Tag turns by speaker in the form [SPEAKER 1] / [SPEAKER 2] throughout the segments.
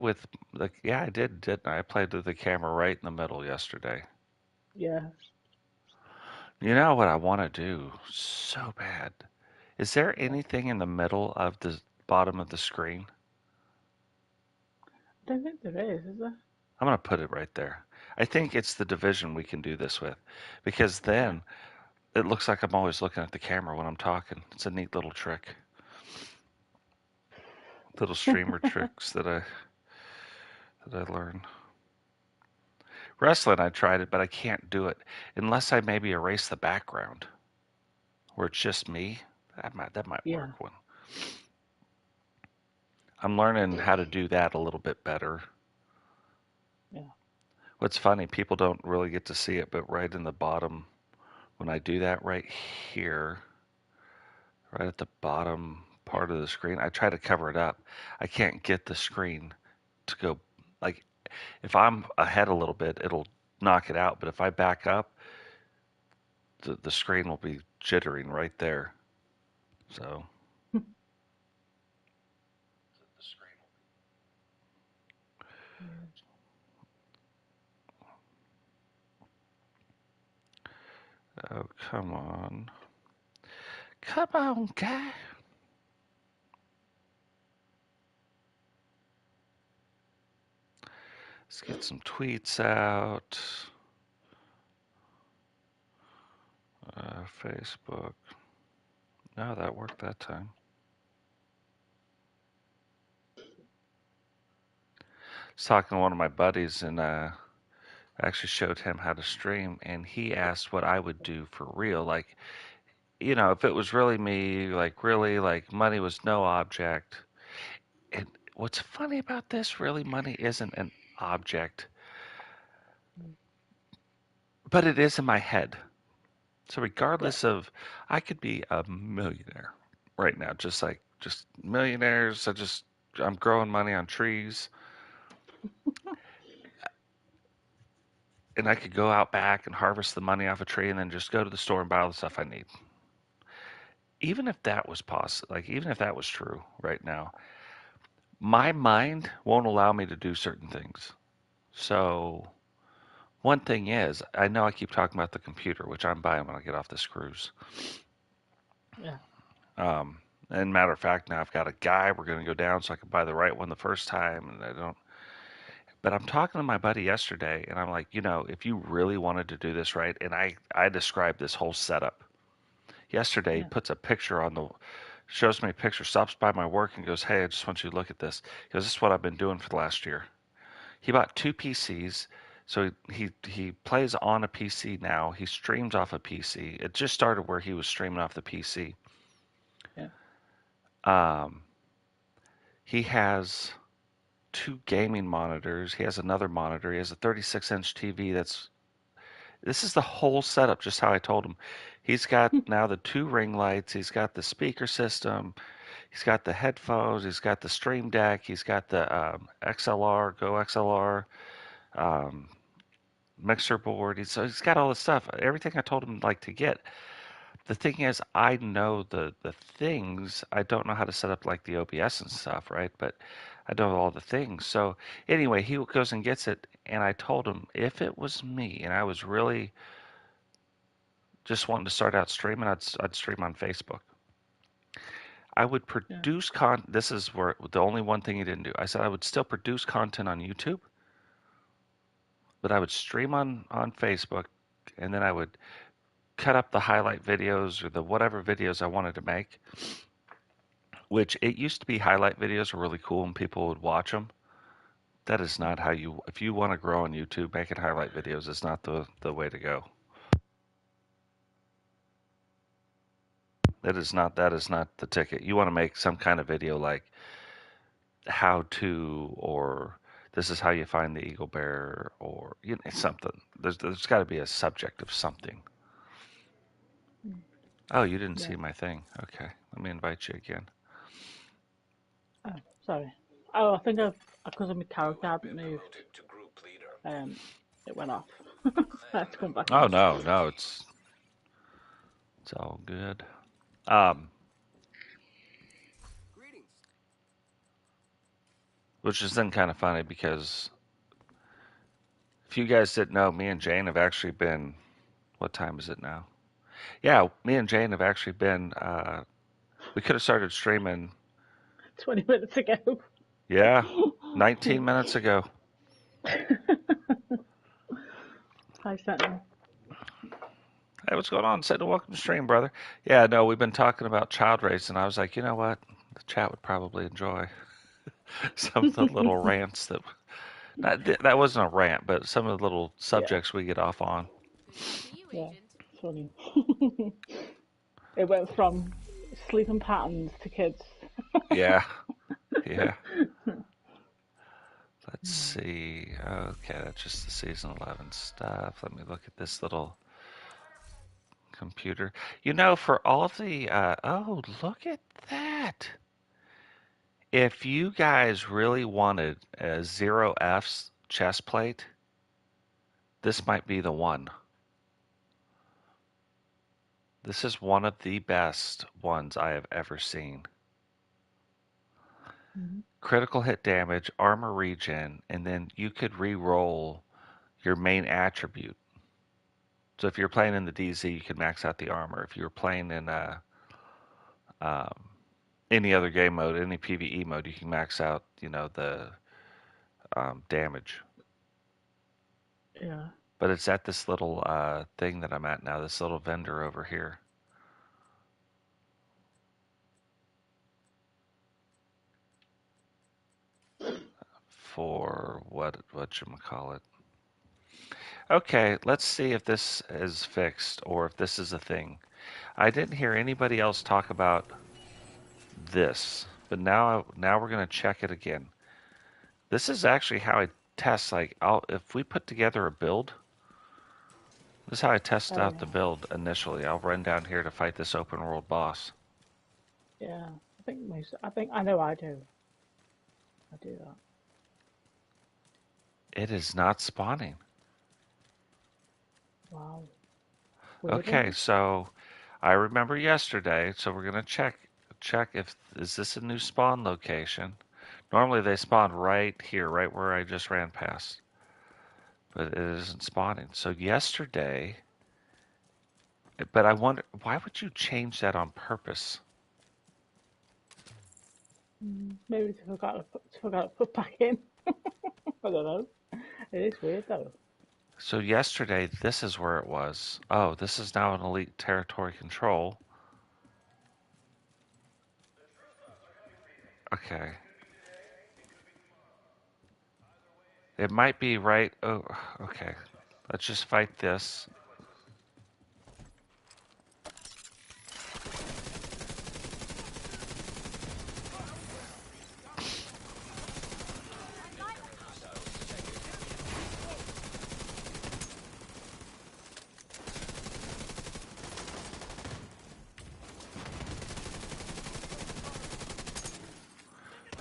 [SPEAKER 1] with the yeah, I did, didn't I? I played with the camera right in the middle yesterday.
[SPEAKER 2] Yeah.
[SPEAKER 1] You know what I want to do so bad? Is there
[SPEAKER 2] Well,
[SPEAKER 1] anything in the middle of the bottom of the screen?
[SPEAKER 2] I don't think there is there?
[SPEAKER 1] I'm gonna put it right there. I think it's the division we can do this with, because
[SPEAKER 2] Yeah.
[SPEAKER 1] then it looks like I'm always looking at the camera when I'm talking. It's a neat little trick, little streamer tricks that I learned. Wrestling, I tried it, but I can't do it unless I maybe erase the background where it's just me. That might
[SPEAKER 2] Yeah.
[SPEAKER 1] work one. I'm learning how to do that a little bit better.
[SPEAKER 2] Yeah.
[SPEAKER 1] What's funny, people don't really get to see it, but right in the bottom, when I do that right here, right at the bottom part of the screen, I try to cover it up. I can't get the screen to go, like, if I'm ahead a little bit, it'll knock it out. But if I back up, the screen will be jittering right there. So,
[SPEAKER 2] Yeah.
[SPEAKER 1] oh, come on. Come on, guy. Let's get some tweets out. Facebook. No, that worked that time. I was talking to one of my buddies, and I actually showed him how to stream, and he asked what I would do for real. Like, if it was really me, like, really, like, money was no object. And what's funny about this, really, money isn't an object,
[SPEAKER 2] Mm.
[SPEAKER 1] but it is in my head. So,
[SPEAKER 2] Yeah.
[SPEAKER 1] regardless of, I could be a millionaire right now, just millionaires. I'm growing money on trees, and I could go out back and harvest the money off a tree and then just go to the store and buy all the stuff I need. Even if that was possible, like, even if that was true right now, my mind won't allow me to do certain things. So, one thing is, I know I keep talking about the computer, which I'm buying when I get off this cruise.
[SPEAKER 2] Yeah.
[SPEAKER 1] Um, and matter of fact, now I've got a guy. We're going to go down so I can buy the right one the first time, and I don't. But I'm talking to my buddy yesterday, and I'm like, if you really wanted to do this right, and I described this whole setup yesterday. He
[SPEAKER 2] Yeah.
[SPEAKER 1] puts a picture on the, shows me a picture, stops by my work, and goes, "Hey, I just want you to look at this." He goes, "This is what I've been doing for the last year." He bought two PCs. So he plays on a PC now. He streams off a PC. It just started where he was streaming off the PC.
[SPEAKER 2] Yeah.
[SPEAKER 1] Um, he has two gaming monitors. He has another monitor. He has a 36-inch TV. This is the whole setup, just how I told him. He's got now the two ring lights. He's got the speaker system. He's got the headphones. He's got the Stream Deck. He's got the XLR, Go XLR. Um, Mixer board. He's got all this stuff. Everything I told him like to get. The thing is, I know the things. I don't know how to set up like the OBS and stuff, right? But I know all the things. So anyway, he goes and gets it, and I told him if it was me and I was really just wanting to start out streaming, I'd stream on Facebook. I would
[SPEAKER 2] Yeah.
[SPEAKER 1] produce This is where the only one thing he didn't do. I said I would still produce content on YouTube, but I would stream on Facebook, and then I would cut up the highlight videos or the whatever videos I wanted to make, which it used to be highlight videos were really cool and people would watch them. That is not how if you want to grow on YouTube, making highlight videos is not the way to go. That is not the ticket. You want to make some kind of video like how to, or this is how you find the eagle bear, or something. There's got to be a subject of something.
[SPEAKER 2] Mm.
[SPEAKER 1] Oh, you didn't see
[SPEAKER 2] Yeah.
[SPEAKER 1] my thing. Okay, let me invite you again.
[SPEAKER 2] Oh, sorry. Oh, I think because of my character hadn't moved, um, it went off. I had to come back
[SPEAKER 1] Oh
[SPEAKER 2] on.
[SPEAKER 1] no, no, it's all good. Um, which is then kind of funny because if you guys didn't know, me and Jane have actually been, what time is it now? Yeah, me and Jane have actually been, we could have started streaming,
[SPEAKER 2] 20 minutes ago.
[SPEAKER 1] yeah, 19 minutes ago.
[SPEAKER 2] Hi, Sentinel.
[SPEAKER 1] Hey, what's going on? Said welcome to stream, brother. Yeah, no, we've been talking about child race, and I was like, you know what? The chat would probably enjoy some of the little rants that wasn't a rant, but some of the little
[SPEAKER 2] Yeah,
[SPEAKER 1] subjects we get off on.
[SPEAKER 2] yeah, it's funny. It went from sleeping patterns to kids.
[SPEAKER 1] Yeah, yeah. Let's see. Okay, that's just the season 11 stuff. Let me look at this little computer. You know, for all of the, oh, look at that. If you guys really wanted a Zero F's chest plate, this might be the one. This is one of the best ones I have ever seen. Critical hit damage, armor regen, and then you could re-roll your main attribute. So if you're playing in the DZ, you can max out the armor. If you're playing in um, any other game mode, any PvE mode, you can max out, the damage.
[SPEAKER 2] Yeah.
[SPEAKER 1] But it's at this little thing that I'm at now, this little vendor over here. For whatchamacallit. Okay, let's see if this is fixed or if this is a thing. I didn't hear anybody else talk about this, but now we're going to check it again. This is actually how I test, like, if we put together a build, this is how I test
[SPEAKER 2] Oh,
[SPEAKER 1] out
[SPEAKER 2] yeah.
[SPEAKER 1] the build initially. I'll run down here to fight this open world boss.
[SPEAKER 2] Yeah. I know I do. I do that.
[SPEAKER 1] It is not spawning.
[SPEAKER 2] Wow. Weird, isn't
[SPEAKER 1] Okay,
[SPEAKER 2] it?
[SPEAKER 1] so I remember yesterday, so we're gonna check if is this a new spawn location. Normally they spawn right here, right where I just ran past, but it isn't spawning. So yesterday, but I wonder why would you change that on purpose?
[SPEAKER 2] Maybe to forgot to put back in. I don't know. It is weird though.
[SPEAKER 1] So yesterday, this is where it was. Oh, this is now an elite territory control. Okay. It might be right. Oh, okay. Let's just fight this.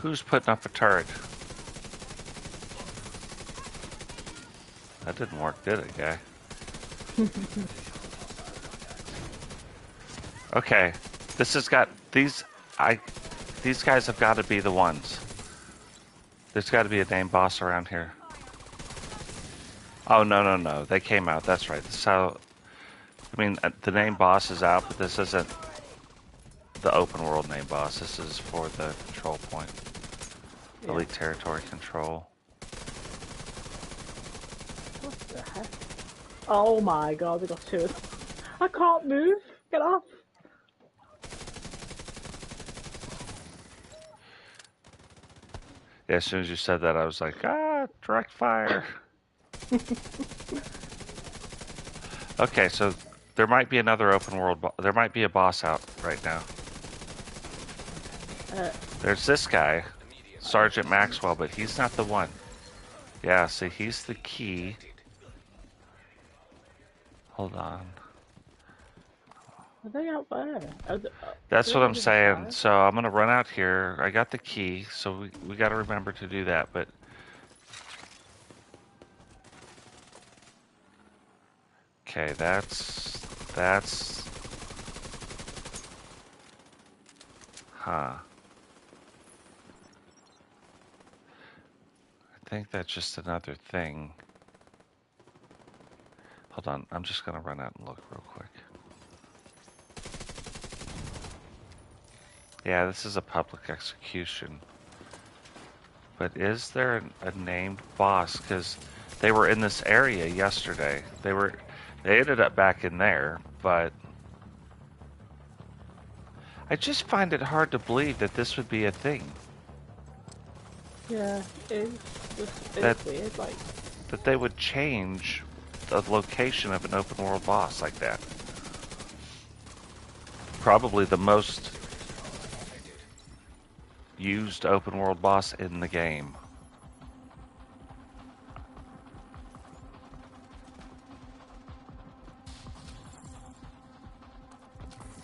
[SPEAKER 1] Who's putting up a turret? That didn't work, did it, guy? Okay. This has got these. These guys have got to be the ones. There's got to be a name boss around here. Oh no no no! They came out. That's right. This is how. I mean, the name boss is out, but this isn't the open world name boss. This is for the control point.
[SPEAKER 2] Yeah.
[SPEAKER 1] Elite territory control.
[SPEAKER 2] What the heck? Oh my god, we got two of them. I can't move. Get off.
[SPEAKER 1] Yeah, as soon as you said that, I was like, direct fire. Okay, so there might be another open world. There might be a boss out right now. There's this guy, Sergeant Maxwell, but he's not the one. Yeah, see, he's the key. Hold on.
[SPEAKER 2] Are they out there?
[SPEAKER 1] That's
[SPEAKER 2] Do
[SPEAKER 1] what
[SPEAKER 2] they
[SPEAKER 1] I'm
[SPEAKER 2] have a fire?
[SPEAKER 1] saying. So I'm gonna run out here. I got the key, so we got to remember to do that. But okay, that's huh. think that's just another thing. Hold on, I'm just gonna run out and look real quick. Yeah, this is a public execution. But is there a named boss? Because they were in this area yesterday. They ended up back in there, but I just find it hard to believe that this would be a thing.
[SPEAKER 2] Yeah, it
[SPEAKER 1] That
[SPEAKER 2] is weird, like.
[SPEAKER 1] that they would change the location of an open world boss like that. Probably the most used open world boss in the game.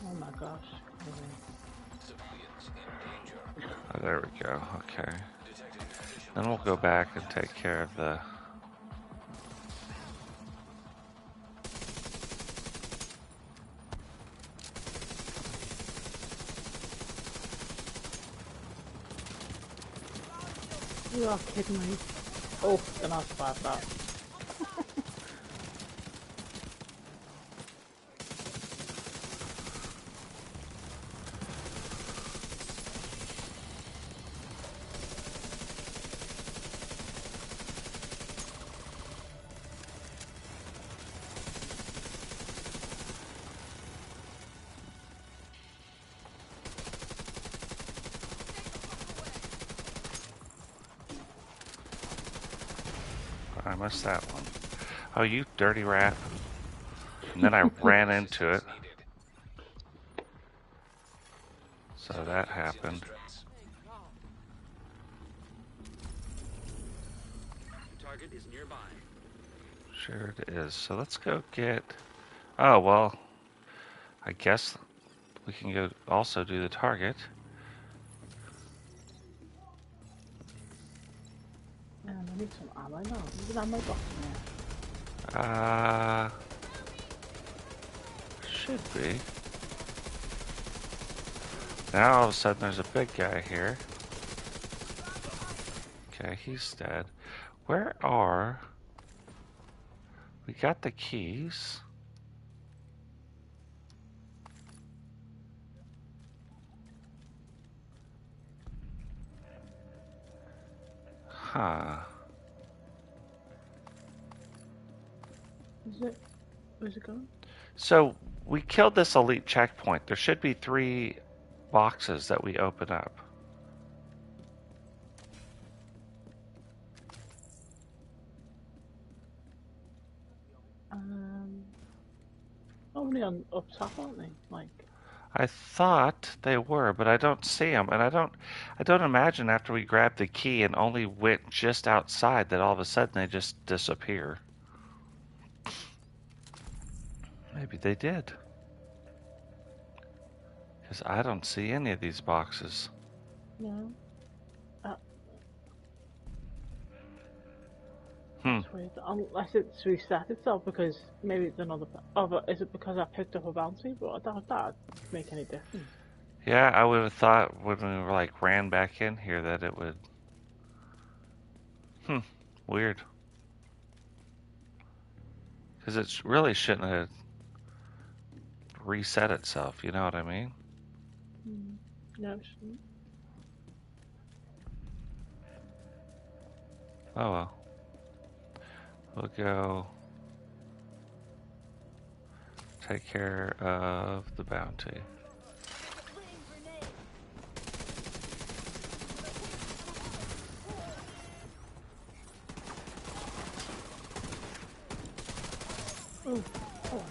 [SPEAKER 2] Oh my gosh.
[SPEAKER 1] Oh, there we go. Okay. Then we'll go back and take care of the...
[SPEAKER 2] You are kidding me. Oh, then I'll survive that.
[SPEAKER 1] I missed that one. Oh, you dirty rat. And then I ran into it. So that happened.
[SPEAKER 3] Target is nearby.
[SPEAKER 1] Sure it is. So let's go get... Oh, well, I guess we can go also do the target.
[SPEAKER 2] Man, I need some ammo now. There's an ammo box in there.
[SPEAKER 1] Should be. Now all of a sudden there's a big guy here. Okay, he's dead. Where are... We got the keys. Huh.
[SPEAKER 2] Is it? Where's it going?
[SPEAKER 1] So we killed this elite checkpoint. There should be 3 boxes that we open up.
[SPEAKER 2] Only on up top, aren't they? Like.
[SPEAKER 1] I thought they were, but I don't see them, and I don't imagine after we grabbed the key and only went just outside that all of a sudden they just disappear. Maybe they did. Because I don't see any of these boxes.
[SPEAKER 2] No. That's weird. Unless it's reset itself because maybe it's another. Oh, but is it because I picked up a bounty? But I doubt that'd make any difference.
[SPEAKER 1] Yeah, I would have thought when we were like ran back in here that it would. Weird. Because it really shouldn't have reset itself, you know what I mean?
[SPEAKER 2] No, it shouldn't.
[SPEAKER 1] Oh well. We'll go take care of the bounty.
[SPEAKER 2] Oh, oh.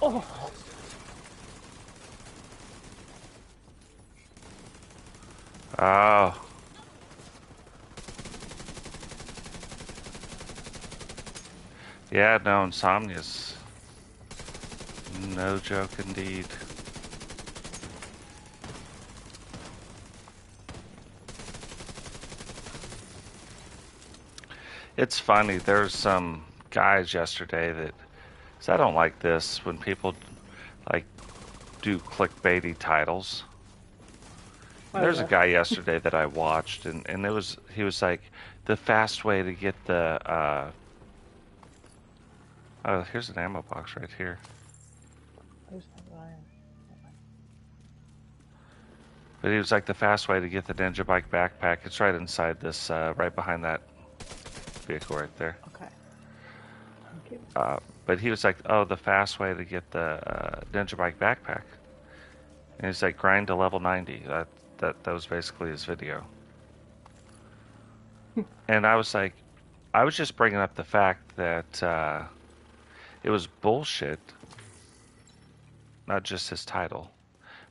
[SPEAKER 2] Oh.
[SPEAKER 1] Oh. Yeah, no, insomnia's no joke indeed. It's funny, there's some guys yesterday that So I don't like this when people like do clickbaity titles.
[SPEAKER 2] Oh
[SPEAKER 1] There's a
[SPEAKER 2] yeah.
[SPEAKER 1] guy yesterday that I watched, and he was like, the fast way to get the oh, here's an ammo box right here.
[SPEAKER 2] Who's that Ryan?
[SPEAKER 1] But he was like, the fast way to get the ninja bike backpack. It's right inside this, right behind that vehicle right there.
[SPEAKER 2] Okay. Thank you.
[SPEAKER 1] But he was like, oh, the fast way to get the ninja bike backpack. And he's like, grind to level 90. That was basically his video. And I was like, I was just bringing up the fact that it was bullshit, not just his title,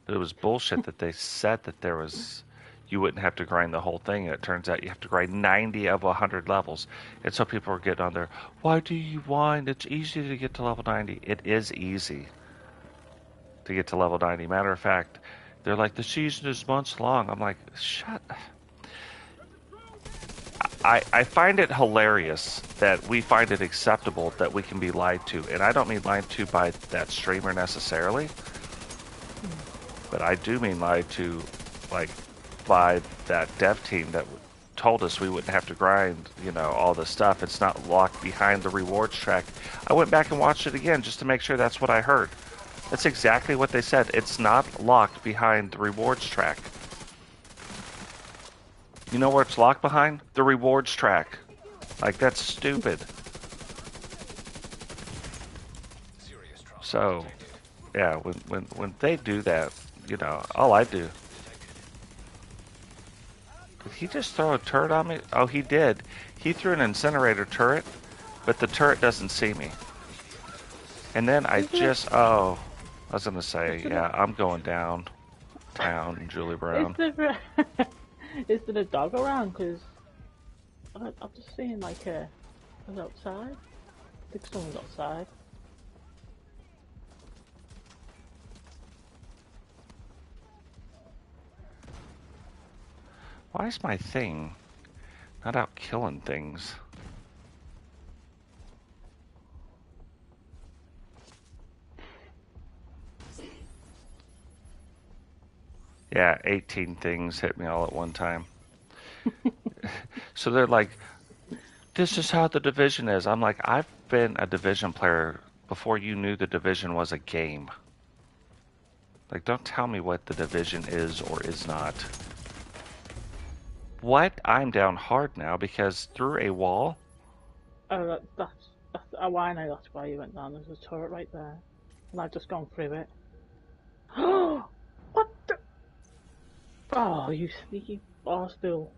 [SPEAKER 1] but it was bullshit that they said that there was, you wouldn't have to grind the whole thing, and it turns out you have to grind 90 of 100 levels. And so people are getting on there, why do you whine? It's easy to get to level 90. It is easy to get to level 90. Matter of fact, they're like, the season is months long. I'm like, shut up. I find it hilarious that we find it acceptable that we can be lied to. And I don't mean lied to by that streamer necessarily, but I do mean lied to, like, by that dev team that told us we wouldn't have to grind, you know, all this stuff. It's not locked behind the rewards track. I went back and watched it again just to make sure that's what I heard. That's exactly what they said. It's not locked behind the rewards track. You know where it's locked behind? The rewards track. Like, that's stupid. So, yeah, when they do that, you know, all I do. Did he just throw a turret on me? Oh, he did. He threw an incinerator turret, but the turret doesn't see me. And then I just, oh, I was gonna say, yeah, I'm going downtown, Julie Brown.
[SPEAKER 2] Is there a dog around? Because I'm just seeing like a. Was outside? I think someone's outside.
[SPEAKER 1] Why is my thing not out killing things? Yeah, 18 things hit me all at one time. So they're like, this is how the Division is. I'm like, I've been a Division player before you knew the Division was a game. Like, don't tell me what the Division is or is not. What? I'm down hard now because through a wall?
[SPEAKER 2] Oh, that's oh, I know that's why you went down. There's a turret right there, and I've just gone through it. What the? Oh, you sneaky barstool.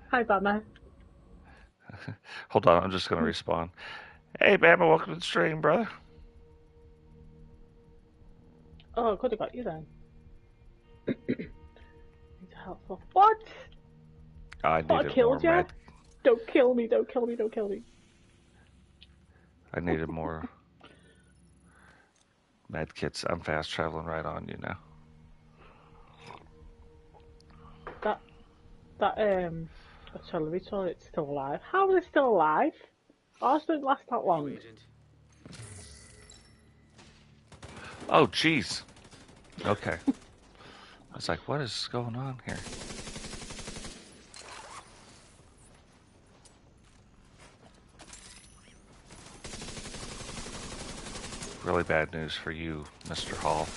[SPEAKER 2] Hi, Batman.
[SPEAKER 1] Hold on, I'm just gonna respawn. Hey, Batman, welcome to the stream, brother.
[SPEAKER 2] Oh, I could have got you then. Need help. What?
[SPEAKER 1] I
[SPEAKER 2] I
[SPEAKER 1] needed more
[SPEAKER 2] killed you.
[SPEAKER 1] med.
[SPEAKER 2] Don't kill me! Don't kill me! Don't kill me!
[SPEAKER 1] I needed more med kits. I'm fast traveling right on you now.
[SPEAKER 2] That artillery turret's still alive. How is it still alive? Ours didn't last that long.
[SPEAKER 1] Oh, jeez. Okay. I was like, what is going on here? Really bad news for you, Mr. Hall.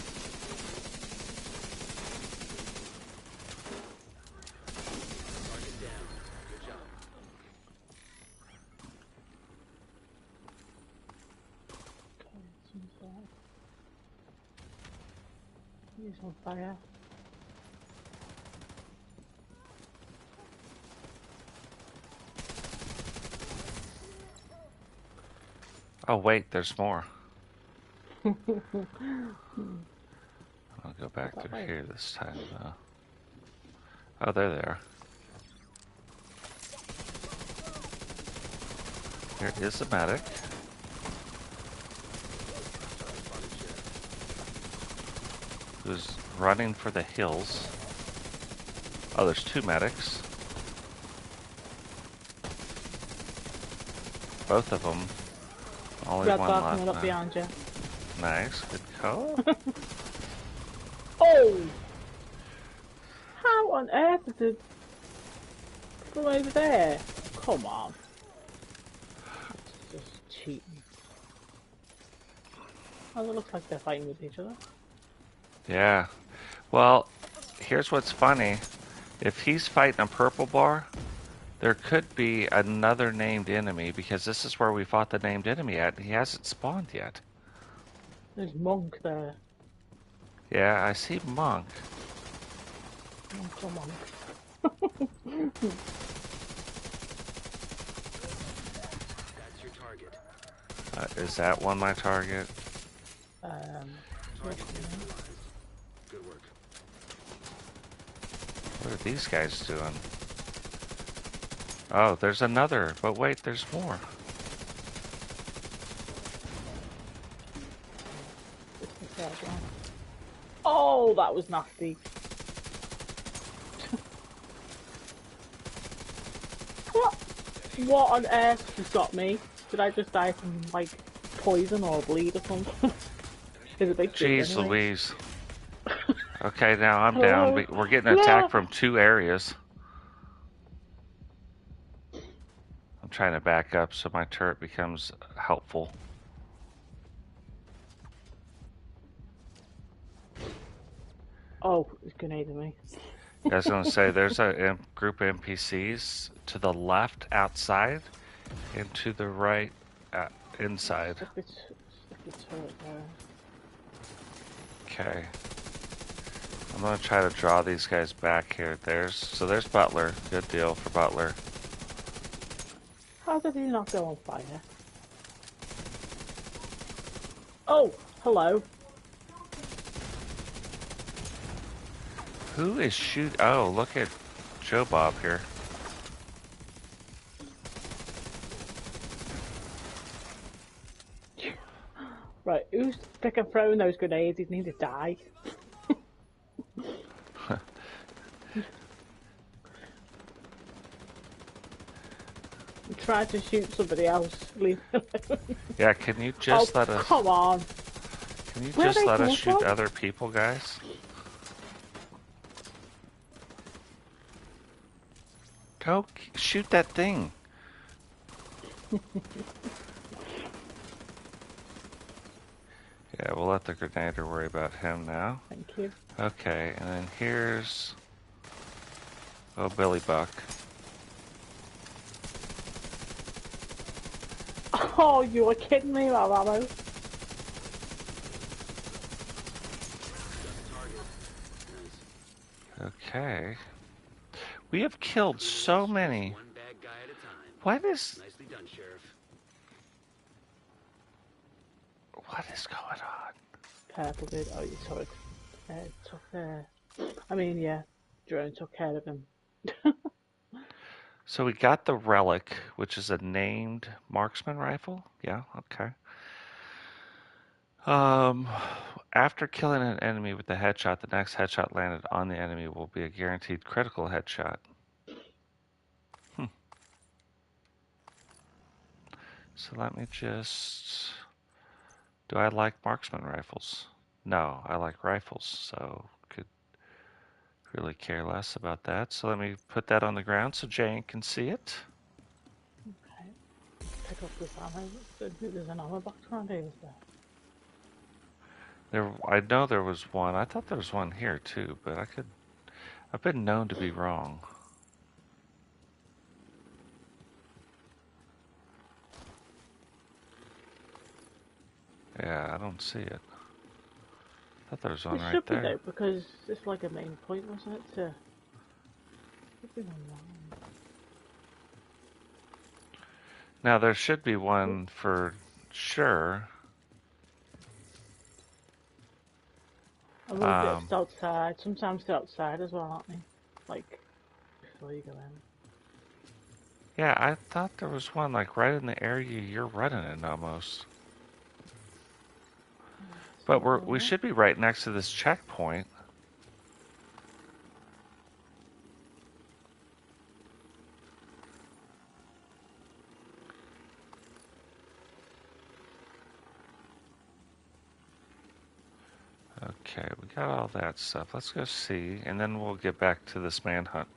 [SPEAKER 2] He's on fire.
[SPEAKER 1] Oh, wait, there's more. I'll go back through here this time, though. Oh, there they are. Here is the medic. Who's running for the hills. Oh, there's two medics. both of them. Only
[SPEAKER 2] Red
[SPEAKER 1] one
[SPEAKER 2] bar
[SPEAKER 1] left
[SPEAKER 2] coming up
[SPEAKER 1] now.
[SPEAKER 2] behind you.
[SPEAKER 1] Nice, good call.
[SPEAKER 2] Oh! How on earth did it from over there? Come on. That's just cheating. Oh, it looks like they're fighting with each other.
[SPEAKER 1] Yeah. Well, here's what's funny. If he's fighting a purple bar, there could be another named enemy because this is where we fought the named enemy at. He hasn't spawned yet.
[SPEAKER 2] There's Monk there.
[SPEAKER 1] Yeah, I see Monk.
[SPEAKER 2] Monk or Monk.
[SPEAKER 3] That's your target.
[SPEAKER 1] Is that one my target?
[SPEAKER 3] Target neutralized. Good work.
[SPEAKER 1] What are these guys doing? Oh, there's another. But wait, there's more.
[SPEAKER 2] Oh, that was nasty. What on earth just got me? Did I just die from, like, poison or bleed or something? It's a big deal
[SPEAKER 1] Jeez
[SPEAKER 2] anyway.
[SPEAKER 1] Louise. Okay, now I'm
[SPEAKER 2] Hello?
[SPEAKER 1] down. We're getting attacked from 2 areas. I'm trying to back up so my turret becomes helpful.
[SPEAKER 2] Oh, it's grenading me.
[SPEAKER 1] I was going to say, there's a group of NPCs to the left outside and to the right inside.
[SPEAKER 2] Stick the turret there.
[SPEAKER 1] Okay. I'm going to try to draw these guys back here. There's Butler. Good deal for Butler.
[SPEAKER 2] How did he not go on fire? Oh, hello.
[SPEAKER 1] Who is shoot? Oh, look at Joe Bob here.
[SPEAKER 2] Right, who's frickin' throwing those grenades? He need to die. Try to shoot somebody else. Leave him alone.
[SPEAKER 1] Yeah, can you just let us?
[SPEAKER 2] Come on.
[SPEAKER 1] Can you
[SPEAKER 2] Where are
[SPEAKER 1] just
[SPEAKER 2] they
[SPEAKER 1] let us
[SPEAKER 2] coming
[SPEAKER 1] shoot
[SPEAKER 2] from?
[SPEAKER 1] other people, guys? Go shoot that thing. Yeah, we'll let the Grenader worry about him now.
[SPEAKER 2] Thank you.
[SPEAKER 1] Okay, and then here's... Oh, Billy Buck.
[SPEAKER 2] Oh, you are kidding me, Ramo.
[SPEAKER 1] Okay. We have killed so many.
[SPEAKER 3] One bad guy at a time.
[SPEAKER 1] What is...
[SPEAKER 3] Nicely done, Sheriff.
[SPEAKER 1] What is going on?
[SPEAKER 2] Purple did. Oh, you took I mean, yeah. Drone took care of him.
[SPEAKER 1] So we got the Relic, which is a named marksman rifle. Yeah, okay. After killing an enemy with the headshot, the next headshot landed on the enemy will be a guaranteed critical headshot. So let me just... Do I like marksman rifles? No, I like rifles, so could really care less about that. So let me put that on the ground so Jane can see it.
[SPEAKER 2] Okay. Pick up this ammo. There's an ammo box around here, is there?
[SPEAKER 1] I know there was one. I thought there was one here too, but I've been known to be wrong. Yeah, I don't see it. I thought there was one
[SPEAKER 2] It
[SPEAKER 1] right
[SPEAKER 2] should be
[SPEAKER 1] there.
[SPEAKER 2] though, because it's like a main point, wasn't it? Should be online.
[SPEAKER 1] Now there should be one for sure.
[SPEAKER 2] I will get just outside. Sometimes they're outside as well, aren't they? Like, before you go in.
[SPEAKER 1] Yeah, I thought there was one like right in the area you're running in almost. But we should be right next to this checkpoint. Okay, we got all that stuff. Let's go see, and then we'll get back to this manhunt.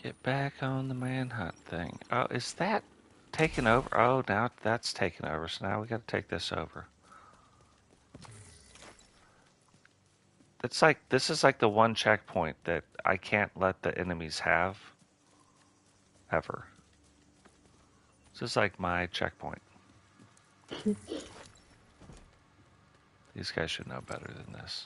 [SPEAKER 1] Get back on the manhunt thing. Oh, is that taken over? Oh, now that's taken over, so now we got to take this over. It's like, this is like the one checkpoint that I can't let the enemies have, ever. This is like my checkpoint. These guys should know better than this.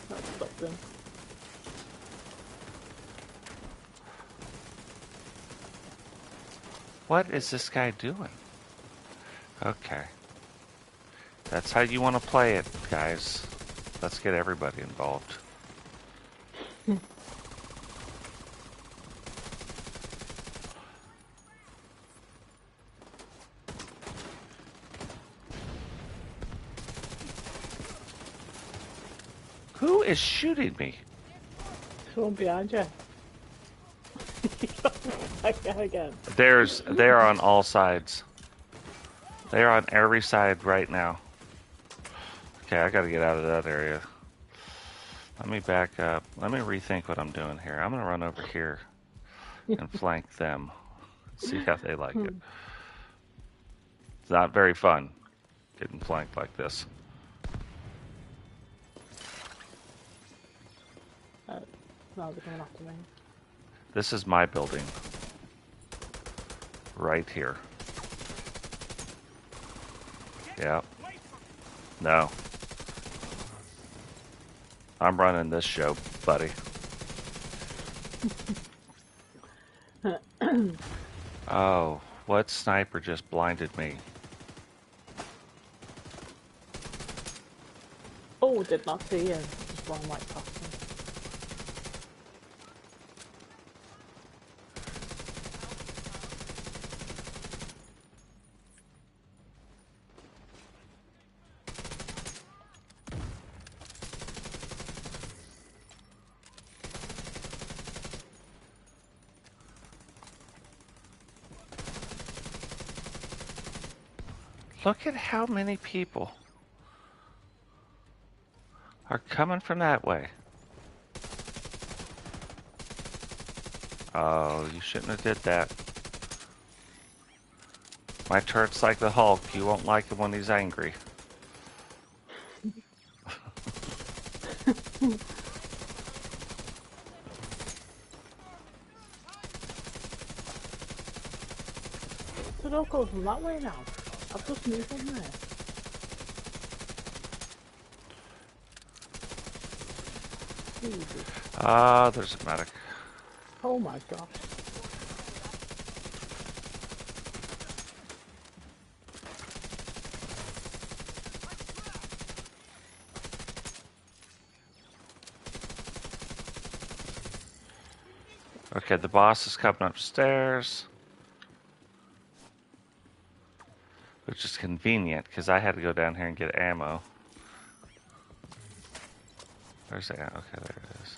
[SPEAKER 2] That stopped him.
[SPEAKER 1] What is this guy doing? Okay. That's how you want to play it, guys. Let's get everybody involved. Who is shooting me?
[SPEAKER 2] Someone behind you. That guy again.
[SPEAKER 1] They're on all sides. They're on every side right now. Okay, I gotta get out of that area. Let me back up. Let me rethink what I'm doing here. I'm gonna run over here and flank them. See how they like it. It's not very fun getting flanked like this.
[SPEAKER 2] No, they're coming after me.
[SPEAKER 1] This is my building. Right here. Yeah. No. I'm running this show, buddy. Oh, what sniper just blinded me?
[SPEAKER 2] Oh, did not see him. Just one right past him.
[SPEAKER 1] Look at how many people are coming from that way. Oh, you shouldn't have did that. My turret's like the Hulk. You won't like him when he's angry.
[SPEAKER 2] So don't go from that way now. I've just moved from there. Jesus.
[SPEAKER 1] Ah, there's a medic.
[SPEAKER 2] Oh my gosh.
[SPEAKER 1] Okay, the boss is coming upstairs. Which is convenient, because I had to go down here and get ammo. Where's the ammo? Okay, there it is.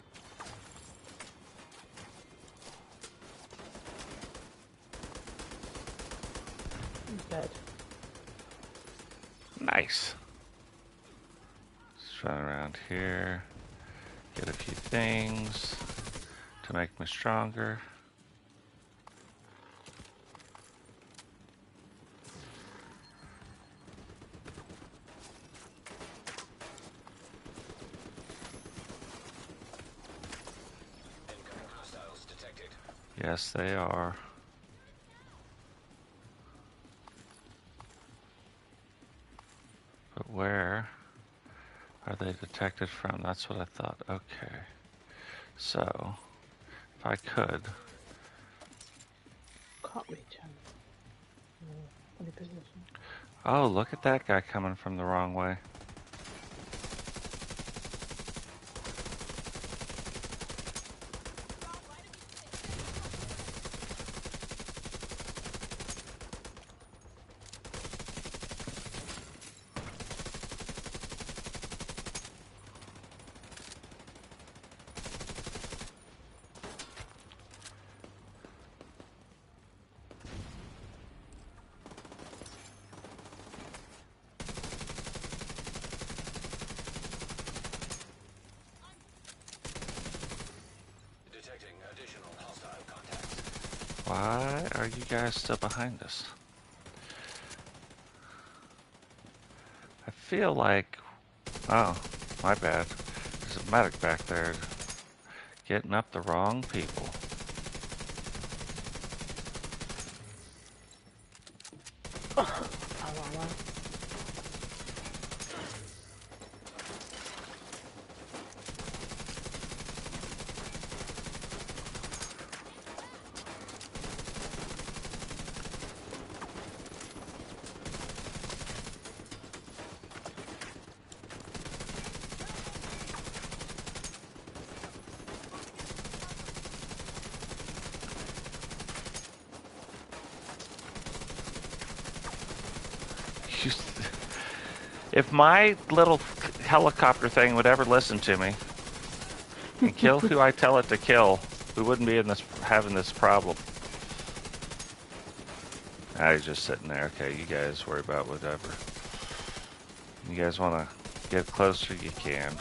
[SPEAKER 2] He's dead.
[SPEAKER 1] Nice. Just run around here. Get a few things to make me stronger. Yes, they are. But where are they detected from? That's what I thought. Okay. So, If I could.
[SPEAKER 2] Can't reach him. Any position.
[SPEAKER 1] Oh, look at that guy coming from the wrong way. Why are you guys still behind us? I feel like... Oh, my bad. There's a medic back there getting up the wrong people. If my little helicopter thing would ever listen to me and kill who I tell it to kill, we wouldn't be in this having this problem. Now he's just sitting there. Okay, you guys worry about whatever. You guys want to get closer, you can.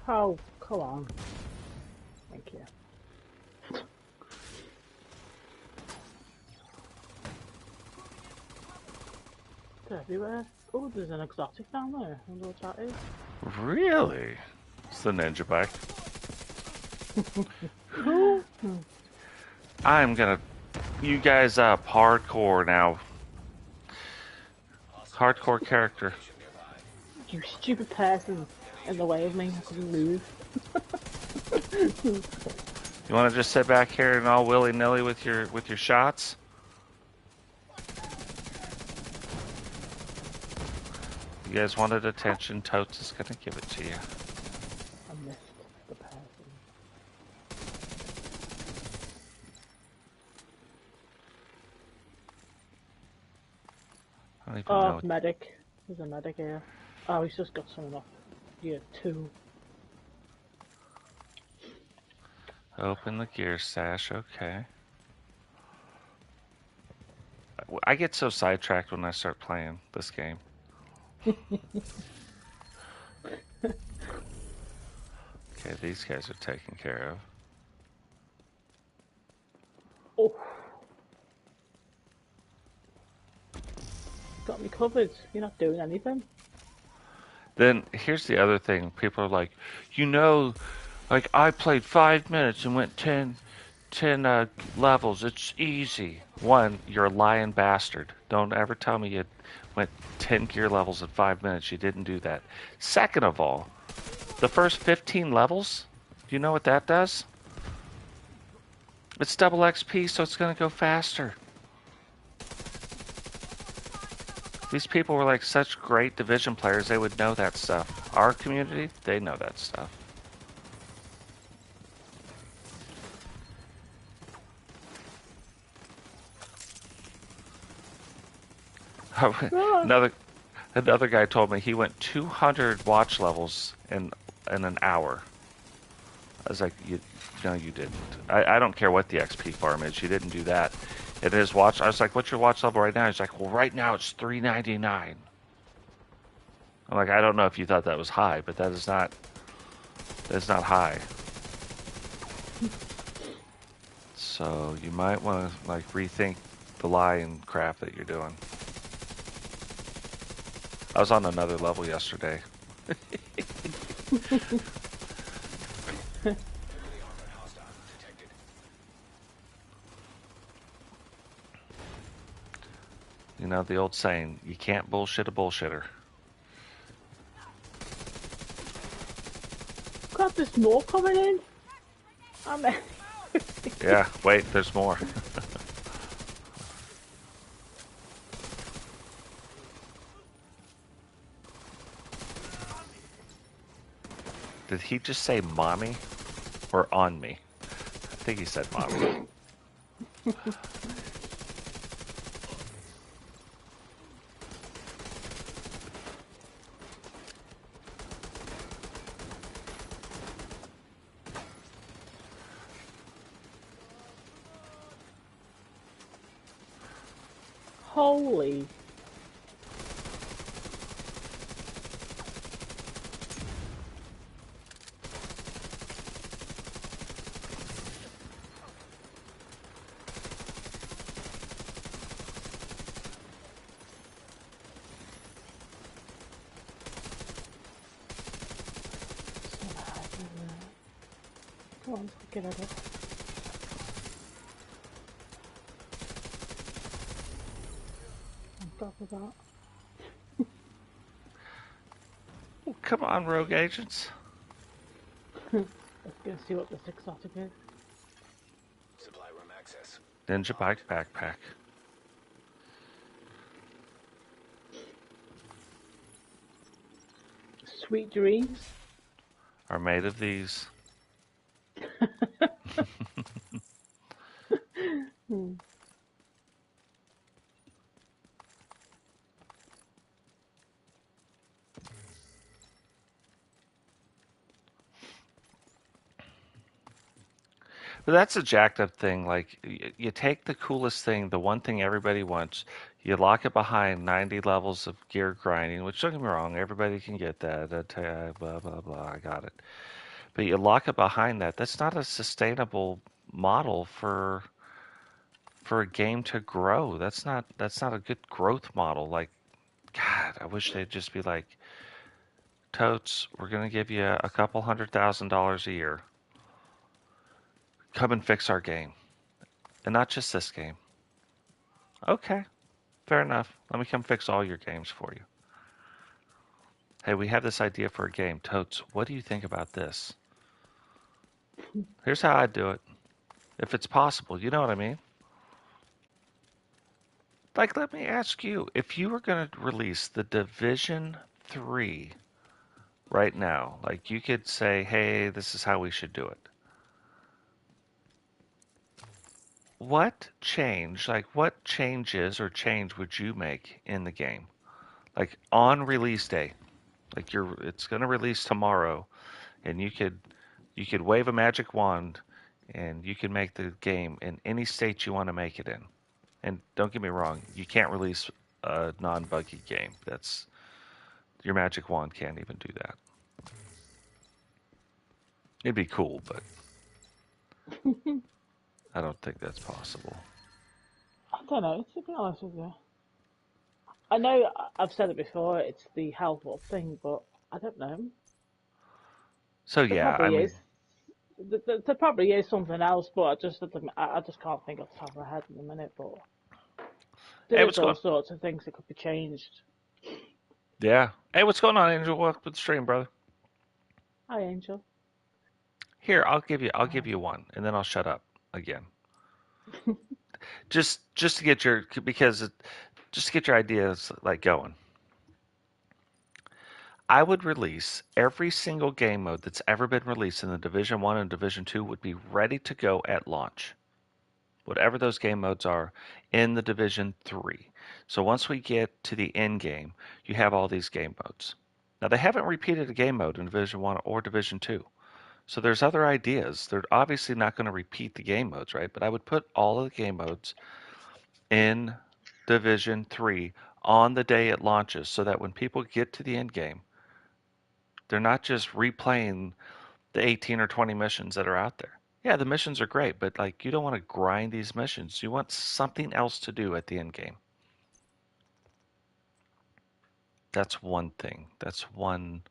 [SPEAKER 2] Oh, come on. Thank you. It's everywhere. Oh, there's an exotic down there. I wonder what that is.
[SPEAKER 1] Really? It's the ninja bike. I'm gonna... You guys up hardcore now. Hardcore character.
[SPEAKER 2] You stupid person in the way of me. I couldn't move.
[SPEAKER 1] You want to just sit back here and all willy-nilly with your shots? You guys wanted attention. Totes is gonna give it to you.
[SPEAKER 2] I missed the person.
[SPEAKER 1] I don't even
[SPEAKER 2] Oh,
[SPEAKER 1] know.
[SPEAKER 2] medic. There's a medic here. Oh, he's just got someone off. Yeah, 2.
[SPEAKER 1] Open the gear stash. Okay. I get so sidetracked when I start playing this game. Okay, these guys are taken care of.
[SPEAKER 2] Oh. Got me covered. You're not doing anything.
[SPEAKER 1] Then here's the other thing. People are like, like I played 5 minutes and went 10 levels. It's easy. One, you're a lying bastard. Don't ever tell me you went 10 gear levels in 5 minutes. You didn't do that. Second of all, the first 15 levels, do you know what that does? It's double XP, so it's going to go faster. These people were like such great Division players, they would know that stuff. Our community, they know that stuff. Another guy told me he went 200 watch levels in an hour. I was like, no, you didn't. I don't care what the XP farm is. You didn't do that. It is watch. I was like, what's your watch level right now? He's like, well, right now it's 399. I'm like, I don't know if you thought that was high, but that's not high. So you might want to like rethink the lying crap that you're doing. I was on another level yesterday. You know the old saying, you can't bullshit a bullshitter.
[SPEAKER 2] God, there's more coming in.
[SPEAKER 1] Yeah, wait, there's more. Did he just say mommy or on me? I think he said mommy.
[SPEAKER 2] Holy. Come on, let's get at it. On top of that.
[SPEAKER 1] Oh, come on, rogue agents.
[SPEAKER 2] Let's go see what this exotic is.
[SPEAKER 3] Supply room access.
[SPEAKER 1] Ninja bike backpack.
[SPEAKER 2] Sweet dreams.
[SPEAKER 1] Are made of these. But that's a jacked up thing. Like, you take the coolest thing, the one thing everybody wants, you lock it behind 90 levels of gear grinding, which don't get me wrong, everybody can get that. Blah, blah, blah, I got it. But you lock it behind that. That's not a sustainable model for a game to grow. That's not a good growth model. Like, God, I wish they'd just be like, Totes, we're gonna give you a couple $100,000 a year. Come and fix our game. And not just this game. Okay, fair enough. Let me come fix all your games for you. Hey, we have this idea for a game. Totes, what do you think about this? Here's how I'd do it. If it's possible, you know what I mean? Like, let me ask you, if you were going to release the Division 3 right now, like you could say, hey, this is how we should do it. What change, like what changes or change would you make in the game? Like on release day, like it's going to release tomorrow, and you could wave a magic wand and you can make the game in any state you want to make it in. And don't get me wrong, you can't release a non-buggy game. That's your magic wand can't even do that. It'd be cool, but I don't think that's possible.
[SPEAKER 2] I don't know, to be honest with you. I know I've said it before, it's the health up thing, but I don't know.
[SPEAKER 1] So
[SPEAKER 2] There
[SPEAKER 1] yeah, I
[SPEAKER 2] probably
[SPEAKER 1] mean,
[SPEAKER 2] is. There probably is something else, but I just can't think off the top of my head in a minute. But there
[SPEAKER 1] hey,
[SPEAKER 2] is
[SPEAKER 1] what's
[SPEAKER 2] all
[SPEAKER 1] going?
[SPEAKER 2] sorts of things that could be changed.
[SPEAKER 1] Yeah, hey, what's going on, Angel? Welcome to the stream, brother.
[SPEAKER 2] Hi, Angel.
[SPEAKER 1] Here, I'll give you one, and then I'll shut up again. Just to get your just to get your ideas like going. I would release every single game mode that's ever been released in the Division 1 and Division 2 would be ready to go at launch. Whatever those game modes are in the Division 3. So once we get to the end game, you have all these game modes. Now they haven't repeated a game mode in Division 1 or Division 2. So there's other ideas. They're obviously not going to repeat the game modes, right? But I would put all of the game modes in Division 3 on the day it launches so that when people get to the end game, they're not just replaying the 18 or 20 missions that are out there. Yeah, the missions are great, but like you don't want to grind these missions. You want something else to do at the end game. That's one thing. That's one.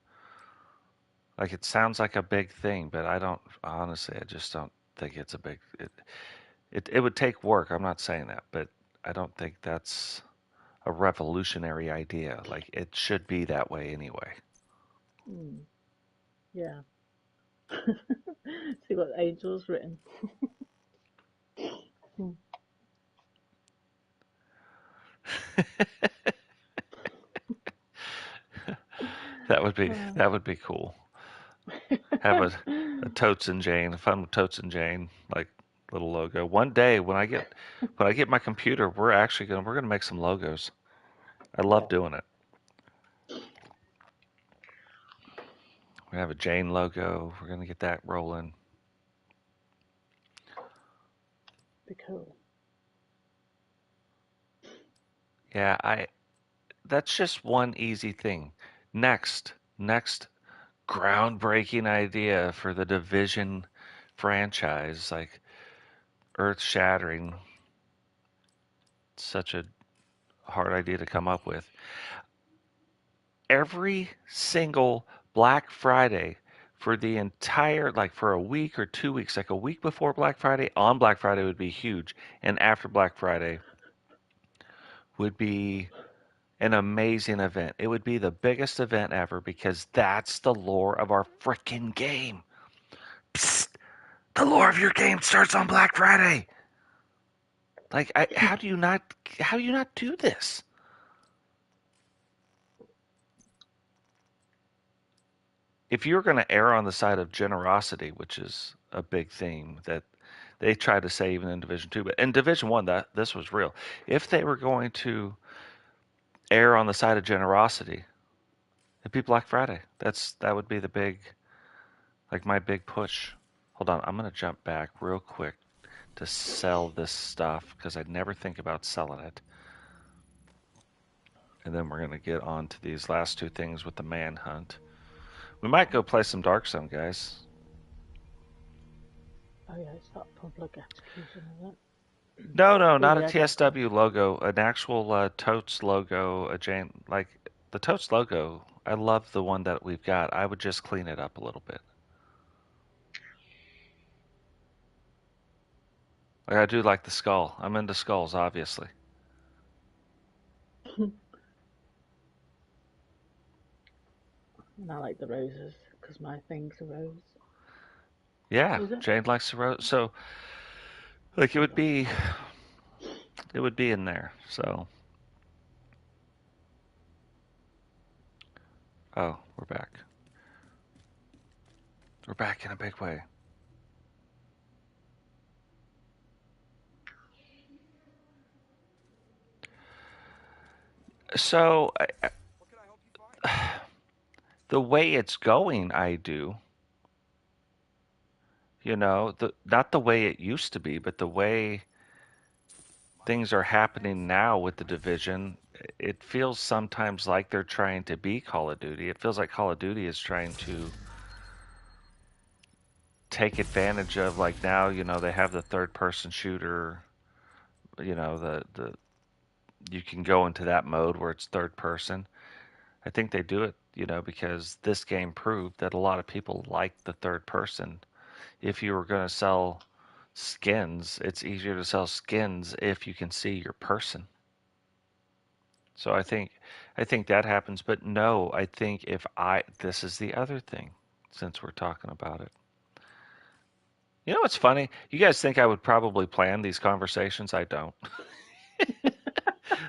[SPEAKER 1] Like it sounds like a big thing, but I don't honestly. I just don't think it's a big. It would take work. I'm not saying that, but I don't think that's a revolutionary idea. Like it should be that way anyway.
[SPEAKER 2] Mm, yeah. See what Angel's written. Hmm.
[SPEAKER 1] That would be cool. Have a Totes and Jane, a fun with Totes and Jane, like little logo. One day when I get my computer, we're gonna make some logos. I love
[SPEAKER 2] Yeah,
[SPEAKER 1] doing it. We have a Jane logo. We're gonna get that rolling.
[SPEAKER 2] be cool.
[SPEAKER 1] Yeah, I that's just one easy thing. Next groundbreaking idea for the Division franchise, like earth shattering, such a hard idea to come up with. Every single Black Friday for the entire, like for a week or 2 weeks, like a week before Black Friday, on Black Friday would be huge, and after Black Friday would be an amazing event. It would be the biggest event ever because that's the lore of our freaking game. Psst, the lore of your game starts on Black Friday. Like, how do you not do this? If you're going to err on the side of generosity, which is a big theme that they try to say even in Division 2, but in Division 1 that this was real. If they were going to err on the side of generosity, it'd be Black Friday. That would be the big, like my big push. Hold on, I'm going to jump back real quick to sell this stuff because I never think about selling it. And then we're going to get on to these last two things with the Manhunt. We might go play some Dark Zone, guys.
[SPEAKER 2] Oh yeah, it's that public execution, is it?
[SPEAKER 1] No, no,
[SPEAKER 2] Oh
[SPEAKER 1] not a
[SPEAKER 2] yeah, definitely.
[SPEAKER 1] TSW logo, an actual Totes logo, a Jane, like the Totes logo. I love the one that we've got. I would just clean it up a little bit. Like I do like the skull. I'm into skulls, obviously.
[SPEAKER 2] And I like the roses because my thing's a rose.
[SPEAKER 1] Yeah,
[SPEAKER 2] Is it?
[SPEAKER 1] Jane likes the rose. So, like, it would be in there. So, oh, we're back. We're back in a big way. So, the way it's going, I do. Not the way it used to be, but the way things are happening now with the division, it feels sometimes like they're trying to be Call of Duty. It feels like Call of Duty is trying to take advantage of like now, they have the third person shooter, the you can go into that mode where it's third person. I think they do it, because this game proved that a lot of people like the third person. If you were going to sell skins, it's easier to sell skins if you can see your person. So I think that happens, but no, I think this is the other thing since we're talking about it. You know what's funny? You guys think I would probably plan these conversations? I don't.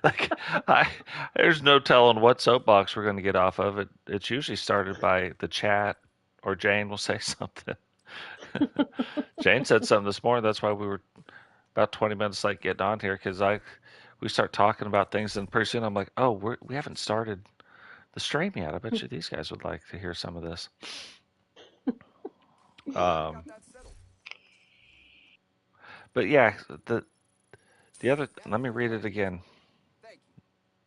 [SPEAKER 1] Like I there's no telling what soapbox we're going to get off of it. It's usually started by the chat or Jane will say something. Jane said something this morning. That's why we were about 20 minutes late getting on here because we start talking about things and pretty soon I'm like, oh, we haven't started the stream yet. I bet you these guys would like to hear some of this. Um, but yeah, the other. Let me read it again.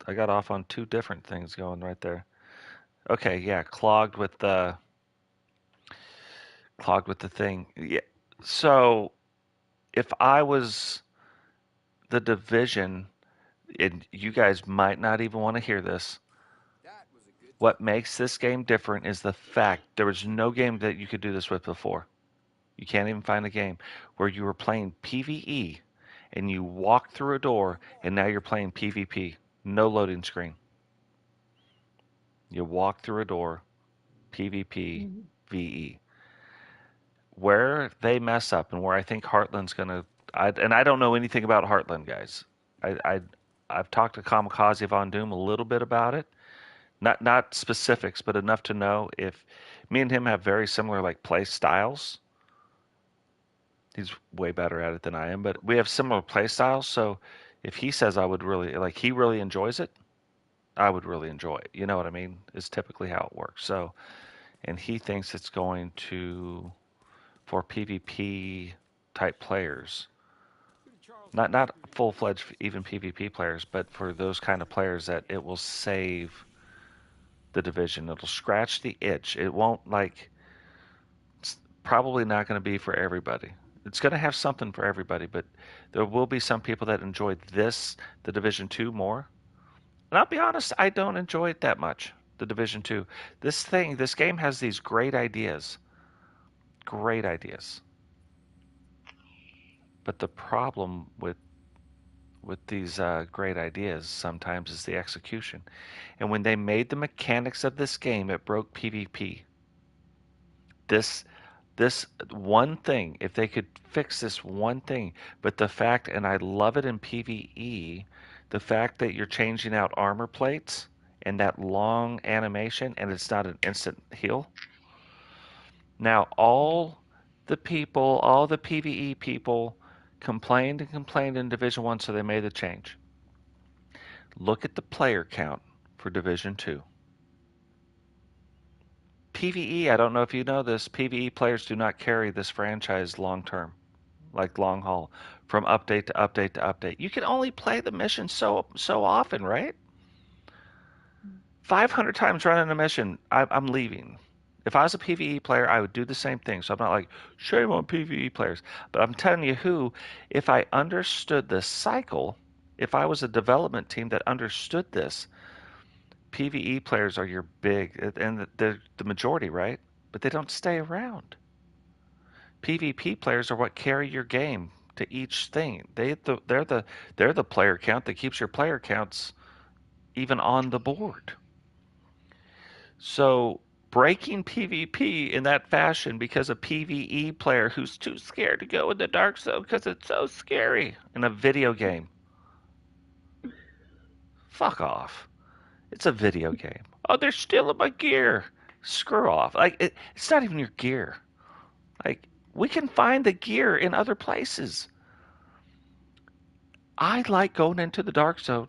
[SPEAKER 1] off on two different things going right there. Okay, yeah, clogged with the thing. Yeah. So if I was the division, and you guys might not even want to hear this, what makes this game different is the fact there was no game that you could do this with before. You can't even find a game where you were playing PvE and you walked through a door and now you're playing PvP. No loading screen. You walk through a door, PvP, VE. Where they mess up and where I think Heartland's gonna, and I don't know anything about Heartland, guys. I've talked to Kamikaze Von Doom a little bit about it, not specifics, but enough to know if me and him have very similar like play styles. He's way better at it than I am, but we have similar play styles. So if he says I would really like, he really enjoys it, I would really enjoy it. You know what I mean? Is typically how it works. So, and he thinks it's going to for PvP type players, not full fledged even PvP players, but for those kind of players that it will save the division. It'll scratch the itch. It won't like. It's probably not going to be for everybody. It's going to have something for everybody, but there will be some people that enjoy this, the Division 2 more. And I'll be honest, I don't enjoy it that much, the Division 2. This game has these great ideas. Great ideas. But the problem with these great ideas sometimes is the execution. And when they made the mechanics of this game, it broke PvP. This one thing, if they could fix this one thing, but the fact, and I love it in PvE, the fact that you're changing out armor plates and that long animation and it's not an instant heal. Now, all the PvE people complained and complained in Division 1, so they made the change. Look at the player count for Division 2. PvE, I don't know if you know this, PvE players do not carry this franchise long term, like long haul, from update to update to update. You can only play the mission so often, right? 500 times running a mission, I'm leaving. If I was a PvE player, I would do the same thing. So I'm not like, shame on PvE players. But I'm telling you who, if I understood the cycle, if I was a development team that understood this, PvE players are your big, and they're the majority, right? But they don't stay around. PvP players are what carry your game to each thing. They're the player count that keeps your player counts even on the board. So breaking PvP in that fashion because a PvE player who's too scared to go in the dark zone because it's so scary in a video game. Fuck off. It's a video game. Oh, they're stealing my gear. Screw off. Like it's not even your gear. Like we can find the gear in other places. I like going into the dark zone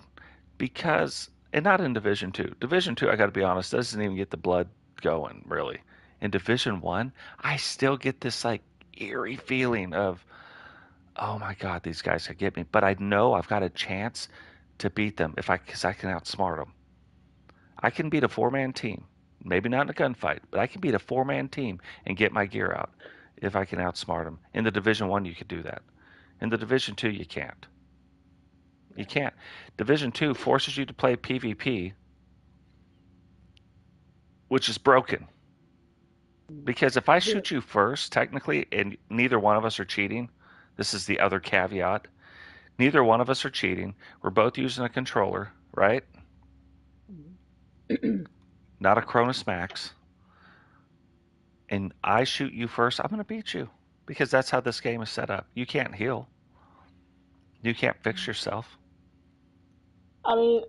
[SPEAKER 1] because, and not in Division 2. Division 2, I got to be honest, doesn't even get the blood going, really. In Division 1, I still get this, like, eerie feeling of, oh my God, these guys could get me. But I know I've got a chance to beat them because I can outsmart them. I can beat a four-man team. Maybe not in a gunfight, but I can beat a four-man team and get my gear out if I can outsmart them. In the Division 1, you could do that. In the Division 2, you can't. You can't. Division 2 forces you to play PvP, which is broken. Because if I shoot you first, technically, and neither one of us are cheating, this is the other caveat. Neither one of us are cheating. We're both using a controller, right? Not a Cronus Max. And I shoot you first, I'm going to beat you. Because that's how this game is set up. You can't heal. You can't fix yourself.
[SPEAKER 2] I mean,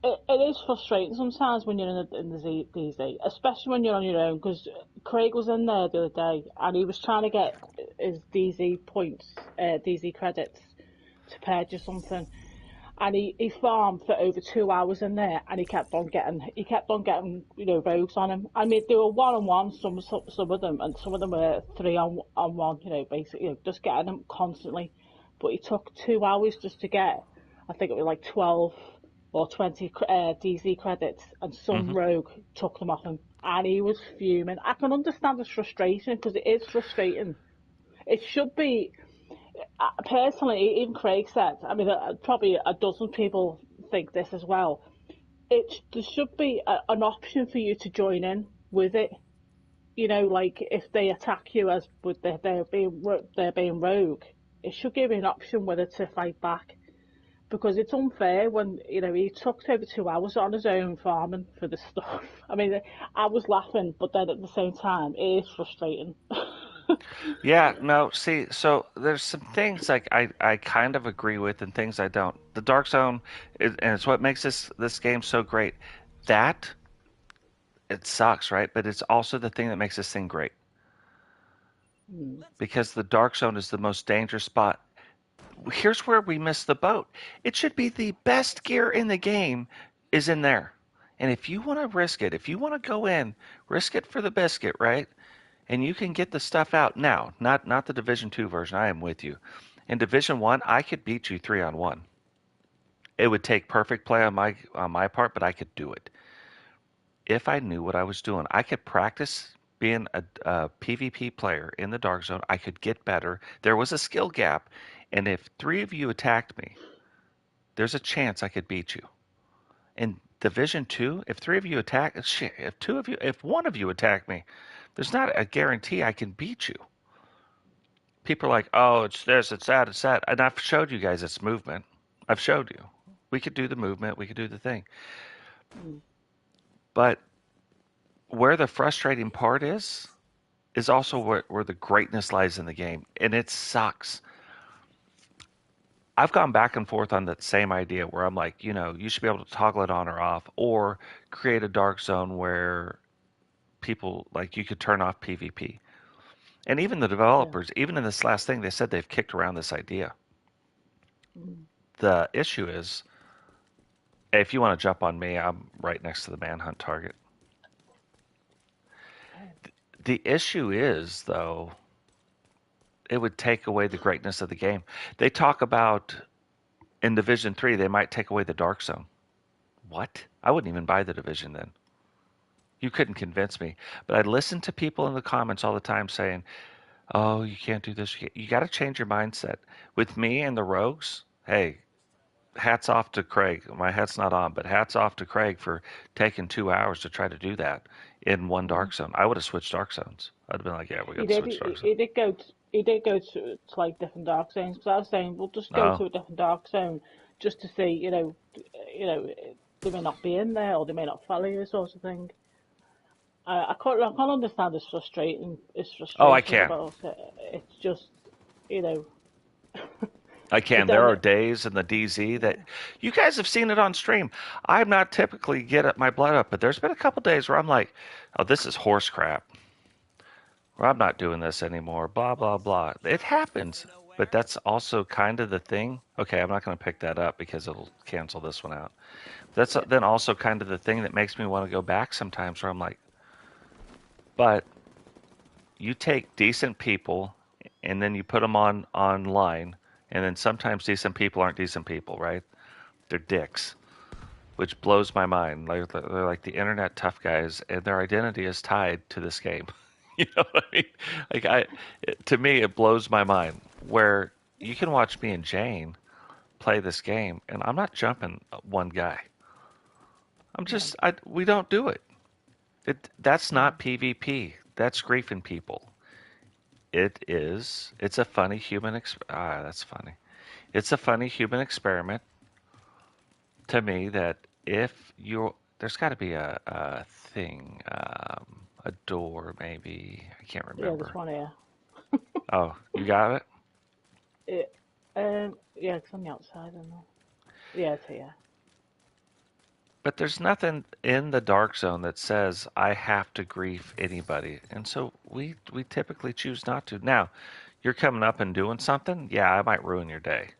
[SPEAKER 2] it is frustrating sometimes when you're in the DZ, especially when you're on your own. Because Craig was in there the other day and he was trying to get his DZ points, DZ credits to purchase something, and he farmed for over 2 hours in there, and he kept on getting rogues on him. I mean, they were 1-on-1, some of them, and some of them were 3-on-1. Basically, just getting them constantly. But he took 2 hours just to get, I think it was like 12 or 20 DZ credits, and some
[SPEAKER 1] Hmm.
[SPEAKER 2] rogue took them off him, and he was fuming. I can understand his frustration because it is frustrating. It should be, personally, even Craig said, I mean, probably a dozen people think this as well. There should be an option for you to join in with it. You know, like if they attack you as with they're being rogue, it should give you an option whether to fight back, because it's unfair when he took over 2 hours on his own farming for the stuff. I mean, I was laughing, but then at the same time, it is frustrating.
[SPEAKER 1] Yeah, no, see, so there's some things like I kind of agree with and things I don't. The Dark Zone and it's what makes this game so great. That it sucks, right? But it's also the thing that makes this thing great
[SPEAKER 2] Mm,
[SPEAKER 1] because the Dark Zone is the most dangerous spot. Here's where we miss the boat. It should be the best gear in the game is in there. And if you want to risk it, if you want to go in, risk it for the biscuit, right? And you can get the stuff out now. Not the Division 2 version. I am with you. In Division 1, I could beat you 3-on-1. It would take perfect play on my part, but I could do it. If I knew what I was doing, I could practice being a PvP player in the Dark Zone. I could get better. There was a skill gap, and if 3 of you attacked me, there's a chance I could beat you. In Division 2, if 3 of you attack, shit, if 1 of you attack me, there's not a guarantee I can beat you. People are like, oh, it's this, it's that, it's that. And I've showed you guys it's movement. I've showed you. We could do the movement, we could do the thing.
[SPEAKER 2] mm,
[SPEAKER 1] But where the frustrating part is also where the greatness lies in the game. And it sucks. I've gone back and forth on that same idea where I'm like, you should be able to toggle it on or off, or create a dark zone where people, like, you could turn off PvP. And even the
[SPEAKER 2] yeah.
[SPEAKER 1] developers, even in this last thing, they said they've kicked around this idea.
[SPEAKER 2] Mm,
[SPEAKER 1] The issue is, if you want to jump on me, I'm right next to the Manhunt target.
[SPEAKER 2] okay.
[SPEAKER 1] The issue is, though, it would take away the greatness of the game. They talk about in Division 3, they might take away the Dark Zone. What? I wouldn't even buy the Division then. You couldn't convince me. But I listen to people in the comments all the time saying, oh, you can't do this. You got to change your mindset. With me and the Rogues, hey, hats off to Craig. My hat's not on, but hats off to Craig for taking 2 hours to try to do that in one
[SPEAKER 2] Mm.
[SPEAKER 1] Dark Zone. I would have switched Dark Zones. I'd have been like, yeah, we
[SPEAKER 2] He
[SPEAKER 1] got to
[SPEAKER 2] did.
[SPEAKER 1] switch Dark Zone.
[SPEAKER 2] He did go. He did go to like different dark zones. Because I was saying, we'll just go
[SPEAKER 1] No.
[SPEAKER 2] to a different dark zone just to see. They may not be in there, or they may not follow you, sort of thing. I can't understand his
[SPEAKER 1] Oh, I
[SPEAKER 2] frustration
[SPEAKER 1] can.
[SPEAKER 2] about it. It's just, you know,
[SPEAKER 1] I
[SPEAKER 2] but
[SPEAKER 1] can. There
[SPEAKER 2] then,
[SPEAKER 1] are days in the DZ that
[SPEAKER 2] yeah,
[SPEAKER 1] you guys have seen it on stream. I'm not typically get my blood up, but there's been a couple days where I'm like, oh, this is horse crap. Or I'm not doing this anymore. Blah, blah, blah. It happens. But that's also kind of the thing. Okay, I'm not going to pick that up because it'll cancel this one out. That's
[SPEAKER 2] yeah,
[SPEAKER 1] then also kind of the thing that makes me want to go back sometimes where I'm like, but you take decent people and then you put them on online, and then sometimes decent people aren't decent people, right? They're dicks, which blows my mind. Like they're like the internet tough guys, and their identity is tied to this game. You know what I mean? Like to me, it blows my mind. Where you can watch me and Jane play this game, and I'm not jumping one guy.
[SPEAKER 2] no,
[SPEAKER 1] We don't do it. That's
[SPEAKER 2] no,
[SPEAKER 1] not PvP. That's griefing people. It's a funny that's funny. It's a funny human experiment to me that if you're, there's got to be a thing, a door maybe. I can't
[SPEAKER 2] yeah. There's
[SPEAKER 1] remember.
[SPEAKER 2] one here.
[SPEAKER 1] Oh, you got it?
[SPEAKER 2] It, yeah, it's on the outside, I know. Yeah, it's here.
[SPEAKER 1] But there's nothing in the dark zone that says I have to grief anybody. And so we typically choose not to. Now, you're coming up and doing something, yeah, I might ruin your day.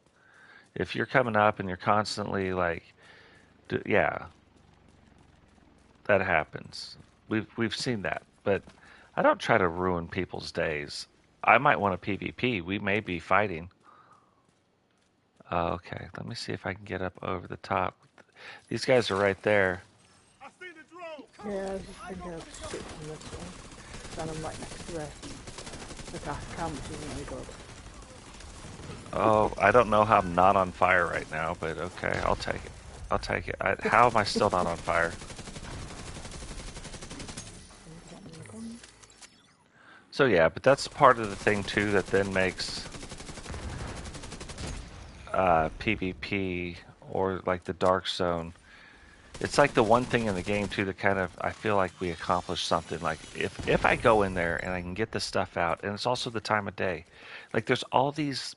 [SPEAKER 1] If you're coming up and you're constantly like, yeah, that happens. We've seen that, but I don't try to ruin people's days. I might want a PvP. We may be fighting. Okay, let me see if I can get up over the top. These guys are right there.
[SPEAKER 2] Yeah, I was just thinking of shoot from this one. Then I'm right next to the gas can, which isn't really good.
[SPEAKER 1] Oh, I don't know how I'm not on fire right now, but okay, I'll take it. I'll take it. How am I still not on fire? So yeah, but that's part of the thing too that then makes PvP or like the Dark Zone. It's like the one thing in the game too that kind of I feel like we accomplished something. Like if I go in there and I can get this stuff out, and it's also the time of day. Like there's all these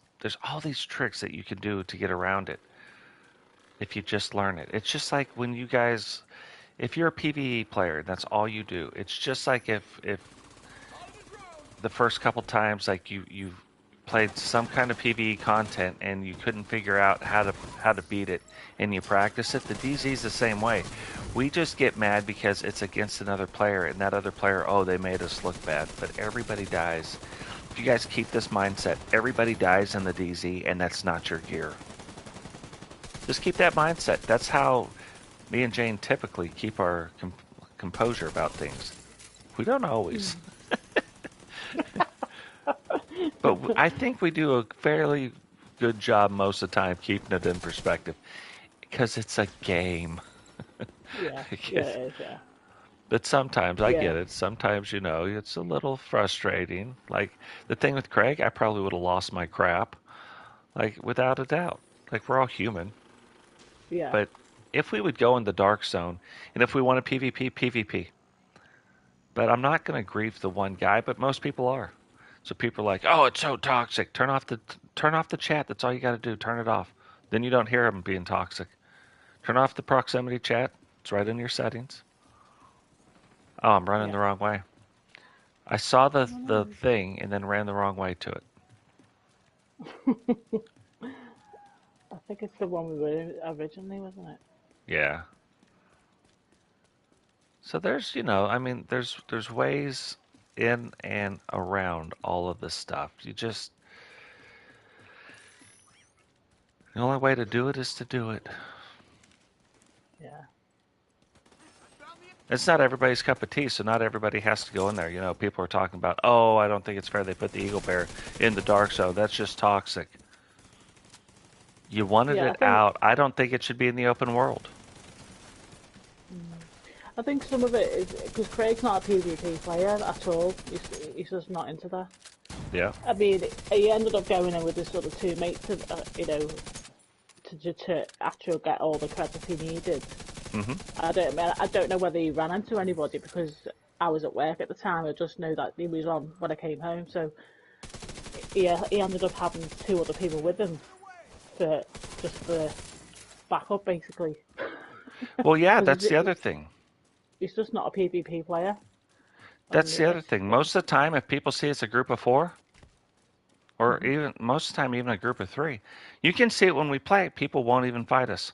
[SPEAKER 1] tricks that you can do to get around it if you just learn it. It's just like when you guys, if you're a PvE player, that's all you do. It's just like if the first couple times like you played some kind of PvE content and you couldn't figure out how to beat it and you practice it, the DZ's the same way. We just get mad because it's against another player and that other player, oh, they made us look bad, but everybody dies. If you guys keep this mindset, everybody dies in the DZ and that's not your gear. Just keep that mindset. That's how me and Jane typically keep our composure about things. We don't always. But I think we do a fairly good job most of the time keeping it in perspective because it's a game.
[SPEAKER 2] Yeah, yeah, it is, yeah.
[SPEAKER 1] But sometimes I
[SPEAKER 2] Yeah.
[SPEAKER 1] get it. Sometimes, it's a little frustrating. Like the thing with Craig, I probably would have lost my crap. Like without a doubt. Like we're all human.
[SPEAKER 2] Yeah.
[SPEAKER 1] But if we would go in the Dark Zone and if we want a PvP, PvP. But I'm not going to grief the one guy, but most people are. So people are like, "Oh, it's so toxic. Turn off the chat. That's all you got to do. Turn it off. Then you don't hear them being toxic. Turn off the proximity chat. It's right in your settings." Oh, I'm running the wrong way. I saw the thing and then ran the wrong way to it.
[SPEAKER 2] I think it's the one we were originally, wasn't it?
[SPEAKER 1] Yeah. So there's, there's ways in and around all of this stuff. The only way to do it is to do it.
[SPEAKER 2] Yeah.
[SPEAKER 1] It's not everybody's cup of tea, so not everybody has to go in there. People are talking about, oh, I don't think it's fair they put the Eagle Bear in the Dark Zone. That's just toxic. You wanted it out. I don't think it should be in the open world.
[SPEAKER 2] I think some of it is because Craig's not a PvP player at all. He's just not into that.
[SPEAKER 1] Yeah.
[SPEAKER 2] I mean, he ended up going in with his sort of two mates, to actually get all the credit he needed.
[SPEAKER 1] Mm-hmm.
[SPEAKER 2] I don't know whether he ran into anybody because I was at work at the time. I just know that he was on when I came home. So he ended up having two other people with him for backup, basically.
[SPEAKER 1] Well, yeah, that's the other thing.
[SPEAKER 2] He's just not a PvP player.
[SPEAKER 1] That's the other thing. Most of the time, if people see it's a group of 4, or even most of the time, even a group of 3, you can see it when we play. People won't even fight us.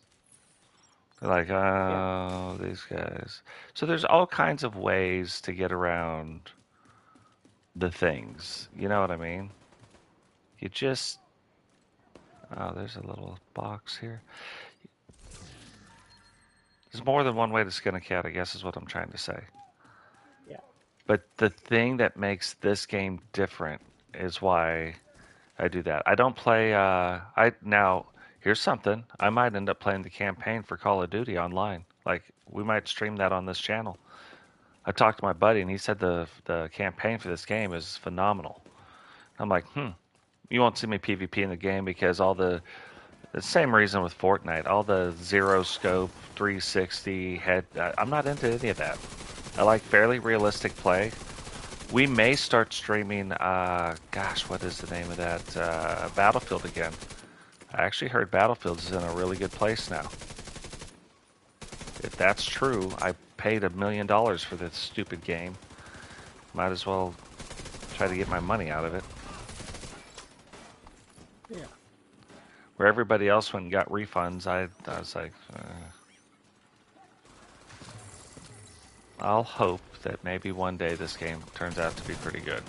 [SPEAKER 1] They're like, oh, these guys. So there's all kinds of ways to get around the things. You know what I mean? You just... Oh, there's a little box here. There's more than one way to skin a cat, I guess is what I'm trying to say.
[SPEAKER 2] Yeah.
[SPEAKER 1] But the thing that makes this game different is why I do that. I don't play... Now, here's something. I might end up playing the campaign for Call of Duty online. Like, we might stream that on this channel. I talked to my buddy, and he said the campaign for this game is phenomenal. I'm like, you won't see me PvP in the game because all the same reason with Fortnite, all the zero scope, 360 head. I'm not into any of that. I like fairly realistic play. We may start streaming. Gosh, what is the name of that? Battlefield again. I actually heard Battlefield is in a really good place now. If that's true, I paid $1 million for this stupid game. Might as well try to get my money out of it.
[SPEAKER 2] Yeah.
[SPEAKER 1] Where everybody else went and got refunds, I was like, I'll hope that maybe one day this game turns out to be pretty good.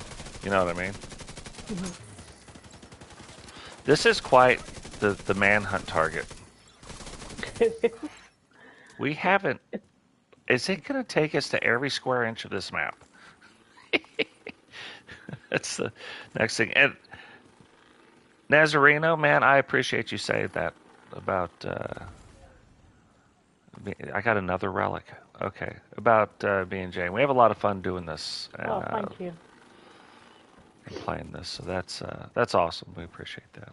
[SPEAKER 1] You know what I mean?
[SPEAKER 2] Mm-hmm.
[SPEAKER 1] This is quite the manhunt target. We haven't. Is it going to take us to every square inch of this map? That's the next thing. And Nazareno, man, I appreciate you saying that about. I got another relic. Okay, about me and Jane. We have a lot of fun doing this
[SPEAKER 2] Oh, thank you.
[SPEAKER 1] and playing this. So that's awesome. We appreciate that.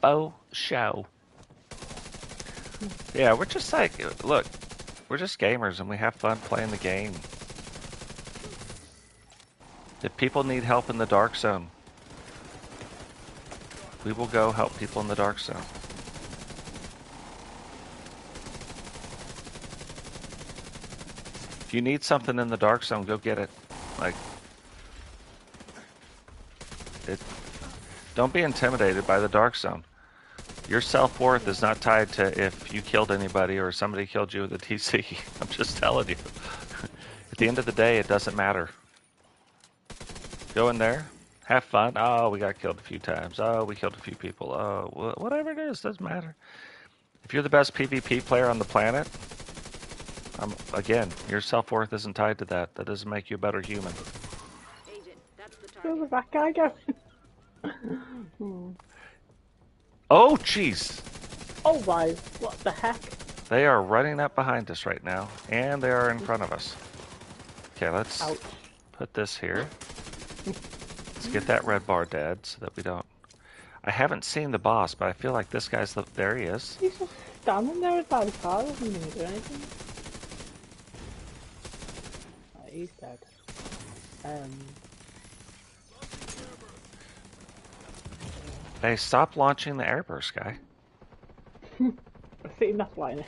[SPEAKER 1] Bow show. Yeah, we're just like, look, we're just gamers and we have fun playing the game. If people need help in the dark zone, we will go help people in the dark zone. If you need something in the dark zone, go get it. Like, don't be intimidated by the dark zone. Your self-worth is not tied to if you killed anybody or somebody killed you with a TC. I'm just telling you. At the end of the day, it doesn't matter. Go in there, have fun. Oh, we got killed a few times. Oh, we killed a few people. Oh, whatever it is, doesn't matter. If you're the best PvP player on the planet, again, your self-worth isn't tied to that. That doesn't make you a better human.
[SPEAKER 4] Agent, that's the
[SPEAKER 2] Where
[SPEAKER 4] target.
[SPEAKER 2] was that guy going?
[SPEAKER 1] Oh, jeez.
[SPEAKER 2] Oh, my. What the heck?
[SPEAKER 1] They are running up behind us right now, and they are in front of us. Okay, let's
[SPEAKER 2] Ouch.
[SPEAKER 1] put this here. Let's get that red bar dead so that we don't... I haven't seen the boss, but I feel like this guy's... There he is.
[SPEAKER 2] He's just standing there by the car, doesn't even do anything. Oh, he's dead.
[SPEAKER 1] Hey, stop launching the airburst, guy.
[SPEAKER 2] I've seen that flying.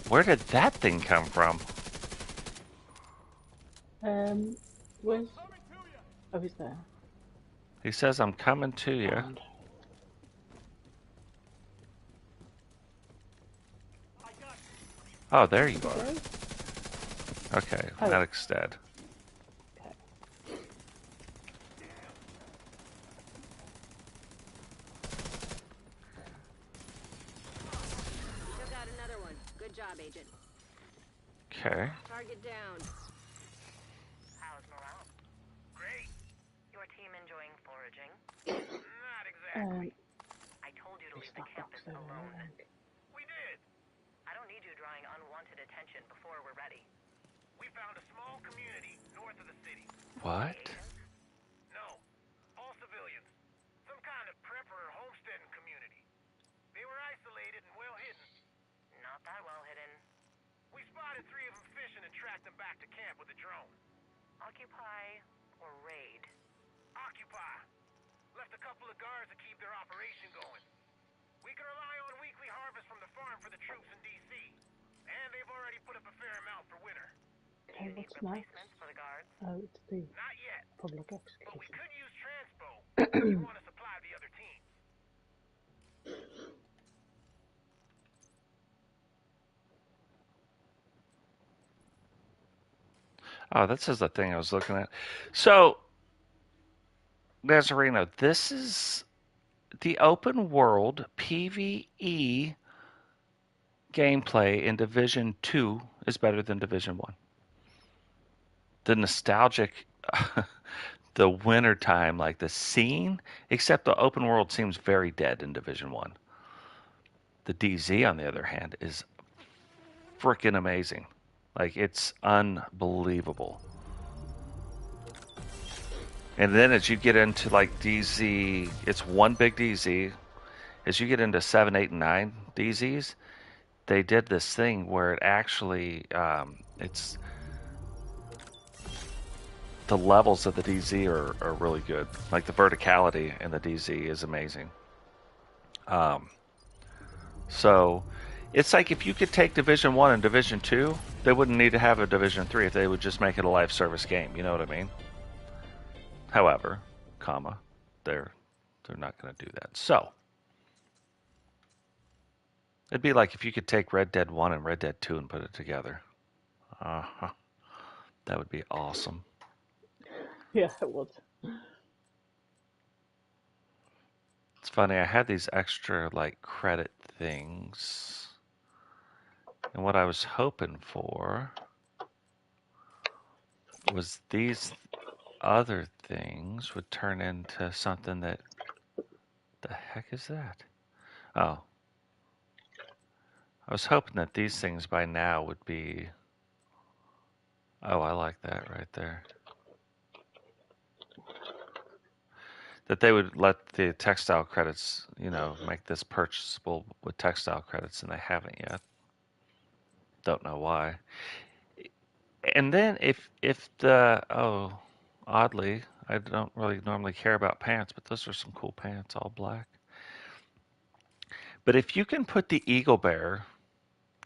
[SPEAKER 1] Where did that thing come from?
[SPEAKER 2] Where's... Oh, he's there.
[SPEAKER 1] He says, I'm coming to you.
[SPEAKER 2] And...
[SPEAKER 1] Oh, there you are. Okay,
[SPEAKER 2] Oh.
[SPEAKER 1] medic's dead.
[SPEAKER 2] Okay.
[SPEAKER 4] Took out another one. Good job, Agent.
[SPEAKER 1] Okay.
[SPEAKER 4] Target down.
[SPEAKER 5] How's morale? Great. Your team enjoying foraging? Not exactly. I told you to leave the campus alone. We did. I don't need you drawing unwanted attention before we're ready. We found a small community north of the city.
[SPEAKER 1] What?
[SPEAKER 5] No. All civilians. Some kind of prepper or homesteading community. They were isolated and well hidden. Not that well hidden. We spotted 3 of them fishing and tracked them back to camp with a drone. Occupy or raid? Occupy. Left a couple of guards to keep their operation going. We can rely on weekly harvest from the farm for the troops in D.C. And they've already put up a fair amount for winter.
[SPEAKER 2] Okay, what's next?
[SPEAKER 5] For the guards?
[SPEAKER 2] Oh, it's the
[SPEAKER 5] Not yet.
[SPEAKER 2] public
[SPEAKER 5] But we
[SPEAKER 2] execution.
[SPEAKER 5] could use transpo if you want to supply the other teams.
[SPEAKER 1] Oh, this is the thing I was looking at. So, Nazareno, this is the open world PvE gameplay in Division 2 is better than Division 1. The nostalgic, the winter time, like the scene, except the open world seems very dead in Division 1. The DZ, on the other hand, is freaking amazing. Like, it's unbelievable. And then as you get into like DZ, it's one big DZ. As you get into 7, 8, and 9 DZs, they did this thing where it actually, it's the levels of the DZ are really good. Like the verticality in the DZ is amazing. So it's like if you could take Division 1 and Division 2, they wouldn't need to have a Division 3 if they would just make it a live service game. You know what I mean? However, they're not going to do that. So it'd be like if you could take Red Dead 1 and Red Dead 2 and put it together. That would be awesome.
[SPEAKER 2] Yeah, it would.
[SPEAKER 1] It's funny, I had these extra like credit things. And what I was hoping for was these other things would turn into something that the heck is that? Oh, I was hoping that these things by now would be. Oh, I like that right there. That they would let the textile credits, make this purchasable with textile credits, and they haven't yet. Don't know why. And then if the oddly, I don't really normally care about pants, but those are some cool pants, all black. But if you can put the eagle bear,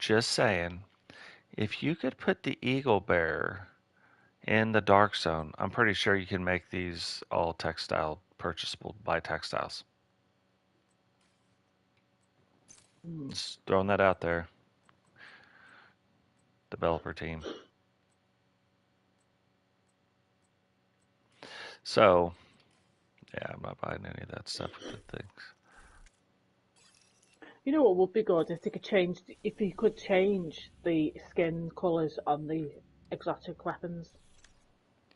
[SPEAKER 1] just saying, if you could put the eagle bear in the dark zone, I'm pretty sure you can make these all textile purchasable by textiles. Just throwing that out there. Developer team. So, yeah, I'm not buying any of that stuff with the things.
[SPEAKER 2] You know what would be good if they could change, if you could change the skin colours on the exotic weapons.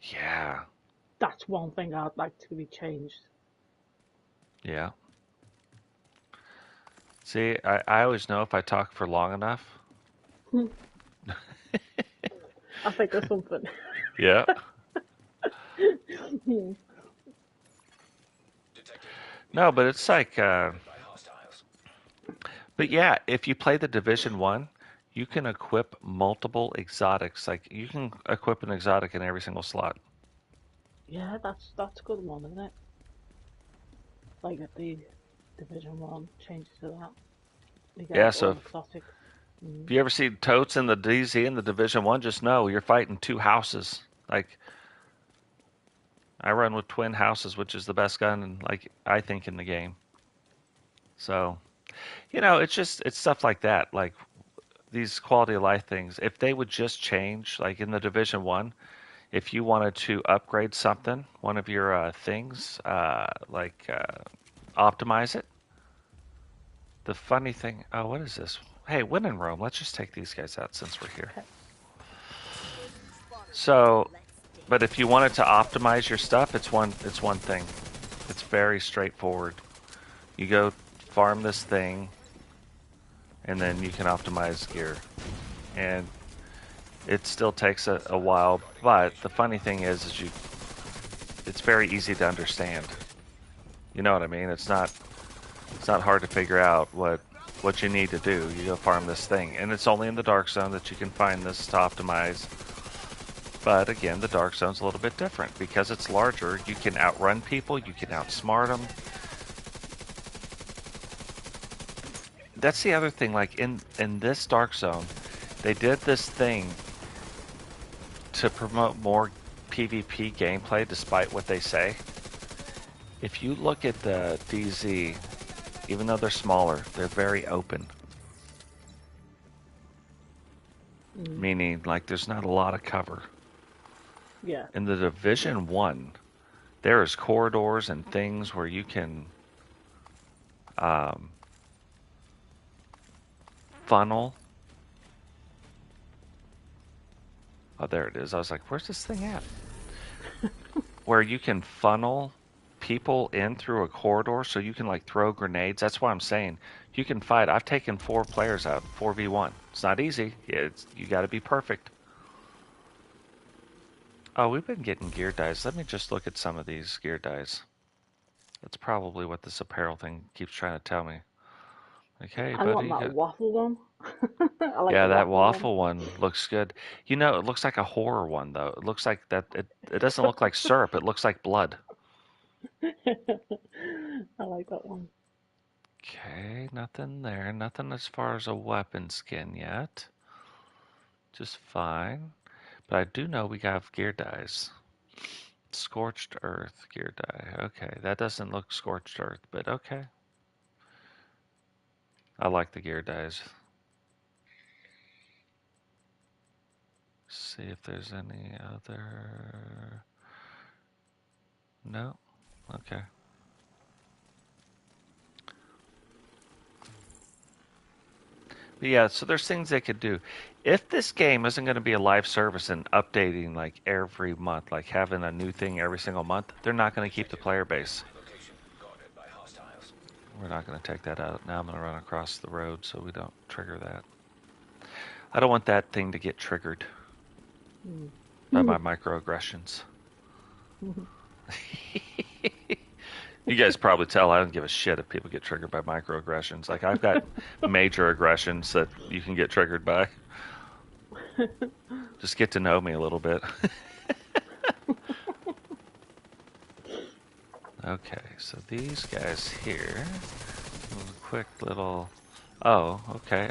[SPEAKER 1] Yeah,
[SPEAKER 2] That's one thing I'd like to be changed.
[SPEAKER 1] yeah. See, I always know if I talk for long enough.
[SPEAKER 2] I think there's something.
[SPEAKER 1] Yeah.
[SPEAKER 3] Detected.
[SPEAKER 1] No, but it's like,
[SPEAKER 3] By hostiles.
[SPEAKER 1] but yeah, if you play the Division 1, you can equip multiple exotics. Like, you can equip an exotic in every single slot.
[SPEAKER 2] Yeah, that's a good one, isn't it? Like at the Division 1 changes to that. You get
[SPEAKER 1] Yeah,
[SPEAKER 2] like
[SPEAKER 1] so
[SPEAKER 2] all
[SPEAKER 1] if,
[SPEAKER 2] exotic.
[SPEAKER 1] if you ever see Totes in the DZ and the Division 1, just know you're fighting two houses. Like, I run with twin houses, which is the best gun, like, I think, in the game. So, it's stuff like that. Like, these quality of life things, if they would just change, like in the Division 1, if you wanted to upgrade something, one of your things, optimize it. The funny thing, oh, what is this? Hey, when in Rome, let's just take these guys out since we're here.
[SPEAKER 2] Okay.
[SPEAKER 1] So, but if you wanted to optimize your stuff, it's one thing. It's very straightforward. You go farm this thing, and then you can optimize gear. And it still takes a while, but the funny thing is it's very easy to understand. You know what I mean? It's not hard to figure out what you need to do. You go farm this thing, and it's only in the dark zone that you can find this to optimize. But again, the dark zone's a little bit different because it's larger. You can outrun people. You can outsmart them. That's the other thing. Like in this dark zone, they did this thing to promote more PvP gameplay, despite what they say. If you look at the DZ, even though they're smaller, they're very open. Meaning, like, there's not a lot of cover.
[SPEAKER 2] Yeah.
[SPEAKER 1] In the Division 1, there is corridors and things where you can funnel. Oh, there it is. I was like, where's this thing at? Where you can funnel people in through a corridor so you can, like, throw grenades. That's why I'm saying you can fight. I've taken 4 players out, 4v1. It's not easy. You got to be perfect. Oh, we've been getting gear dyes. Let me just look at some of these gear dyes. That's probably what this apparel thing keeps trying to tell me. Like, hey,
[SPEAKER 2] I want
[SPEAKER 1] buddy,
[SPEAKER 2] that waffle one. I like
[SPEAKER 1] yeah,
[SPEAKER 2] the
[SPEAKER 1] that
[SPEAKER 2] waffle one.
[SPEAKER 1] waffle one looks good. It looks like a horror one, though. It looks like that. It doesn't look like syrup. It looks like blood.
[SPEAKER 2] I like that one.
[SPEAKER 1] Okay, nothing there. Nothing as far as a weapon skin yet. Just fine. But I do know we have gear dyes. Scorched Earth gear dye. Okay, that doesn't look Scorched Earth, but okay. I like the gear dyes. See if there's any other. No? Okay. Yeah, so there's things they could do. If this game isn't going to be a live service and updating like every month, like having a new thing every single month, they're not going to keep the player base.
[SPEAKER 3] Location guarded by hostiles.
[SPEAKER 1] We're not going to take that out. Now I'm going to run across the road so we don't trigger that. I don't want that thing to get triggered by my microaggressions. You guys probably tell I don't give a shit if people get triggered by microaggressions. Like I've got major aggressions that you can get triggered by. Just get to know me a little bit. Okay, so these guys here, quick little. Oh, okay.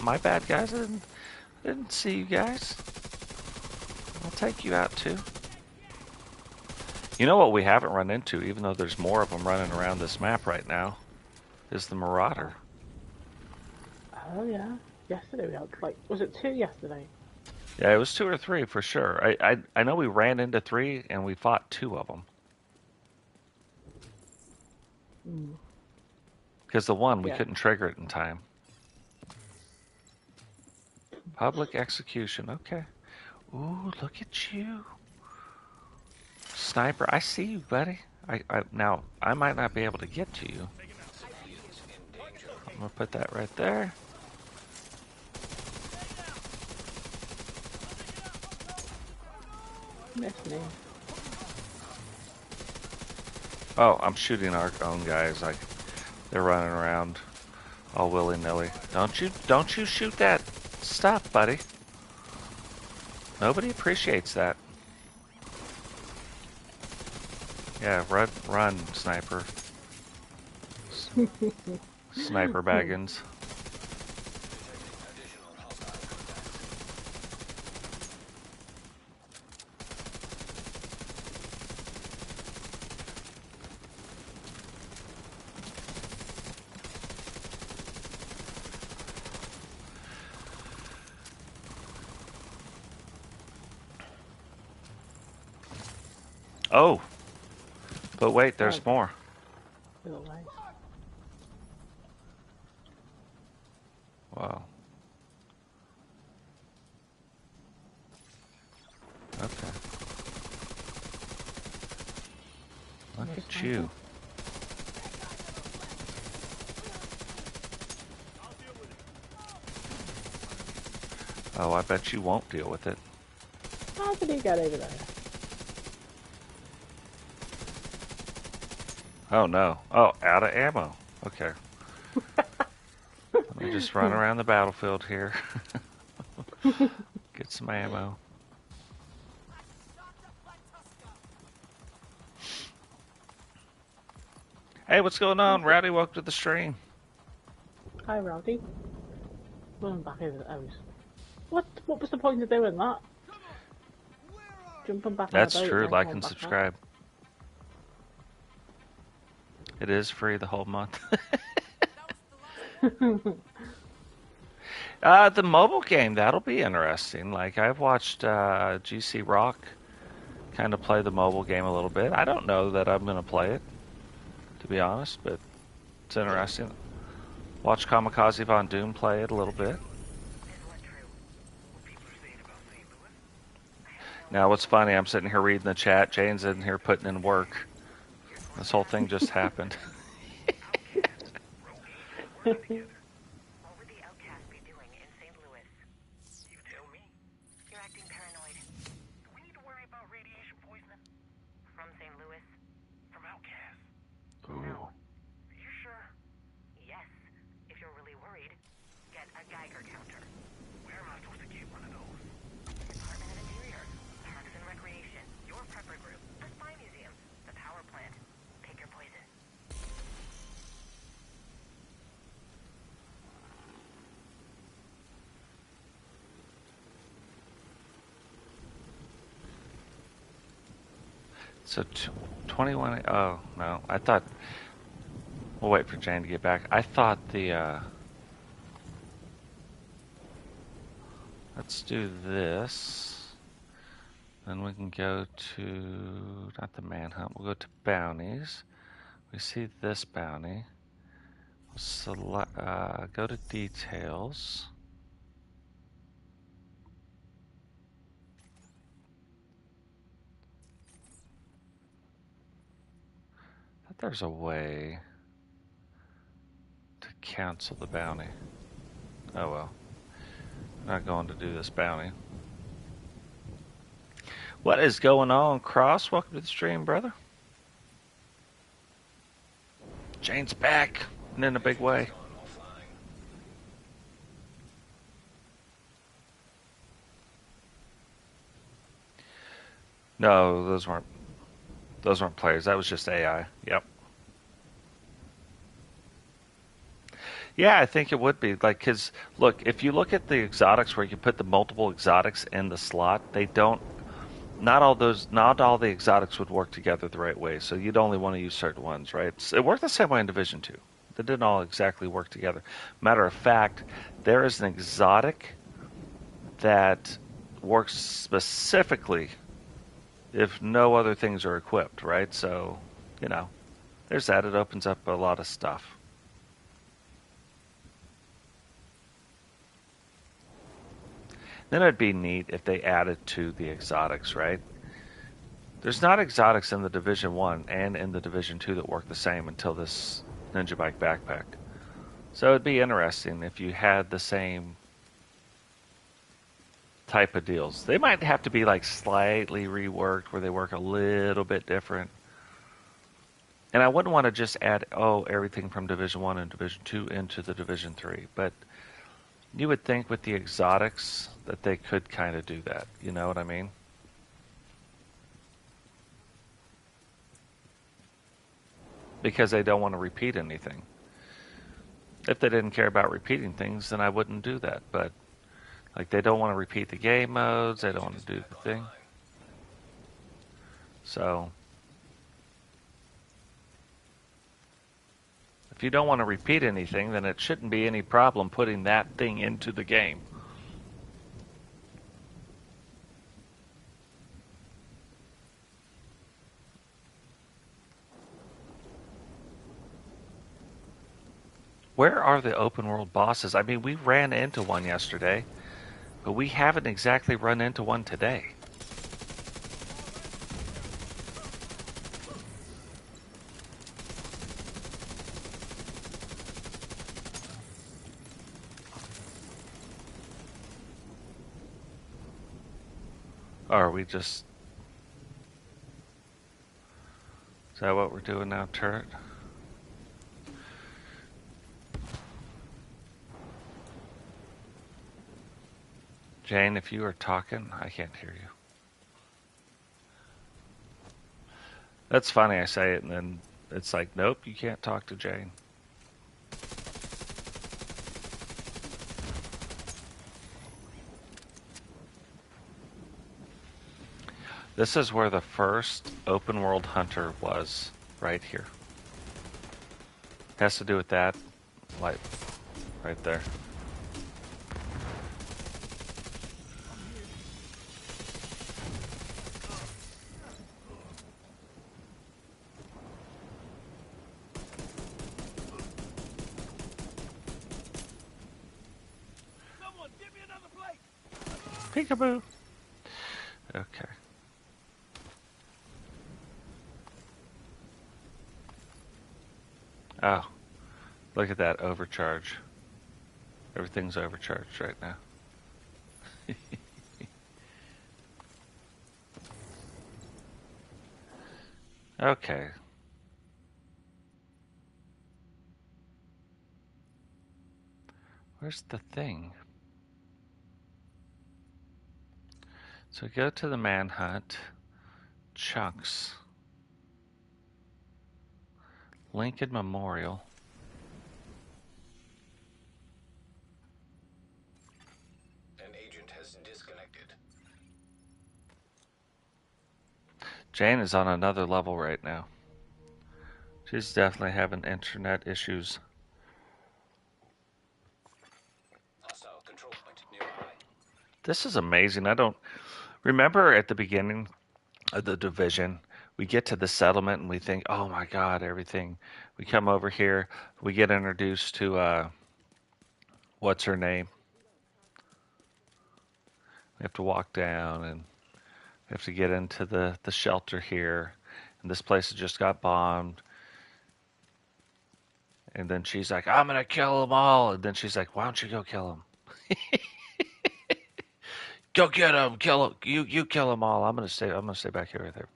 [SPEAKER 1] My bad, guys. I didn't see you guys. I'll take you out too. You know what we haven't run into, even though there's more of them running around this map right now, is the Marauder.
[SPEAKER 2] Oh yeah. Yesterday we had was it 2 yesterday?
[SPEAKER 1] Yeah, it was 2 or 3 for sure. I know we ran into 3 and we fought 2 of them. Because the one we couldn't trigger it in time. Public execution. Okay. Ooh, look at you. Sniper, I see you, buddy. Now, I might not be able to get to you. I'm going to put that right there.
[SPEAKER 2] Missed me.
[SPEAKER 1] Oh, I'm shooting our own guys. Like they're running around all willy-nilly. Don't you shoot that stuff, buddy. Nobody appreciates that. Yeah, run, sniper. Sniper Baggins. Oh, but wait, there's more. Wow. Okay. Look at you. Oh, I bet you won't deal with it.
[SPEAKER 2] How did he get over there?
[SPEAKER 1] Oh no. Oh, out of ammo. Okay. Let me just run around the battlefield here. Get some ammo. Hey, what's going on? Rowdy, welcome to the stream.
[SPEAKER 2] Hi, Rowdy. Running back over the house. What was the point of doing that? Jumping back.
[SPEAKER 1] That's true. Like and subscribe. It is free the whole month. The mobile game, that'll be interesting. Like, I've watched GC Rock kind of play the mobile game a little bit. I don't know that I'm going to play it, to be honest, but it's interesting. Watch Kamikaze Von Doom play it a little bit. Now, what's funny, I'm sitting here reading the chat. Jane's in here putting in work. This whole thing just happened.
[SPEAKER 5] What would the outcast be doing in St. Louis? You tell me. You're acting paranoid. Do we need to worry about radiation poisoning? From St. Louis? From outcasts?
[SPEAKER 1] Ooh.
[SPEAKER 5] No. Are you sure? Yes. If you're really worried, get a Geiger counter. Where am I supposed to get one of those? Department of Interior, Parks and Recreation, your prepper group, the Spy Museum, the power plant. Pick your poison.
[SPEAKER 1] So 21. Oh no, I thought. We'll wait for Jane to get back. I thought the. Let's do this. Then we can go to not the manhunt. We'll go to bounties. We see this bounty. Select, go to details. I thought there's a way to cancel the bounty. Oh well. I'm not going to do this bounty. What is going on, Cross? Welcome to the stream, brother. Jane's back, and in a big way. No, those weren't players. That was just AI. Yep. Yeah, I think it would be like because look, if you look at the exotics where you put the multiple exotics in the slot, they don't. Not all the exotics would work together the right way. So you'd only want to use certain ones, right? It worked the same way in Division 2. They didn't all exactly work together. Matter of fact, there is an exotic that works specifically if no other things are equipped, right? So, there's that. It opens up a lot of stuff. Then it'd be neat if they added to the exotics, right? There's not exotics in the Division 1 and in the Division 2 that work the same until this Ninja Bike backpack. So it'd be interesting if you had the same type of deals. They might have to be like slightly reworked where they work a little bit different. And I wouldn't want to just add, everything from Division 1 and Division 2 into the Division 3. But you would think with the exotics that they could kind of do that. You know what I mean? Because they don't want to repeat anything. If they didn't care about repeating things, then I wouldn't do that. But, like, they don't want to repeat the game modes. They don't want to do the thing. So, if you don't want to repeat anything, then it shouldn't be any problem putting that thing into the game. Where are the open world bosses? I mean, we ran into one yesterday, but we haven't exactly run into one today. Or are we just... Is that what we're doing now, turret? Jane, if you are talking, I can't hear you. That's funny, I say it and then it's like, nope, you can't talk to Jane. This is where the first open world hunter was, right here. Has to do with that light right there.
[SPEAKER 5] Someone give me another plate.
[SPEAKER 1] Peekaboo. Okay. Oh, look at that overcharge. Everything's overcharged right now. Okay. Where's the thing? So go to the Manhunt, chunks, Lincoln Memorial.
[SPEAKER 3] An agent has disconnected.
[SPEAKER 1] Jane is on another level right now. She's definitely having internet issues.
[SPEAKER 3] Hostile control point nearby.
[SPEAKER 1] This is amazing. I don't remember at the beginning of the division we get to the settlement and we think, oh my God, everything. We come over here, we get introduced to what's her name? We have to walk down and we have to get into the shelter here. And this place has just got bombed. And then she's like, I'm gonna kill them all. And then she's like, why don't you go kill them? Go get them, kill them. You kill them all. I'm gonna stay back here with everybody.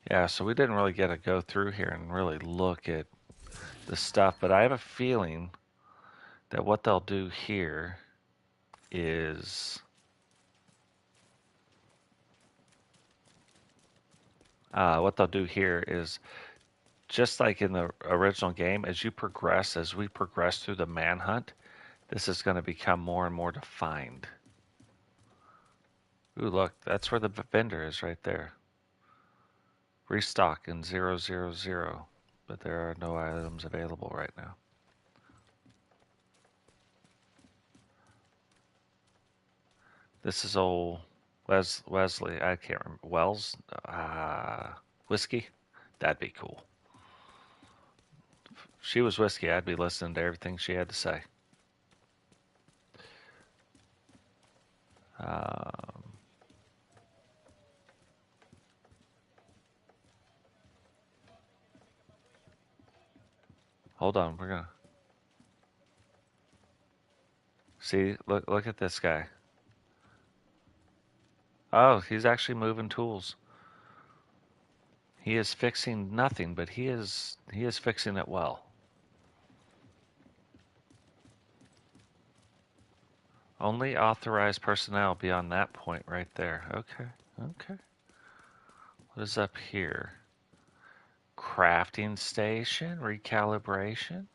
[SPEAKER 1] Yeah, so we didn't really get to go through here and really look at the stuff, but I have a feeling that what they'll do here is just like in the original game, as we progress through the manhunt, this is going to become more and more defined. Ooh, look, that's where the vendor is right there. Restock in 000, but there are no items available right now. This is old Wesley. I can't remember. Wells? Whiskey? That'd be cool. If she was Whiskey, I'd be listening to everything she had to say. Hold on, we're gonna see. Look at this guy. Oh, he's actually moving tools. He is fixing nothing, but he is fixing it well. Only authorized personnel beyond that point right there. Okay, okay. What is up here? Crafting station, recalibration.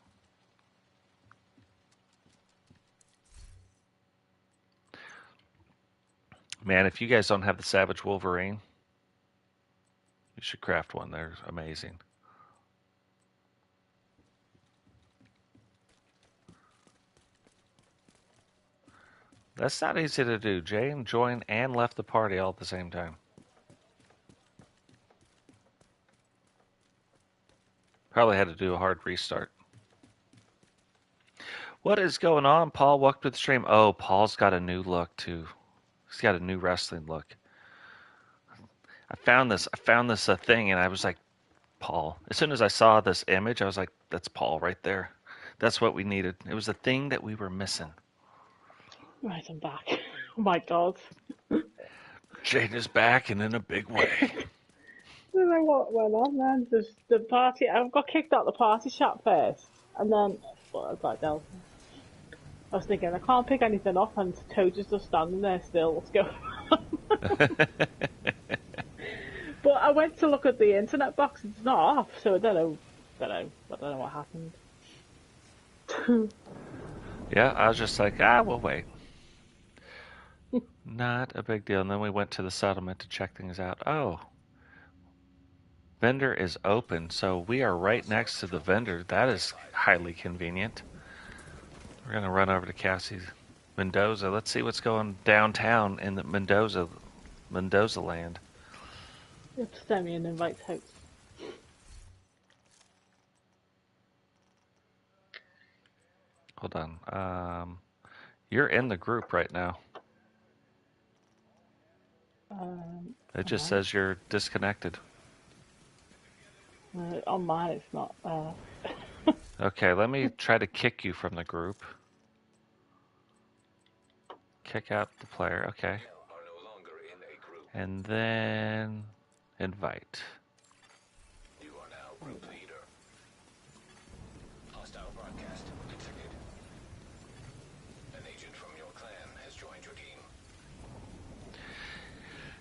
[SPEAKER 1] Man, if you guys don't have the Savage Wolverine, you should craft one. They're amazing. That's not easy to do. Jane joined and left the party all at the same time. Probably had to do a hard restart. What is going on, Paul? Welcome to the stream. Oh, Paul's got a new look too. He's got a new wrestling look. I found this thing, and I was like, Paul. As soon as I saw this image, I was like, that's Paul right there. That's what we needed. It was the thing that we were missing.
[SPEAKER 2] Right, I'm back. Oh my God.
[SPEAKER 1] Jane is back, and in a big way.
[SPEAKER 2] I don't know what went on then. There's the party. I got kicked out of the party chat first, and then I got Delta. I was thinking I can't pick anything up, and Totes is just standing there still. What's going on? But I went to look at the internet box. It's not off, so I don't know what happened.
[SPEAKER 1] Yeah, I was just like, we'll wait. Not a big deal. And then we went to the settlement to check things out. Oh, vendor is open, so we are right next to the vendor. That is highly convenient. We're going to run over to Cassie's Mendoza. Let's see what's going downtown in the Mendoza land.
[SPEAKER 2] You have to send me an invite, Totes.
[SPEAKER 1] Hold on. You're in the group right now. It just says you're disconnected.
[SPEAKER 2] On mine, it's not.
[SPEAKER 1] Okay, let me try to kick you from the group. Kick out the player. Okay. And then invite.
[SPEAKER 3] You are now group leader. Hostile broadcast detected. An agent from your clan has joined your team.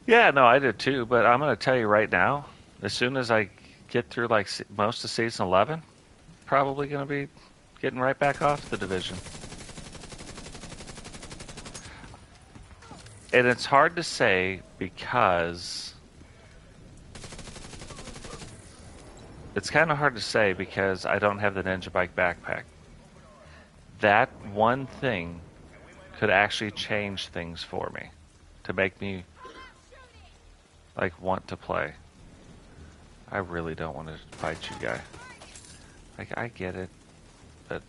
[SPEAKER 1] Yeah, no, I did too, but I'm going to tell you right now, as soon as I get through like most of season 11, probably going to be getting right back off the division. And it's hard to say because I don't have the Ninja Bike backpack. That one thing could actually change things for me to make me like want to play. I really don't want to fight you, guy. Like, I get it, but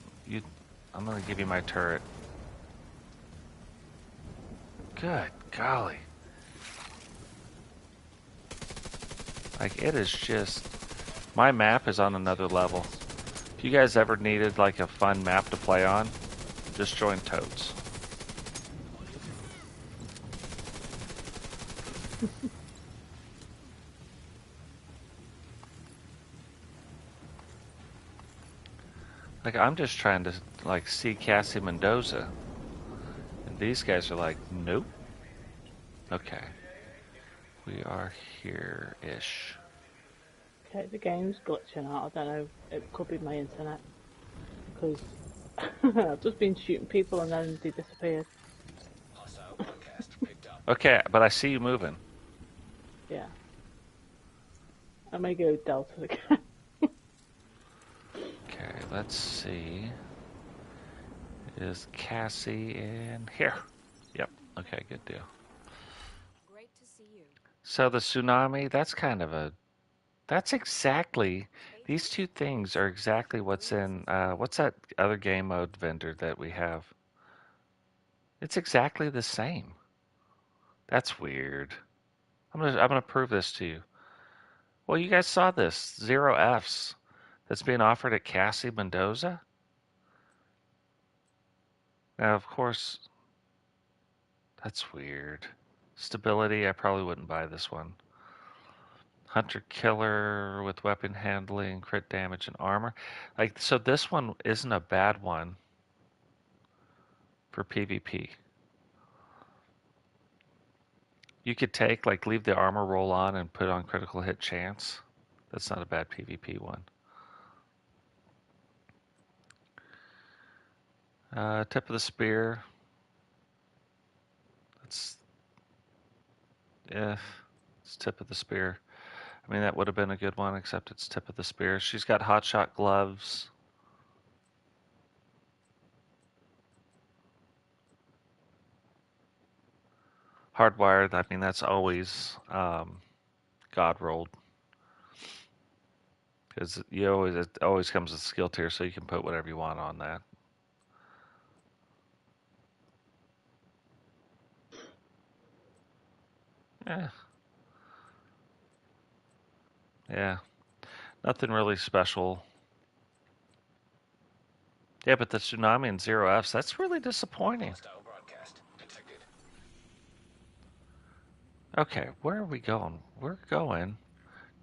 [SPEAKER 1] I'm gonna give you my turret. Good golly. Like, it is just, my map is on another level. If you guys ever needed like a fun map to play on, just join Totes. Like, I'm just trying to like see Cassie Mendoza, and these guys are like, nope. Okay, we are here-ish.
[SPEAKER 2] Okay, the game's glitching out. I don't know. It could be my internet. Because I've just been shooting people and then they disappeared.
[SPEAKER 3] Hostile broadcast picked up.
[SPEAKER 1] Okay, but I see you moving.
[SPEAKER 2] Yeah. I may go Delta again.
[SPEAKER 1] Okay, let's see. Is Cassie in here? Yep. Okay, good deal.
[SPEAKER 6] Great to see you.
[SPEAKER 1] So the tsunami, that's exactly, these two things are exactly what's in, what's that other game mode vendor that we have? It's exactly the same. That's weird. I'm gonna prove this to you. Well, you guys saw this, 0Fs, that's being offered at Cassie Mendoza. Now, of course, that's weird. Stability, I probably wouldn't buy this one. Hunter Killer with weapon handling, crit damage, and armor. Like, so this one isn't a bad one for PvP. You could take, like, leave the armor roll on and put on critical hit chance. That's not a bad PvP one. Tip of the spear. That's, yeah, it's tip of the spear. I mean, that would have been a good one, except it's tip of the spear. She's got hotshot gloves. Hardwired, I mean, that's always God rolled. Because it always comes with skill tier, so you can put whatever you want on that. Yeah. Yeah. Nothing really special. Yeah, but the tsunami and 0Fs, that's really disappointing.
[SPEAKER 3] Hostile broadcast detected.
[SPEAKER 1] Okay, where are we going? We're going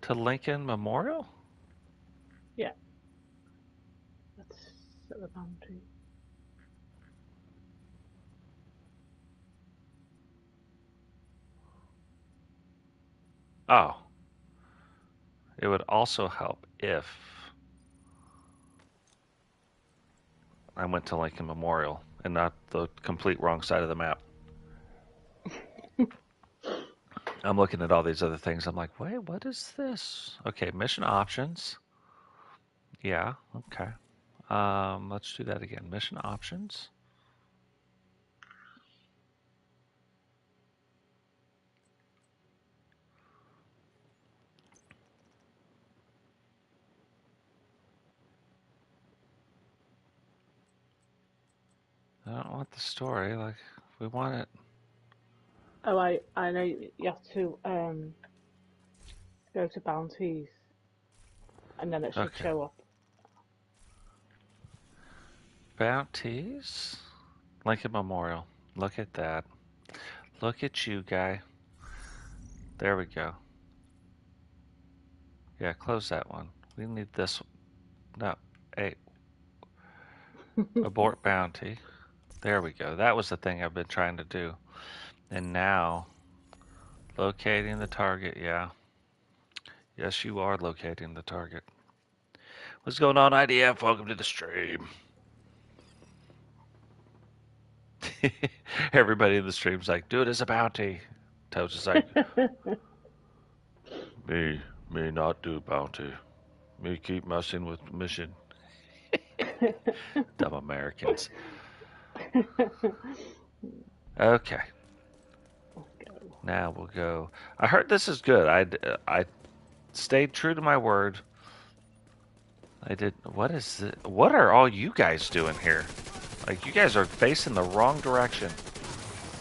[SPEAKER 1] to Lincoln Memorial?
[SPEAKER 2] Yeah. Let's set the boundary.
[SPEAKER 1] Oh. It would also help if I went to Lincoln Memorial and not the complete wrong side of the map. I'm looking at all these other things. I'm like, wait, what is this? Okay, mission options. Yeah, okay. Let's do that again. Mission options. I don't want the story. Like, we want it.
[SPEAKER 2] Oh, I know you have to go to bounties and then it should
[SPEAKER 1] Okay.
[SPEAKER 2] show up.
[SPEAKER 1] Bounties. Lincoln Memorial. Look at that. Look at you, guy. There we go. Yeah, close that one. We need this one. No. Hey. Abort bounty. There we go. That was the thing I've been trying to do. And now, locating the target. Yeah. Yes, you are locating the target. What's going on, IDF? Welcome to the stream. Everybody in the stream's like, do it as a bounty. Totes is like, me not do bounty. Me keep messing with mission. Dumb Americans. Okay.
[SPEAKER 2] Let's go.
[SPEAKER 1] Now we'll go. I heard this is good. I stayed true to my word. I did. What is it? What are all you guys doing here? Like, you guys are facing the wrong direction.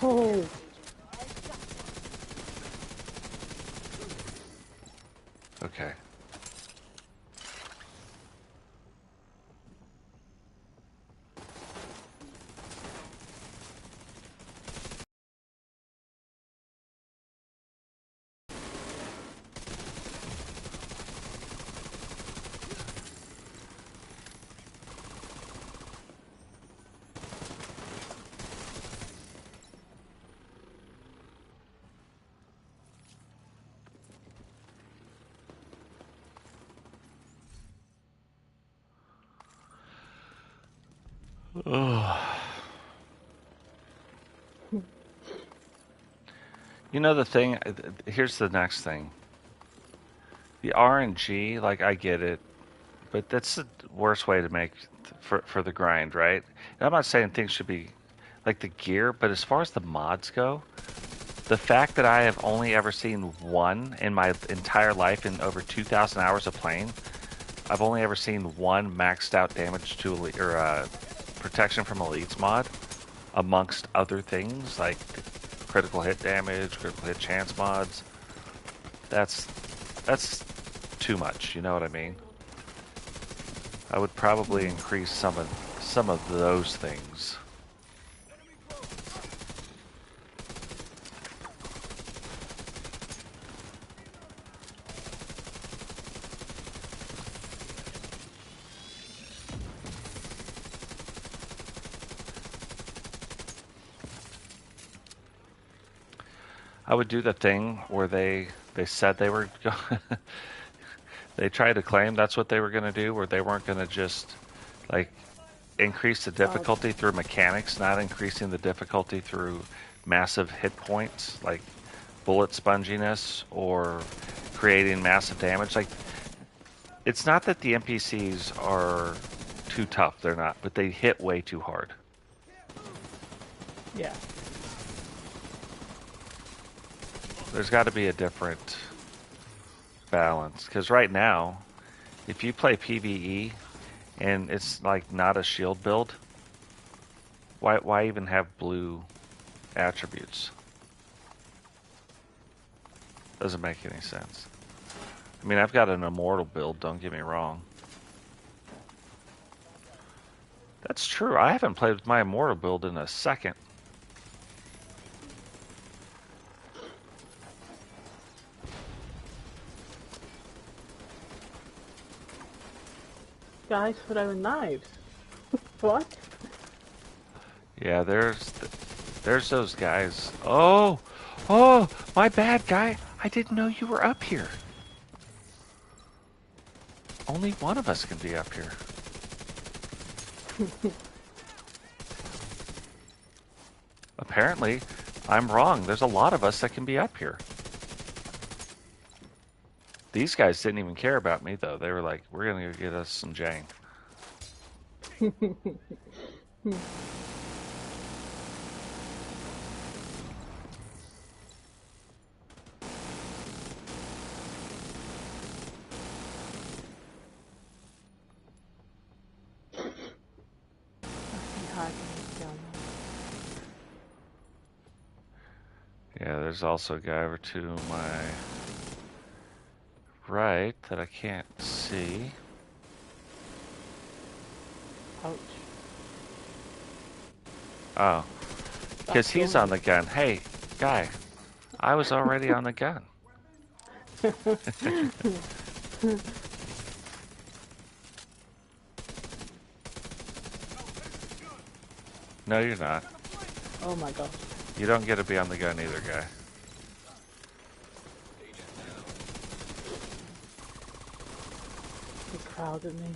[SPEAKER 2] Oh,
[SPEAKER 1] Okay. Ugh. You know the thing? Here's the next thing. The RNG, like, I get it, but that's the worst way to make for the grind, right? And I'm not saying things should be like the gear, but as far as the mods go, the fact that I have only ever seen one in my entire life in over 2,000 hours of playing, I've only ever seen one maxed out damage to protection from elites mod, amongst other things like critical hit damage, critical hit chance mods. That's too much. You know what I mean? I would probably increase some of those things. I would do the thing where they said they were they tried to claim that's what they were going to do, where they weren't going to just like increase the difficulty through mechanics, not increasing the difficulty through massive hit points like bullet sponginess or creating massive damage. Like, it's not that the NPCs are too tough, they're not, but they hit way too hard.
[SPEAKER 2] yeah.
[SPEAKER 1] There's got to be a different balance, because right now, if you play PvE and it's like not a shield build, why even have blue attributes? Doesn't make any sense. I mean, I've got an immortal build, don't get me wrong. That's true. I haven't played with my immortal build in a second.
[SPEAKER 2] Guys throwing knives. What?
[SPEAKER 1] Yeah, there's those guys. Oh, my bad, guy. I didn't know you were up here. Only one of us can be up here. Apparently, I'm wrong. There's a lot of us that can be up here. These guys didn't even care about me, though. They were like, we're going to get us some Jane. Yeah, there's also a guy over to my right that I can't see.
[SPEAKER 2] Ouch.
[SPEAKER 1] Oh, because he's on the gun. Hey, guy, I was already on the gun. No, you're not.
[SPEAKER 2] Oh my gosh.
[SPEAKER 1] You don't get to be on the gun either, guy.
[SPEAKER 2] He crowded me.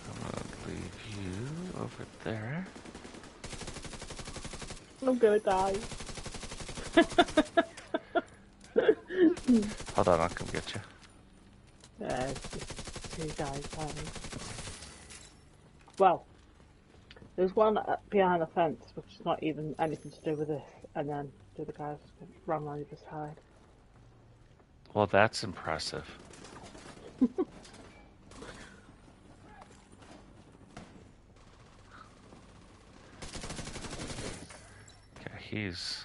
[SPEAKER 1] I'm gonna leave you over there.
[SPEAKER 2] I'm gonna die.
[SPEAKER 1] Hold on, I'll come get you.
[SPEAKER 2] Yeah, it's just two guys fighting. Well, There's one behind the fence, which is not even anything to do with this, and then the other guys ran around the other side.
[SPEAKER 1] Well, that's impressive. Okay, he's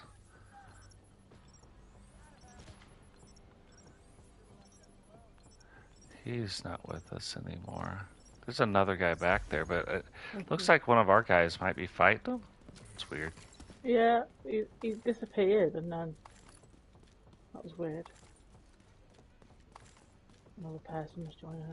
[SPEAKER 1] not with us anymore. There's another guy back there, but it looks like one of our guys might be fighting him. It's weird.
[SPEAKER 2] Yeah, he disappeared, and then that was weird. Another person was joining it.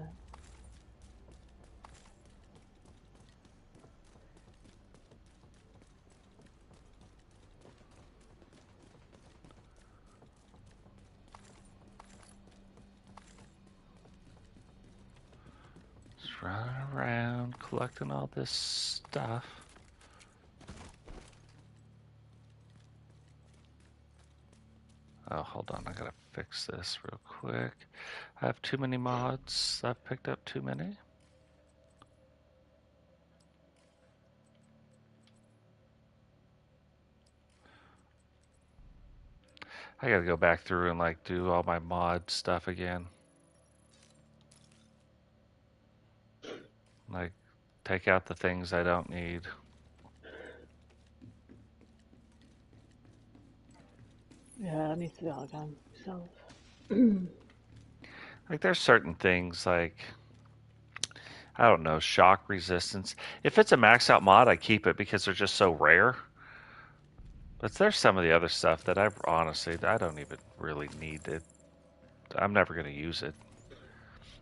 [SPEAKER 1] Just running around collecting all this stuff. Oh, hold on. I gotta fix this real quick. I have too many mods. I've picked up too many. I gotta go back through and like do all my mod stuff again. Like take out the things I don't need.
[SPEAKER 2] Yeah, I need to do that again myself.
[SPEAKER 1] Like there's certain things like I don't know, shock resistance. If it's a max out mod, I keep it because they're just so rare. But there's some of the other stuff that I honestly I don't even really need it. I'm never going to use it.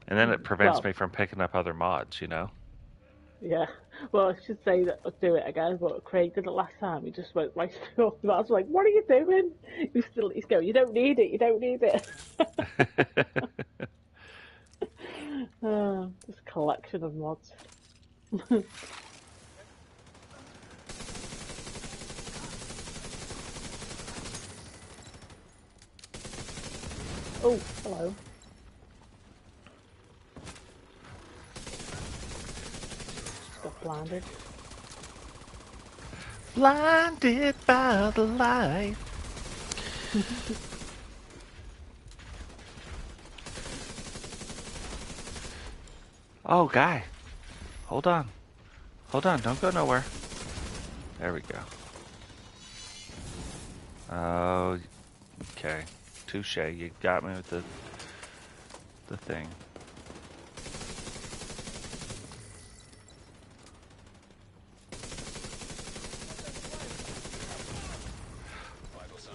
[SPEAKER 1] And then it prevents me from picking up other mods, you know?
[SPEAKER 2] Yeah. Well, I should say that I'll do it again, but Craig did it last time. He just went right through all the mods. I was like, what are you doing? He's going, you don't need it, you don't need it. This collection of mods. Oh, hello. Just got blinded.
[SPEAKER 1] Blinded by the light. Oh, guy. Hold on. Hold on, don't go nowhere. There we go. Oh, okay. Touche, you got me with the thing.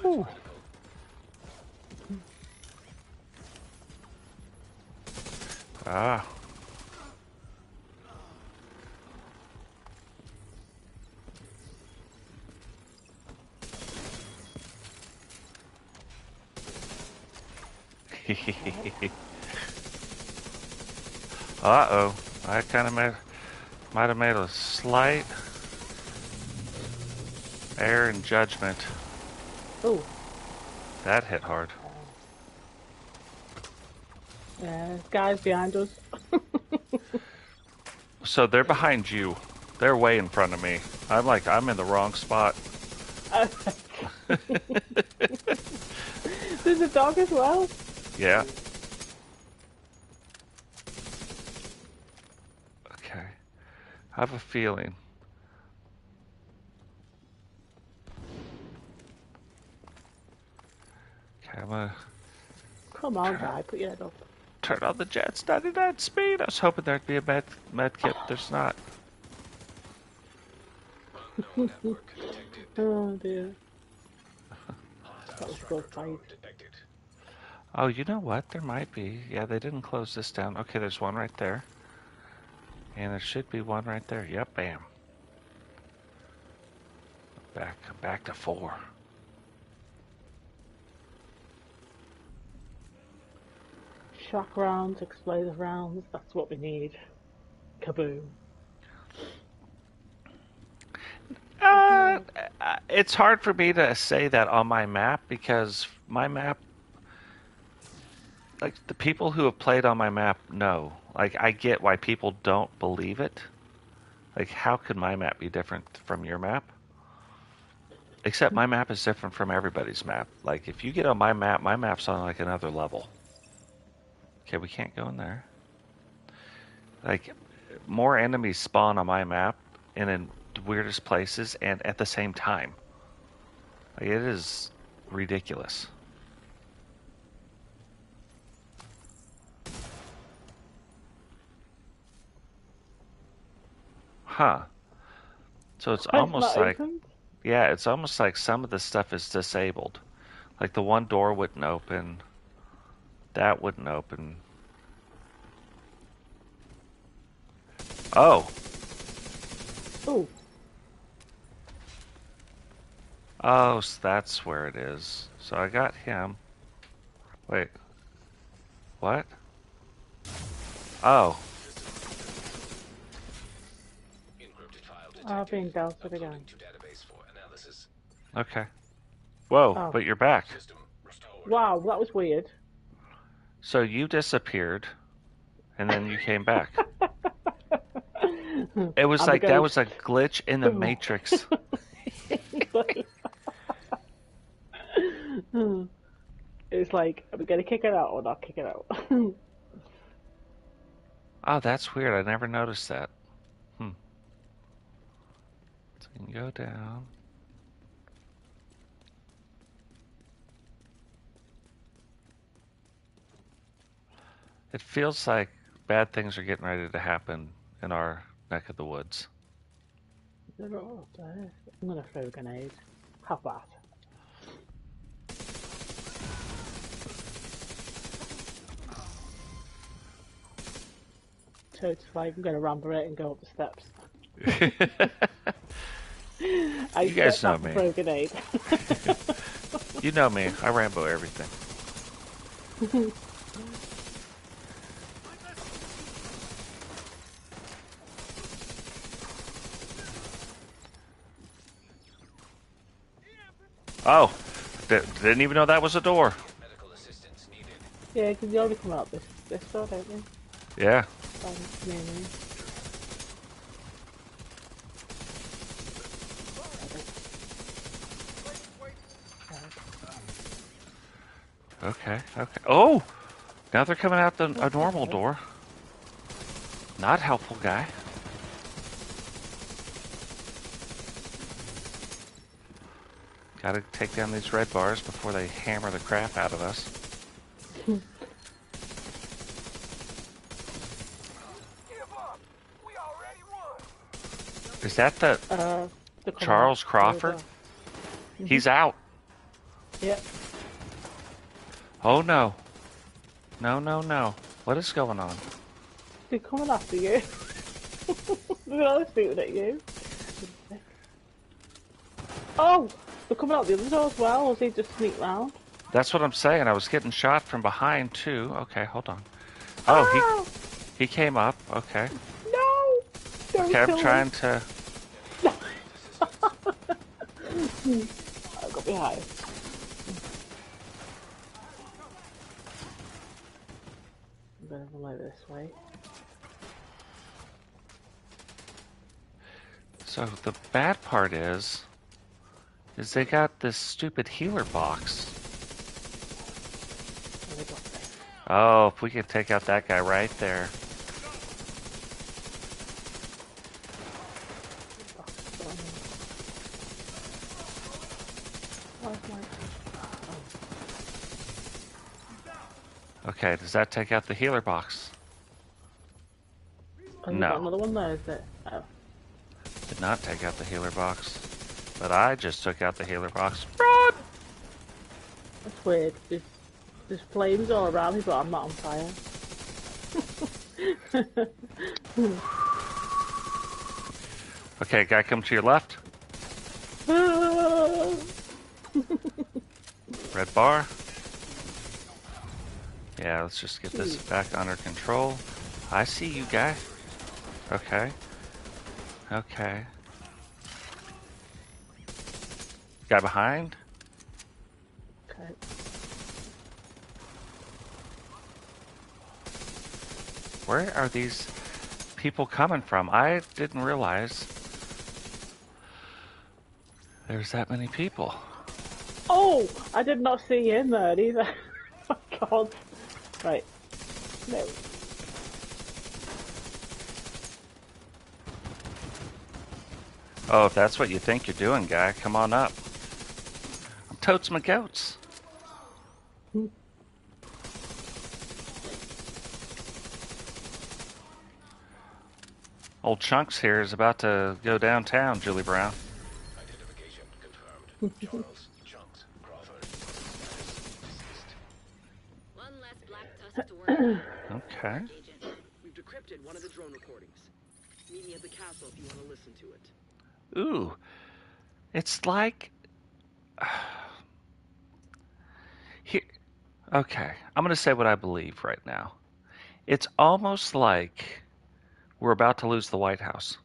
[SPEAKER 1] Ooh. Ah. Uh-oh. I kind of might have made a slight error in judgment.
[SPEAKER 2] Oh.
[SPEAKER 1] That hit hard.
[SPEAKER 2] Yeah, guys behind us.
[SPEAKER 1] So they're behind you. They're way in front of me. I'm in the wrong spot.
[SPEAKER 2] There's a dog as well.
[SPEAKER 1] Yeah. Okay. I have a feeling. Okay, I'm gonna...
[SPEAKER 2] Come on, guy, put your head up.
[SPEAKER 1] Turn on the jets, 99 speed. I was hoping there'd be a med kit. There's not.
[SPEAKER 2] Oh dear. That was a good fight.
[SPEAKER 1] Oh, you know what? There might be. Yeah, they didn't close this down. Okay, there's one right there. And there should be one right there. Yep, bam. Back to 4.
[SPEAKER 2] Shock rounds, explosive rounds, that's what we need. Kaboom.
[SPEAKER 1] It's hard for me to say that on my map because my map, like the people who have played on my map know. Like I get why people don't believe it, Like, how could my map be different from your map? Except my map is different from everybody's map. Like, if you get on my map's on like another level. Okay, we can't go in there. Like, more enemies spawn on my map and in the weirdest places and at the same time. Like, it is ridiculous. Huh. So it's almost like, yeah, it's almost like some of the stuff is disabled. Like the one door wouldn't open. That wouldn't open. Oh.
[SPEAKER 2] Oh.
[SPEAKER 1] Oh, so that's where it is. So I got him. Wait. What? Oh.
[SPEAKER 2] I've been belted again.
[SPEAKER 1] Okay. Whoa,
[SPEAKER 2] Oh.
[SPEAKER 1] but you're back.
[SPEAKER 2] Wow, that was weird.
[SPEAKER 1] So you disappeared, and then you came back. It was like that was a glitch in the Matrix.
[SPEAKER 2] It's like, are we going to kick it out or not kick it out?
[SPEAKER 1] Oh, that's weird. I never noticed that. So you can go down. It feels like bad things are getting ready to happen in our neck of the woods.
[SPEAKER 2] I'm going to throw a grenade. Have that. Totes like, I'm going to ramble it and go up the steps.
[SPEAKER 1] You guys know me.
[SPEAKER 2] Throw a grenade.
[SPEAKER 1] You know me. I Rambo everything. Oh, didn't even know that was a door.
[SPEAKER 2] Yeah, because you only come out this door, don't you?
[SPEAKER 1] Yeah. Okay. Oh! Now they're coming out a normal door. Not helpful, guy. Gotta take down these red bars before they hammer the crap out of us. Is that the Charles Crawford? He's out.
[SPEAKER 2] Yep.
[SPEAKER 1] Oh no. No. What is going on?
[SPEAKER 2] They're coming after you. They're all shooting at you. Oh! They're coming out the other door as well, or they just sneak round?
[SPEAKER 1] That's what I'm saying. I was getting shot from behind too. Okay, hold on. Oh, he came up. Okay.
[SPEAKER 2] No!
[SPEAKER 1] Okay, I'm trying to...
[SPEAKER 2] I got behind. I'm gonna run over this way.
[SPEAKER 1] So the bad part is they got this stupid healer box. Oh, if we could take out that guy right there. Okay, does that take out the healer box?
[SPEAKER 2] No. Got another one there, is it? Oh.
[SPEAKER 1] Did not take out the healer box. But I just took out the healer box. Run!
[SPEAKER 2] That's weird. There's flames all around me, but I'm not on fire.
[SPEAKER 1] Okay, guy come to your left. Red bar. Yeah, let's just get this back under control. I see you, guy. Okay. Guy behind.
[SPEAKER 2] Okay.
[SPEAKER 1] Where are these people coming from? I didn't realize there's that many people.
[SPEAKER 2] Oh, I did not see you in there either. Oh God. Right. No.
[SPEAKER 1] Oh, if that's what you think you're doing, guy, come on up. I'm totes my goats. Old Chunks here is about to go downtown, Julie Brown.
[SPEAKER 3] Identification confirmed. Charles, Chunks, Crawford. Deceased.
[SPEAKER 4] One less black tusk to worry about.
[SPEAKER 1] Okay.
[SPEAKER 4] Agent.
[SPEAKER 7] We've decrypted one of the drone recordings. Meet me at the castle if you want to listen to it.
[SPEAKER 1] Ooh. It's like... Here. Okay. I'm going to say what I believe right now. It's almost like we're about to lose the White House.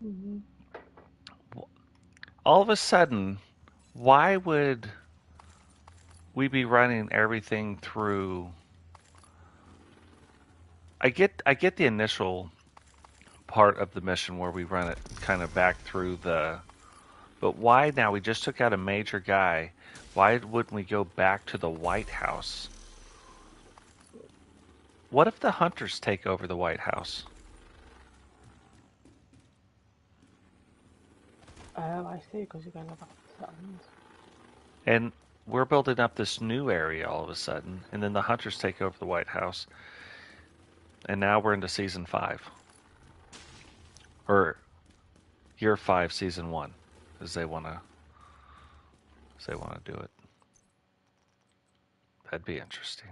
[SPEAKER 2] Mm-hmm.
[SPEAKER 1] All of a sudden, why would we be running everything through... I get the initial part of the mission where we run it kind of back through the... But why now? We just took out a major guy. Why wouldn't we go back to the White House? What if the hunters take over the White House?
[SPEAKER 2] Oh, I see, because you're going to have settlements.
[SPEAKER 1] And we're building up this new area all of a sudden, and then the hunters take over the White House. And now we're into season 5. Or year 5, season 1, as they want to do it. That'd be interesting.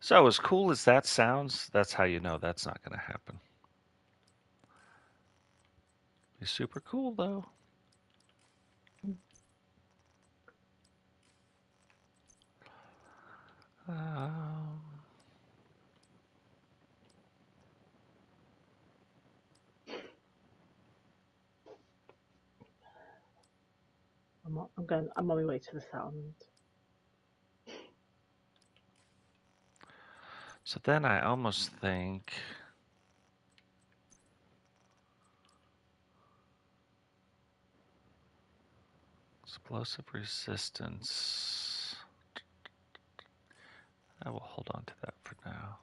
[SPEAKER 1] So as cool as that sounds, that's how you know that's not going to happen. Be super cool though.
[SPEAKER 2] I'm on my way to the settlement.
[SPEAKER 1] So then I almost think explosive resistance. I will hold on to that for now.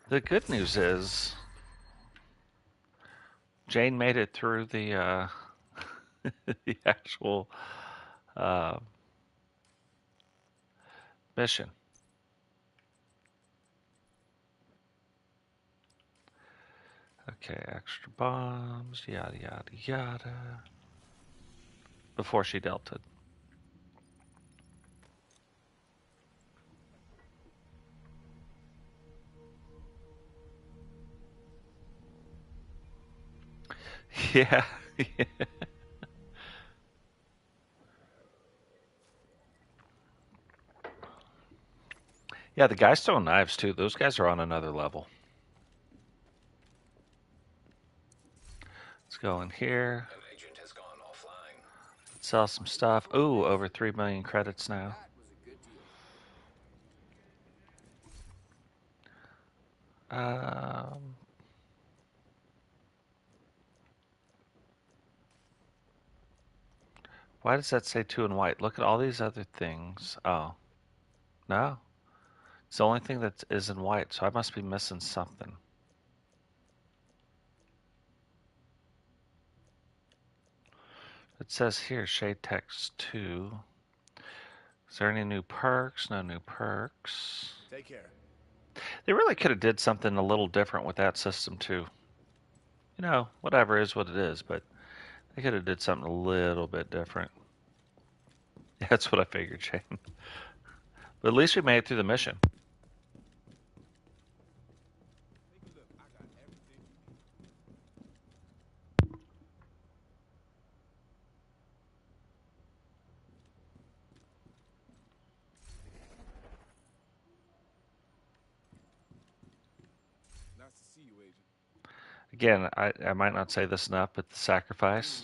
[SPEAKER 1] The good news is Jane made it through the the actual mission. Okay, extra bombs, yada yada yada. Before she dealt it. Yeah. Yeah, the guys throwing knives too. Those guys are on another level. Let's go in here.
[SPEAKER 3] An agent has gone offline.
[SPEAKER 1] Sell some stuff. Ooh, over 3 million credits now. Why does that say 2 in white? Look at all these other things. Oh. No. It's the only thing that is in white, so I must be missing something. It says here, shade text 2. Is there any new perks? No new perks.
[SPEAKER 8] Take care.
[SPEAKER 1] They really could have did something a little different with that system too. You know, whatever is what it is, but they could have did something a little bit different. That's what I figured, Shane. But at least we made it through the mission.
[SPEAKER 8] Nice to see you, Agent.
[SPEAKER 1] Again, I might not say this enough, but the sacrifice.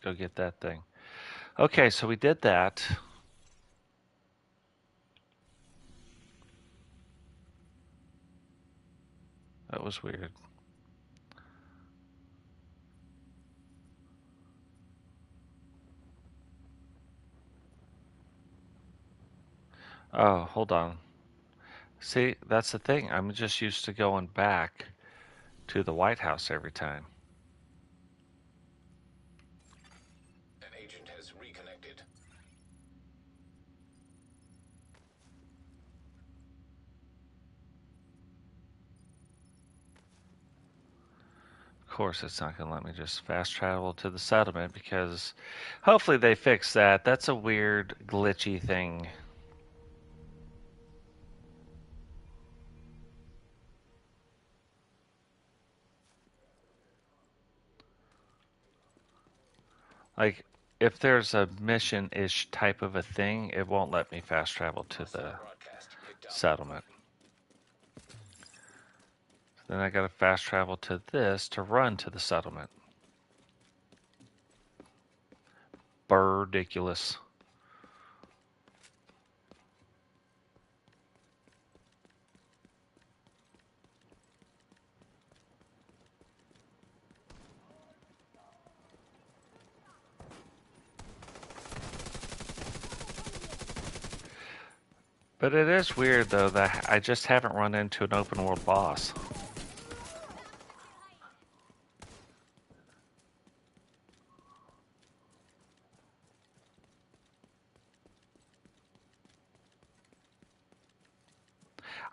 [SPEAKER 1] go get that thing. Okay, so we did that. That was weird. Oh, hold on. See, that's the thing. I'm just used to going back to the White House every time.
[SPEAKER 3] An agent has reconnected.
[SPEAKER 1] Of course, it's not going to let me just fast travel to the settlement because hopefully they fix that. That's a weird, glitchy thing. Like, if there's a mission-ish type of a thing, it won't let me fast travel to the
[SPEAKER 3] Broadcast picked up.
[SPEAKER 1] settlement. Then I gotta fast travel to this to run to the settlement. Ridiculous. But it is weird though that I just haven't run into an open world boss.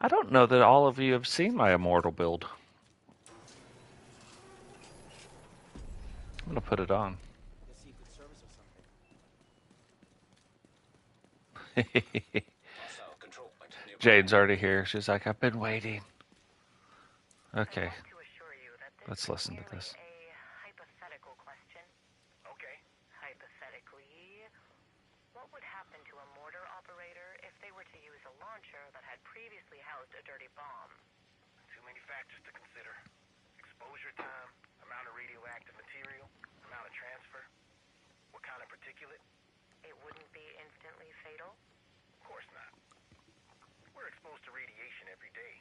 [SPEAKER 1] I don't know that all of you have seen my immortal build. I'm gonna put it on.
[SPEAKER 3] Hostile control point nearby.
[SPEAKER 1] Jade's already here. She's like, I've been waiting. Okay,
[SPEAKER 5] I want to assure you that this
[SPEAKER 1] let's
[SPEAKER 5] is
[SPEAKER 1] listen to
[SPEAKER 5] merely
[SPEAKER 1] this.
[SPEAKER 5] a hypothetical question.
[SPEAKER 3] Okay.
[SPEAKER 5] Hypothetically, what would happen to a mortar operator if they were to use a launcher that had previously housed a dirty bomb?
[SPEAKER 3] Too many factors to consider. Exposure time, amount of radioactive material, amount of transfer, what kind of particulate.
[SPEAKER 5] It wouldn't be instantly fatal?
[SPEAKER 3] Of course not. We're exposed to radiation every day.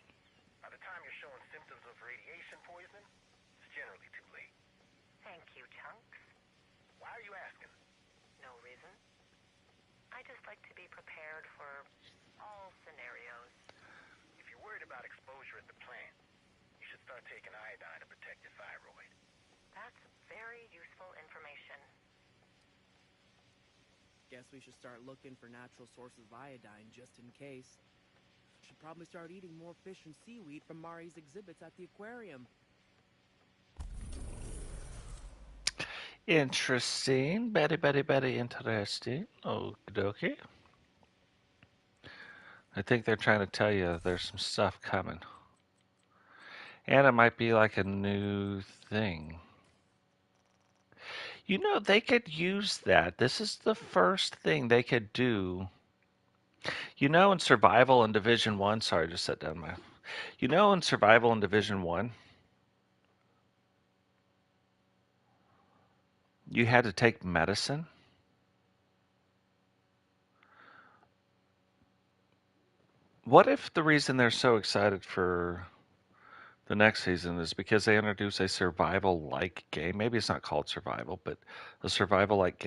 [SPEAKER 3] By the time you're showing symptoms of radiation poisoning, it's generally too late.
[SPEAKER 5] Thank you, Chunks.
[SPEAKER 3] Why are you asking?
[SPEAKER 5] No reason. I just like to be prepared for all scenarios.
[SPEAKER 3] If you're worried about exposure at the plant, you should start taking iodine to protect your thyroid.
[SPEAKER 5] That's very useful information.
[SPEAKER 7] Guess we should start looking for natural sources of iodine just in case. Should probably start eating more fish and seaweed from Mari's exhibits at the aquarium.
[SPEAKER 1] Interesting. Very interesting. Okie dokie. I think they're trying to tell you there's some stuff coming. And it might be like a new thing. You know, they could use that. This is the first thing they could do. You know, in survival in Division 1, sorry, I just set down my. You know, in survival in Division 1, you had to take medicine. What if the reason they're so excited for the next season is because they introduce a survival-like game? Maybe it's not called survival, but a survival-like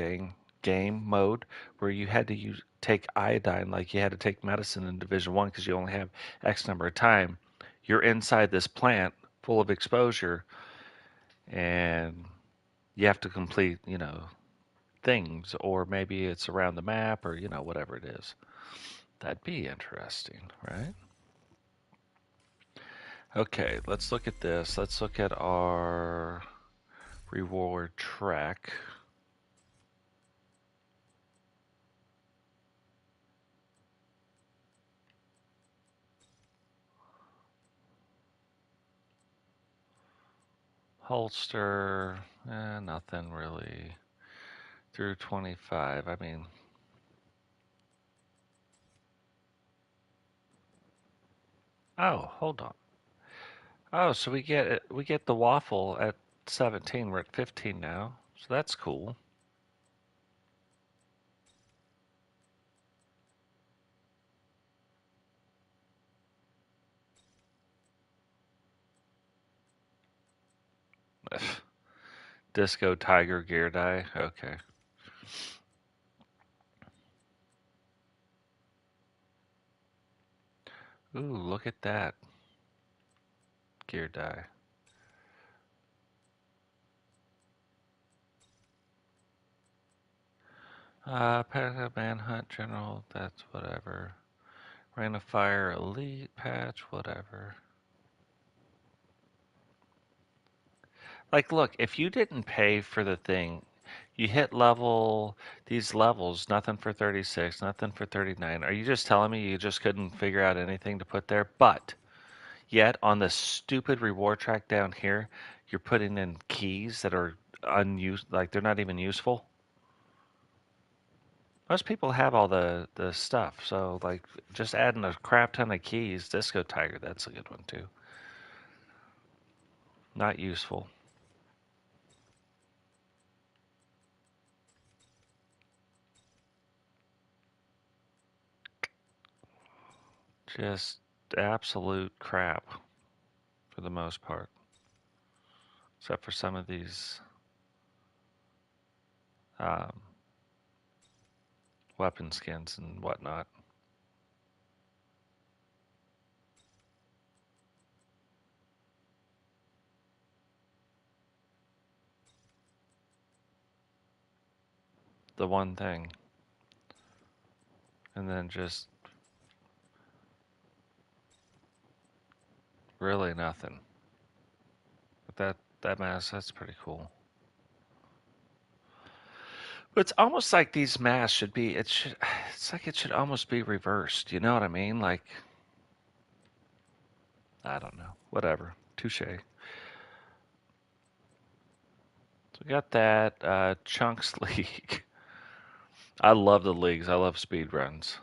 [SPEAKER 1] game mode where you had to take iodine like you had to take medicine in Division 1 because you only have X number of time. You're inside this plant full of exposure, and you have to complete, things, or maybe it's around the map, or whatever it is. That'd be interesting, right? Okay, let's look at this. Let's look at our reward track. Holster, nothing really. Through 25, I mean, oh, hold on. Oh, so we get the waffle at 17. We're at 15 now, so that's cool. Disco Tiger gear die. Okay. Ooh, look at that. Gear die. Manhunt General, that's whatever. Rain of Fire Elite patch, whatever. Like, look, if you didn't pay for the thing, you hit these levels, nothing for 36, nothing for 39. Are you just telling me you just couldn't figure out anything to put there? But yet, on the stupid reward track down here, you're putting in keys that are unused, like they're not even useful. Most people have all the stuff, so like just adding a crap ton of keys. Disco Tiger, that's a good one too. Not useful. Just absolute crap for the most part. Except for some of these weapon skins and whatnot. The one thing. And then just really nothing. But that mask, that's pretty cool. But it's almost like these masks should be, it's like it should almost be reversed. You know what I mean? Like, I don't know. Whatever. Touche. So we got that. Chunks League. I love the leagues. I love speed runs.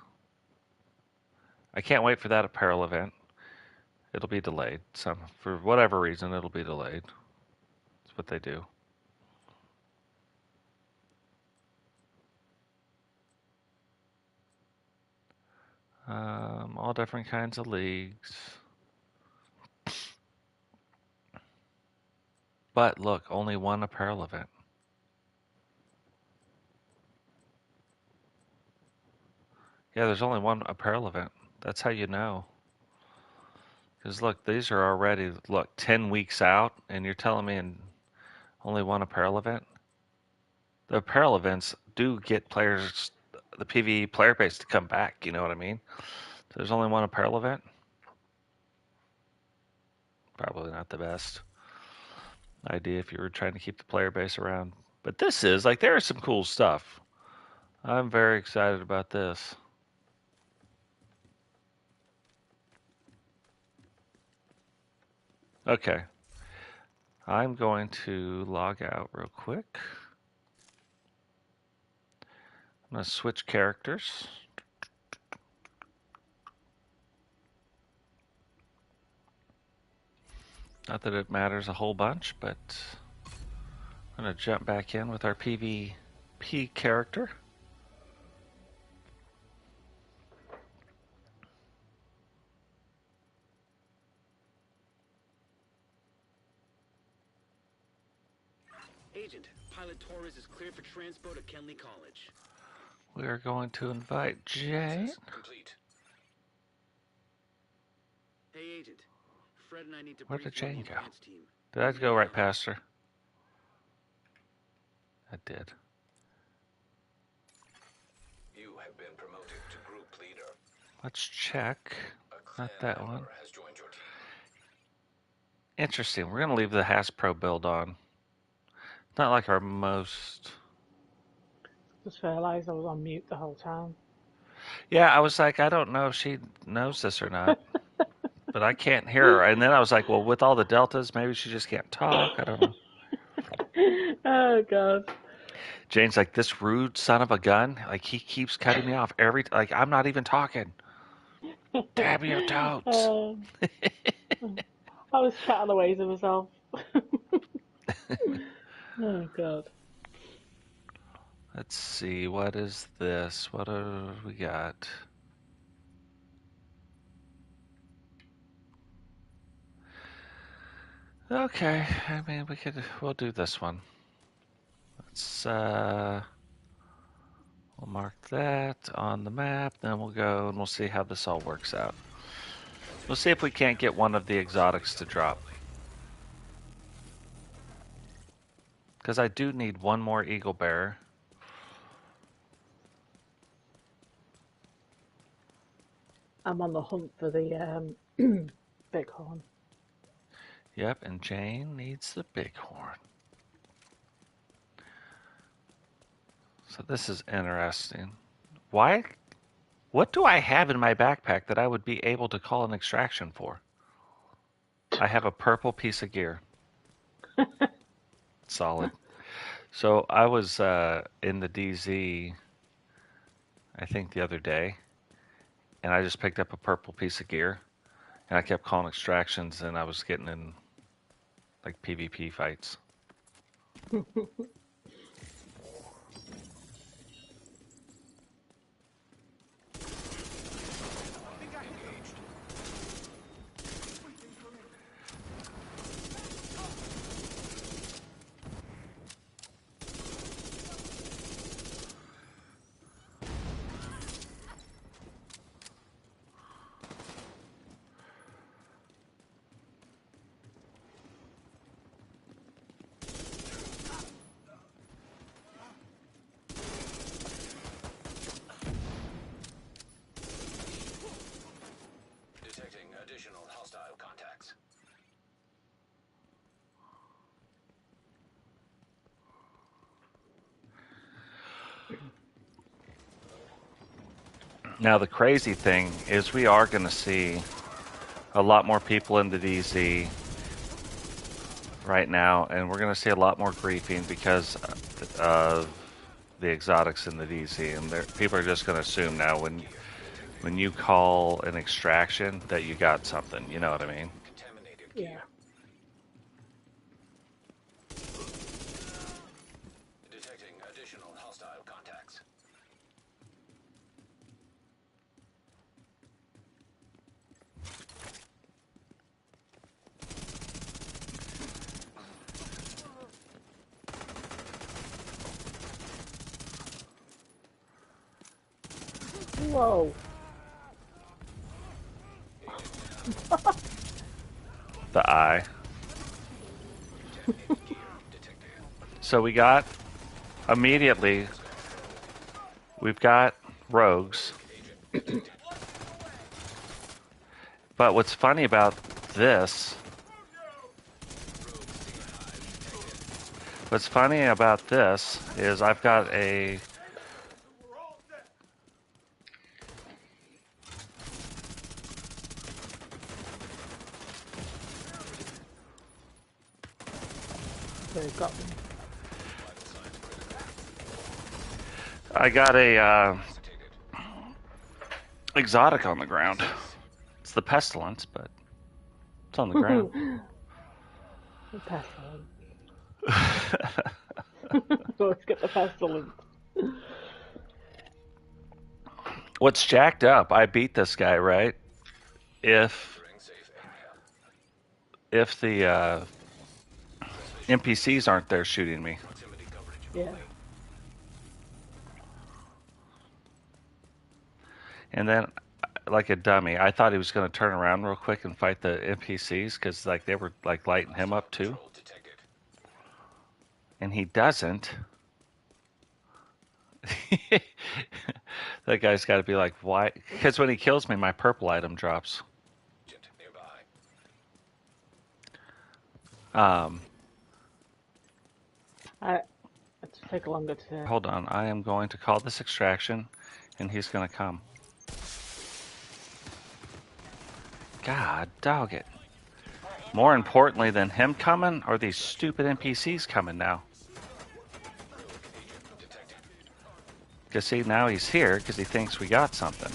[SPEAKER 1] I can't wait for that apparel event. It'll be delayed. For whatever reason, it'll be delayed. That's what they do. All different kinds of leagues. But look, only one apparel event. Yeah, there's only one apparel event. That's how you know. Because look, these are already, 10 weeks out, and you're telling me only one apparel event? The apparel events do get players, the PvE player base to come back, you know what I mean? So there's only one apparel event? Probably not the best idea if you were trying to keep the player base around. But this is, like, there is some cool stuff. I'm very excited about this. Okay. I'm going to log out real quick. I'm going to switch characters. Not that it matters a whole bunch, but I'm going to jump back in with our PvP character.
[SPEAKER 8] Agent, Pilot Torres is cleared for transpo to Kenley College.
[SPEAKER 1] We are going to invite Jane.
[SPEAKER 8] Complete. Hey, Agent. Fred and I need to
[SPEAKER 1] Where did
[SPEAKER 8] brief you on
[SPEAKER 1] Jane
[SPEAKER 8] the
[SPEAKER 1] go?
[SPEAKER 8] advance team.
[SPEAKER 1] Did I go right past her? I did.
[SPEAKER 9] You have been promoted to group leader.
[SPEAKER 1] Let's check. Not that one.
[SPEAKER 9] Has joined your team.
[SPEAKER 1] Interesting. We're going to leave the Hasbro build on. Not like our most...
[SPEAKER 2] Just realised I was on mute the whole time.
[SPEAKER 1] Yeah, I was like, I don't know if she knows this or not. But I can't hear her. And then I was like, well, with all the deltas, maybe she just can't talk. I don't know.
[SPEAKER 2] Oh, God.
[SPEAKER 1] Jane's like, this rude son of a gun. Like, he keeps cutting me off like, I'm not even talking. Damn you, Totes.
[SPEAKER 2] I was chatting away to myself. Oh, God.
[SPEAKER 1] Let's see. What is this? What do we got? Okay. I mean, we'll do this one. let's we'll mark that on the map, then we'll go and we'll see how this all works out. We'll see if we can't get one of the exotics to drop. Because I do need one more eagle bearer.
[SPEAKER 2] I'm on the hunt for the bighorn.
[SPEAKER 1] Yep, and Jane needs the bighorn. So this is interesting. Why? What do I have in my backpack that I would be able to call an extraction for? I have a purple piece of gear. Solid. So I was in the DZ, I think the other day, and I just picked up a purple piece of gear, and I kept calling extractions, and I was getting in like PvP fights.
[SPEAKER 9] Detecting additional hostile contacts.
[SPEAKER 1] Now the crazy thing is we are going to see a lot more people in the DZ right now, and we're going to see a lot more griefing because of the exotics in the DZ, and people are just going to assume now when you call an extraction that you got something. You know what I mean?
[SPEAKER 9] Contaminated
[SPEAKER 2] Yeah.
[SPEAKER 9] gear. Detecting additional hostile contacts.
[SPEAKER 2] Whoa.
[SPEAKER 1] The eye.
[SPEAKER 9] Contaminated gear detected.
[SPEAKER 1] So we got immediately. We've got rogues. But what's funny about this? What's funny about this is I've got a.
[SPEAKER 2] They got them.
[SPEAKER 1] I got a exotic on the ground. It's the pestilence, but it's on the ground.
[SPEAKER 2] The pestilence. Let's get the pestilence.
[SPEAKER 1] What's jacked up? I beat this guy, right? If the NPCs aren't there shooting me.
[SPEAKER 2] Yeah.
[SPEAKER 1] And then, like a dummy, I thought he was going to turn around real quick and fight the NPCs because like they were like lighting him up too. And he doesn't. That guy's got to be like, why? Because when he kills me, my purple item drops.
[SPEAKER 2] Let's take longer to.
[SPEAKER 1] Hold on, I am going to call this extraction, and he's going to come. God dog it. More importantly than him coming are these stupid NPCs coming now. Because see, now he's here because he thinks we got something.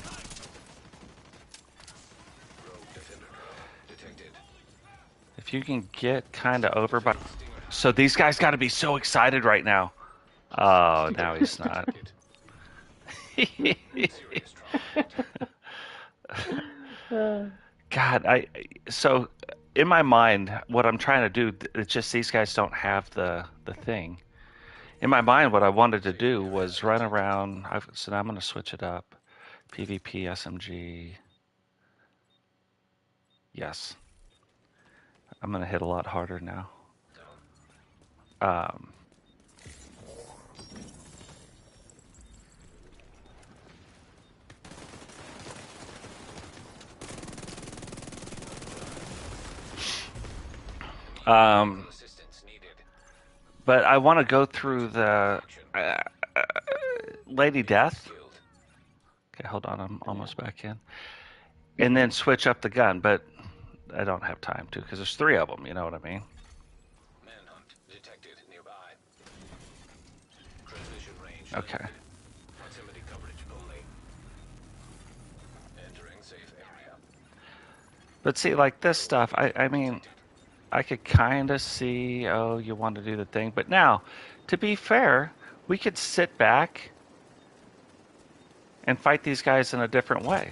[SPEAKER 1] If you can get kind of over by... So these guys got to be so excited right now. Oh, now he's not. God, so in my mind, what I'm trying to do, it's just these guys don't have the thing. In my mind, what I wanted to do was run around. So now I'm going to switch it up. PvP, SMG. Yes. I'm going to hit a lot harder now. Um, but I want to go through the Lady Death. Okay, hold on. I'm almost back in. And then switch up the gun, but I don't have time to because there's 3 of them. You know what I mean?
[SPEAKER 9] Manhunt detected nearby. Transmission range.
[SPEAKER 1] Okay.
[SPEAKER 9] Proximity coverage only. Entering safe area.
[SPEAKER 1] But see, like this stuff, I mean, I could kind of see, oh, you want to do the thing. But now, to be fair, we could sit back and fight these guys in a different way.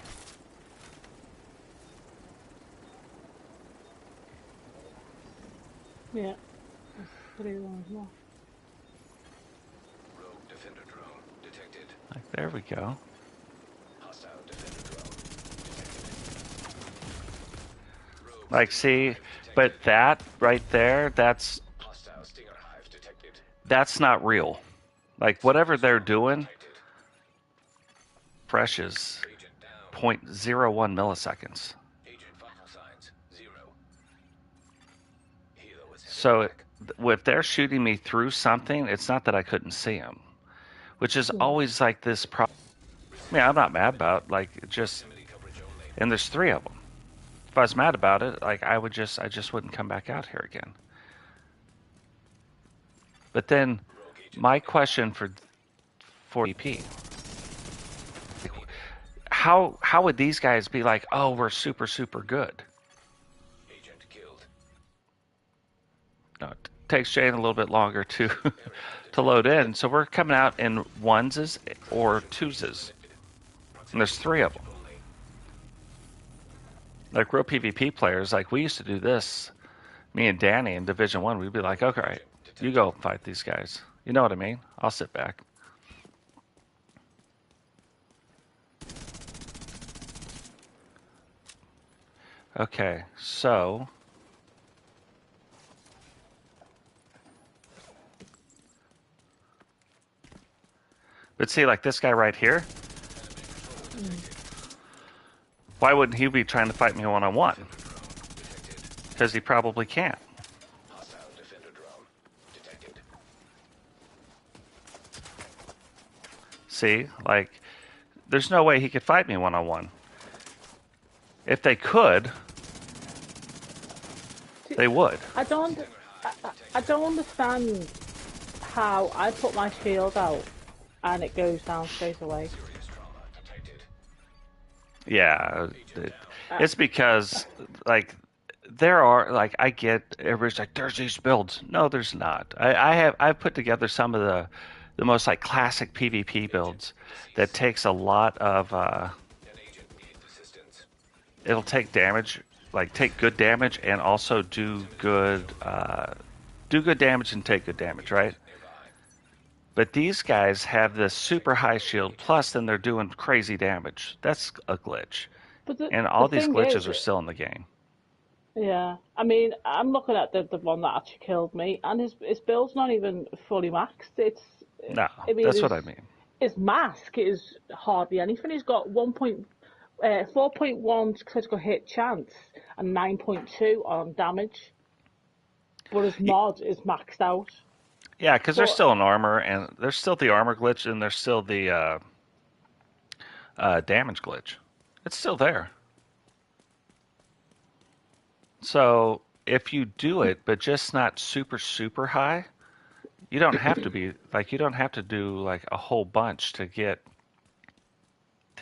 [SPEAKER 2] Yeah. That's pretty long as well.
[SPEAKER 9] Rogue defender drone detected.
[SPEAKER 1] Like, there we go.
[SPEAKER 9] Hostile defender drone detected. Rogue
[SPEAKER 1] Like, see,
[SPEAKER 9] detected.
[SPEAKER 1] but that right there, that's
[SPEAKER 9] Hostile stinger hive detected.
[SPEAKER 1] not real. Like, whatever they're doing,
[SPEAKER 9] Detected.
[SPEAKER 1] fresh is
[SPEAKER 9] Agent down.
[SPEAKER 1] 0.01 milliseconds.
[SPEAKER 9] Agent vital signs 0. Helo is
[SPEAKER 1] So if they're shooting me through something, it's not that I couldn't see them, which is always like this problem. I mean, I'm not mad about it, like it just,
[SPEAKER 9] coverage only.
[SPEAKER 1] and there's 3 of them. If I was mad about it, like I just wouldn't come back out here again. But then my question for EP, how would these guys be like, oh, we're super good?
[SPEAKER 9] Agent killed.
[SPEAKER 1] No, it takes Jane a little bit longer to to load in. So we're coming out in 1s or 2s. And there's 3 of them. Like real PvP players, like we used to do this. Me and Danny in Division 1, we'd be like, okay, right, you go fight these guys. You know what I mean? I'll sit back. Okay, so but see, like this guy right here, why wouldn't he be trying to fight me one-on-one? Because he probably can't.
[SPEAKER 9] Hostile defender drone detected.
[SPEAKER 1] See, like, there's no way he could fight me one-on-one. If they could, they would.
[SPEAKER 2] I don't understand how I put my shield out and it goes down straight away.
[SPEAKER 9] Serious trauma detected.
[SPEAKER 1] Yeah, it's because, like, there are, like, I get, everybody's like, there's these builds. No, there's not. I've put together some of the most, like, classic PvP builds that takes a lot of,
[SPEAKER 9] An agent needs assistance.
[SPEAKER 1] it'll take damage, like, take good damage and also do good damage and take good damage, right? But these guys have this super high shield, plus then they're doing crazy damage. That's a glitch.
[SPEAKER 2] But
[SPEAKER 1] And all
[SPEAKER 2] the
[SPEAKER 1] these
[SPEAKER 2] thing
[SPEAKER 1] glitches
[SPEAKER 2] is,
[SPEAKER 1] are still in the game.
[SPEAKER 2] yeah, I mean, I'm looking at the one that actually killed me, and his build's not even fully maxed.
[SPEAKER 1] No,
[SPEAKER 2] I mean,
[SPEAKER 1] that's what I mean.
[SPEAKER 2] his mask is hardly anything. He's got 4.1 critical hit chance and 9.2 on damage, but his mod is maxed out.
[SPEAKER 1] Yeah, because there's
[SPEAKER 2] But
[SPEAKER 1] still an armor, and there's still the armor glitch, and there's still the damage glitch. It's still there. So if you do it, but just not super high, you don't have to be like you don't have to do like a whole bunch to get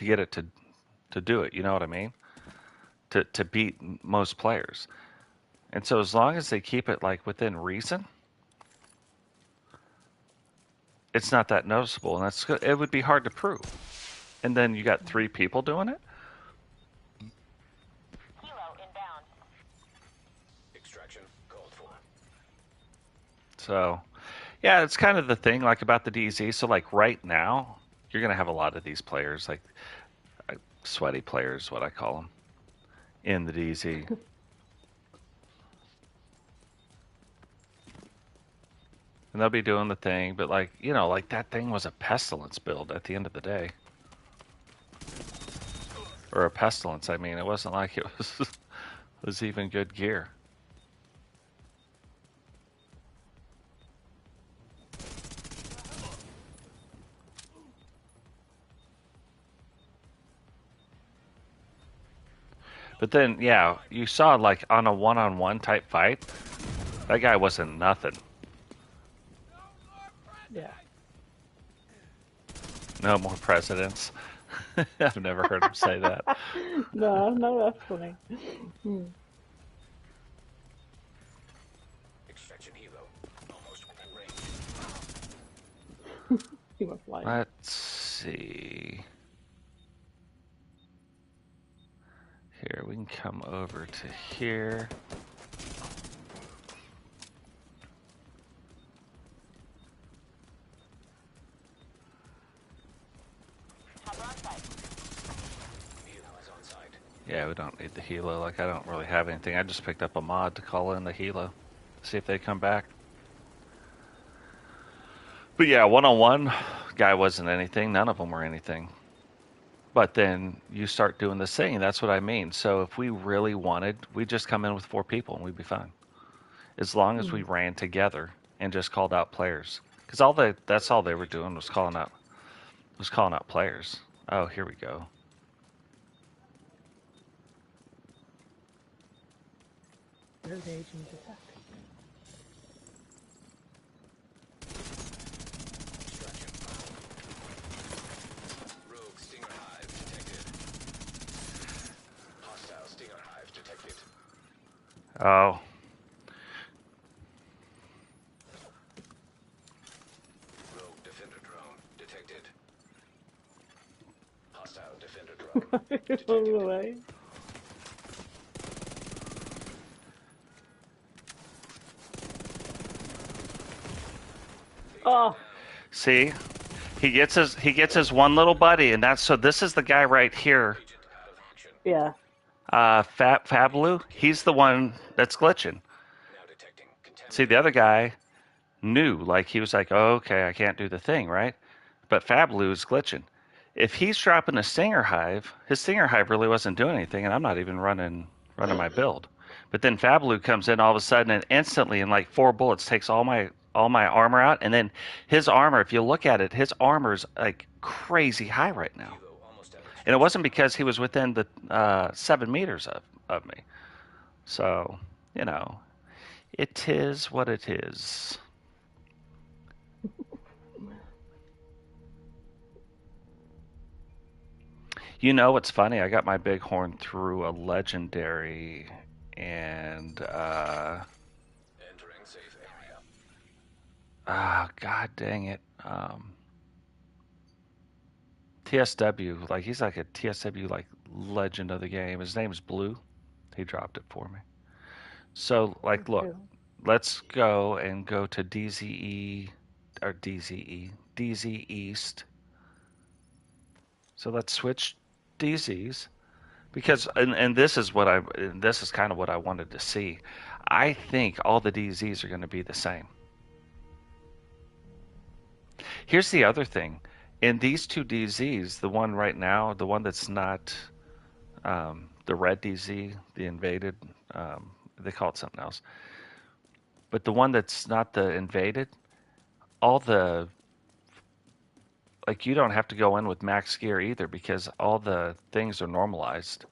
[SPEAKER 1] it to do it. You know what I mean? To beat most players. And so as long as they keep it like within reason, it's not that noticeable, and it would be hard to prove. And then you got 3 people doing it.
[SPEAKER 5] Helo inbound.
[SPEAKER 9] Extraction called for.
[SPEAKER 1] So, Yeah, it's kind of the thing like about the DZ. So like right now, you're gonna have a lot of these players, like sweaty players, what I call them, in the DZ. And they'll be doing the thing, but like, you know, like that thing was a pestilence build at the end of the day. Or a pestilence, I mean, it wasn't like it was even good gear. But then, yeah, you saw like on a one-on-one type fight, that guy wasn't nothing.
[SPEAKER 2] Yeah.
[SPEAKER 1] No more presidents. I've never heard him say that.
[SPEAKER 2] No, that's funny.
[SPEAKER 9] Extraction helo. Almost within range.
[SPEAKER 2] He went flying.
[SPEAKER 1] Let's see. Here, we can come over to here. Yeah, we don't need the helo. Like, I don't really have anything. I just picked up a mod to call in the helo. See if they come back. But yeah, one-on-one, guy wasn't anything. None of them were anything. But then you start doing this thing. That's what I mean. So if we really wanted, we'd just come in with 4 people and we'd be fine. As long as we ran together and just called out players. Because that's all they were doing was calling out players. Oh, here we go.
[SPEAKER 2] There's agent attack.
[SPEAKER 9] Rogue stinger hive detected. Hostile stinger hive detected.
[SPEAKER 1] Oh.
[SPEAKER 9] Rogue defender drone detected. Hostile defender drone detected.
[SPEAKER 2] All the way. Oh,
[SPEAKER 1] See? He gets his one little buddy, and this is the guy right here.
[SPEAKER 9] Agent out of action.
[SPEAKER 2] yeah.
[SPEAKER 1] Fablu, he's the one that's glitching.
[SPEAKER 9] Now detecting contaminant.
[SPEAKER 1] See, the other guy knew, like he was like, oh, okay, I can't do the thing, right? But Fablu is glitching. If he's dropping a stinger hive, his stinger hive really wasn't doing anything, and I'm not even running my build. But then Fablu comes in all of a sudden and instantly, in like 4 bullets, takes all my armor out, and then his armor, if you look at it, his armor's like crazy high right now.
[SPEAKER 9] Helo almost out of
[SPEAKER 1] And it wasn't because he was within the 7 meters of me. So, you know, it is what it is. You know what's funny? I got my bighorn through a legendary, and
[SPEAKER 9] entering safe area.
[SPEAKER 1] god dang it, TSW, like he's like a TSW like legend of the game. His name's Blue. He dropped it for me. So like, look, let's go to DZE or DZ East. So let's switch DZs because and this is kind of what I wanted to see. I think all the DZs are going to be the same. Here's the other thing. In these 2 DZs, the one right now, the one that's not the red DZ, the invaded, they call it something else. But the one that's not the invaded, all the, like, you don't have to go in with max gear either because all the things are normalized.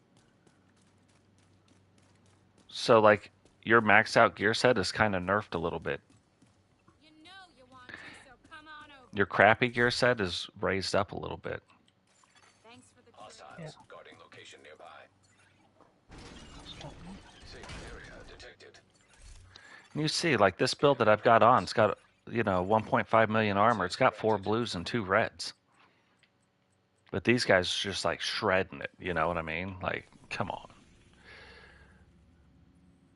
[SPEAKER 1] So, like, your maxed out gear set is kind of nerfed a little bit.
[SPEAKER 6] You know you want to, so come on over.
[SPEAKER 1] Your crappy gear set is raised up a little bit.
[SPEAKER 6] Thanks for the
[SPEAKER 9] Hostiles guarding location nearby. Safe area detected.
[SPEAKER 1] And you see, like, this build that I've got on, it's got, 1.5 million armor. It's got 4 blues and 2 reds. But these guys are just like shredding it, you know what I mean? Like, come on.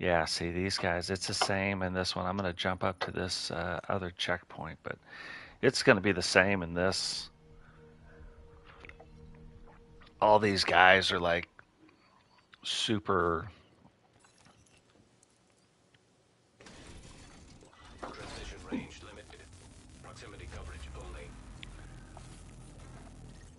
[SPEAKER 1] Yeah, see these guys, it's the same in this one. I'm going to jump up to this other checkpoint, but it's going to be the same in this. All these guys are like super.
[SPEAKER 9] Transmission range limited. Proximity coverage only.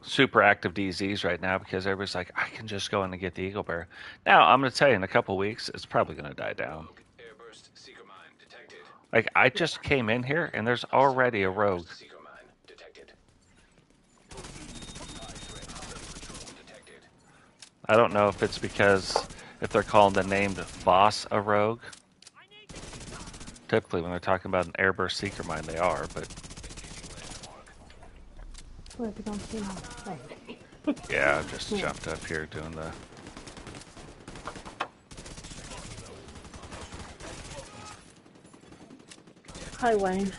[SPEAKER 1] Super active DZs right now because everybody's like, I can just go in and get the Eagle Bear. Now, I'm going to tell you, in a couple weeks, it's probably going to die down.
[SPEAKER 9] Rogue airburst seeker mine detected.
[SPEAKER 1] Like, I just came in here and there's already a rogue.
[SPEAKER 9] Seeker mine detected. High threat patrol detected.
[SPEAKER 1] I don't know if it's because if they're calling the named boss a rogue. Typically, when they're talking about an airburst seeker mine, they are, but
[SPEAKER 2] Where have you gone to now? Oh.
[SPEAKER 1] yeah, I just jumped up here doing the.
[SPEAKER 2] Hi, Wayne.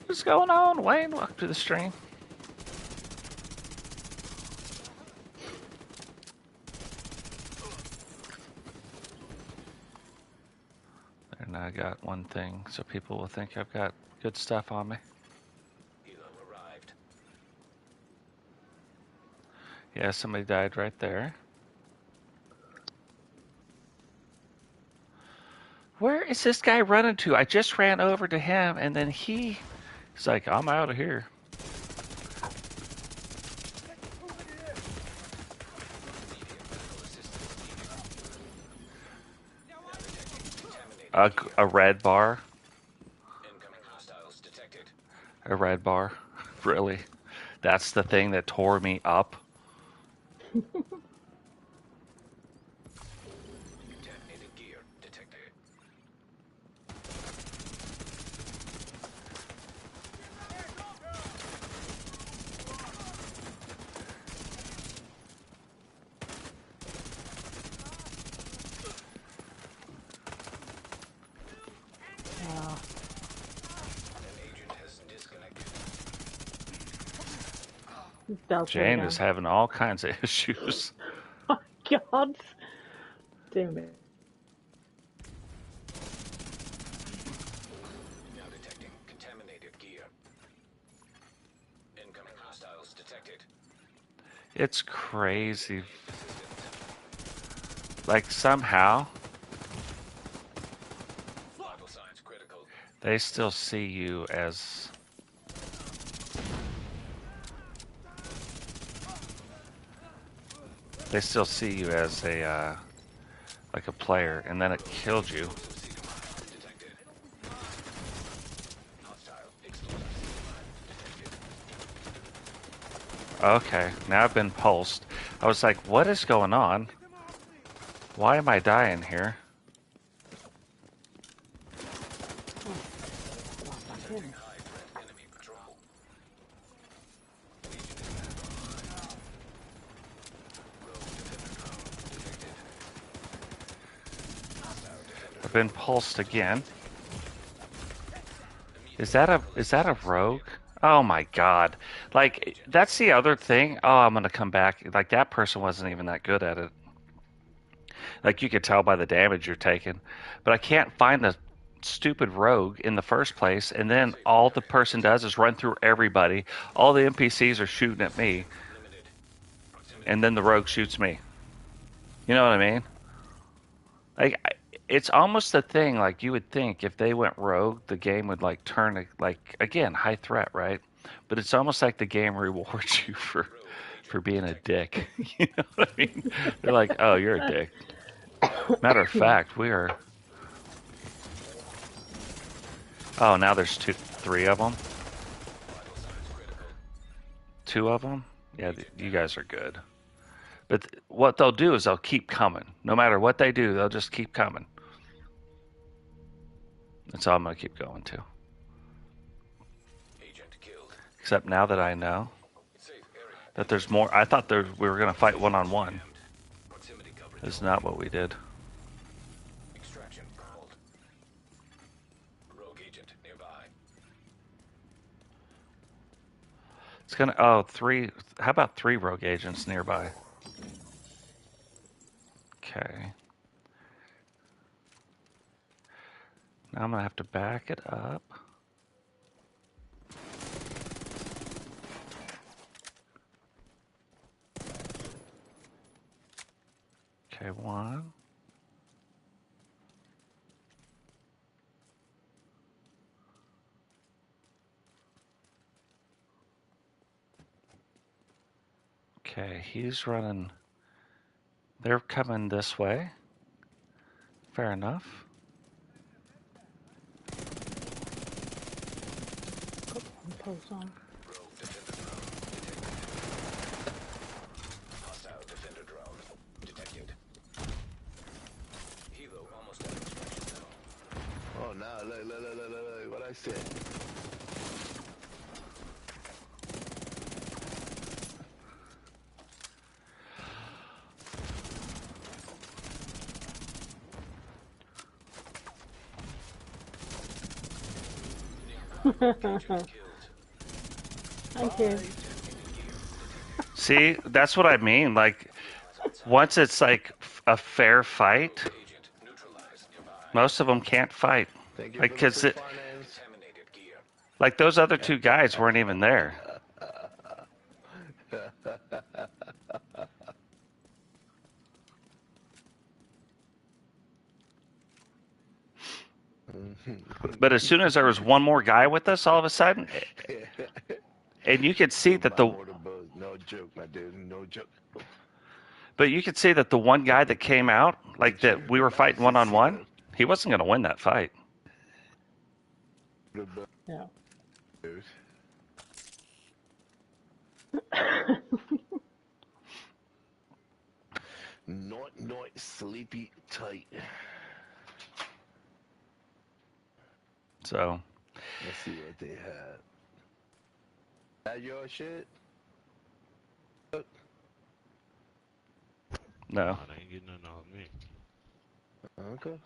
[SPEAKER 1] What's going on, Wayne? Welcome to the stream. And I got one thing, so people will think I've got good stuff on me.
[SPEAKER 9] Helo arrived.
[SPEAKER 1] Yeah, somebody died right there. Where is this guy running to? I just ran over to him, and then he's like, I'm out of here. A red bar.
[SPEAKER 9] Incoming hostiles detected.
[SPEAKER 1] A red bar. Really? That's the thing that tore me up.
[SPEAKER 9] Detonated gear detected.
[SPEAKER 1] Jane is having all kinds of issues.
[SPEAKER 2] Oh, God. Damn it.
[SPEAKER 9] Now detecting contaminated gear. Incoming hostiles detected.
[SPEAKER 1] It's crazy. Like, somehow,
[SPEAKER 9] Vital signs critical.
[SPEAKER 1] they still see you as... They still see you as a, like a player, and then it killed you.
[SPEAKER 9] Seeker mine detected. Hostile explosive seeker mine detected.
[SPEAKER 1] Okay, now I've been pulsed. I was like, what is going on? Why am I dying here?
[SPEAKER 9] High threat enemy patrol.
[SPEAKER 1] I've been pulsed again. Is that a rogue? Oh my god. Like, that's the other thing. Oh, I'm gonna come back. Like, that person wasn't even that good at it. Like, you could tell by the damage you're taking. But I can't find the stupid rogue in the first place, and then all the person does is run through everybody. All the NPCs are shooting at me, and then the rogue shoots me. You know what I mean? Like, it's almost a thing, like, you would think if they went rogue, the game would, like, turn, like, again, high threat, right? But it's almost like the game rewards you for being a dick. You know what I mean? They're like, oh, you're a dick. Matter of fact, we are... Oh, now there's three of them? Two of them? Yeah, you guys are good. But what they'll do is they'll keep coming. No matter what they do, they'll just keep coming. That's all I'm going to keep going to.
[SPEAKER 9] Agent killed.
[SPEAKER 1] Except now that I know that there's more. I thought we were going to fight one-on-one.
[SPEAKER 9] Proximity coverage.
[SPEAKER 1] That's not what we did.
[SPEAKER 9] Extraction called. Rogue agent nearby.
[SPEAKER 1] It's going to... Oh, three... How about three rogue agents nearby? Okay. Now I'm gonna have to back it up. Okay, one. Okay, he's running. They're coming this way. Fair enough.
[SPEAKER 2] Post on.
[SPEAKER 9] Rogue defender drone detected. Hostile defender drone detected. Helo almost at extraction zone.
[SPEAKER 10] Oh, no, look, what I said.
[SPEAKER 2] Thank you.
[SPEAKER 1] See, that's what I mean. Like, once it's like a fair fight, most of them can't fight.
[SPEAKER 10] Thank you
[SPEAKER 1] Like,
[SPEAKER 10] for the
[SPEAKER 1] cause
[SPEAKER 10] free
[SPEAKER 1] it,
[SPEAKER 10] finance.
[SPEAKER 1] like those other two guys weren't even there. But as soon as there was one more guy with us, all of a sudden, and you could see that the,
[SPEAKER 10] No joke, my dude, no joke.
[SPEAKER 1] but you could see that the one guy that came out, like that we were fighting one-on-one, he wasn't going to win that fight.
[SPEAKER 2] Yeah.
[SPEAKER 10] Dude. Night, sleepy tight.
[SPEAKER 1] So,
[SPEAKER 10] Let's see what they had. That your shit?
[SPEAKER 1] no.
[SPEAKER 11] Nah, they ain't getting nothing off me.
[SPEAKER 10] Okay.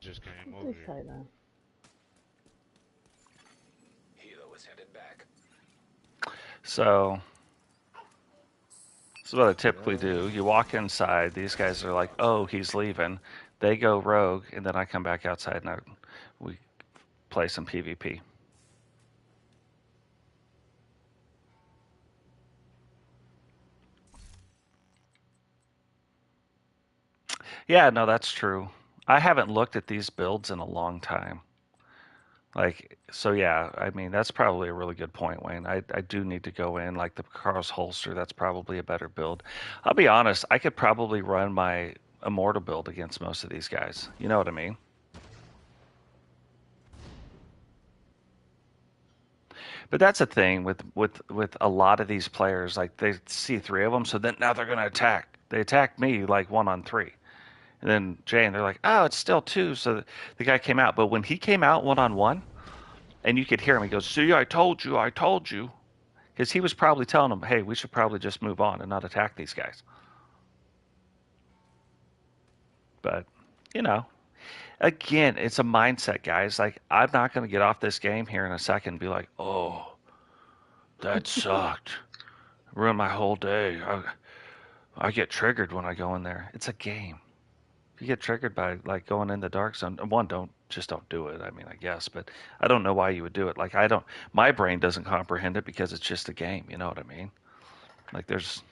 [SPEAKER 11] Just came
[SPEAKER 2] What
[SPEAKER 11] over
[SPEAKER 2] did they
[SPEAKER 11] here.
[SPEAKER 2] say then?
[SPEAKER 9] Helo is headed back.
[SPEAKER 1] So, this is what I typically do. You walk inside. These guys are like, "Oh, he's leaving." They go rogue, and then I come back outside and we play some PvP. Yeah, no, that's true. I haven't looked at these builds in a long time. Like, so yeah, I mean, that's probably a really good point, Wayne. I do need to go in, like the Carl's holster, that's probably a better build. I'll be honest, I could probably run my Immortal build against most of these guys. You know what I mean? But that's the thing with a lot of these players, like they see three of them, so then now they're going to attack. They attack me like 1-on-3. And then Jane, they're like, oh, it's still two. So the guy came out. But when he came out 1-on-1, and you could hear him, he goes, see, I told you. Because he was probably telling them, hey, we should probably just move on and not attack these guys. But, you know, again, it's a mindset, guys. Like, I'm not going to get off this game here in a second and be like, oh, that sucked. Ruined my whole day. I get triggered when I go in there. It's a game. If you get triggered by like going in the dark zone, one, don't do it. I mean, I guess, but I don't know why you would do it. Like, my brain doesn't comprehend it because it's just a game. You know what I mean? Like, there's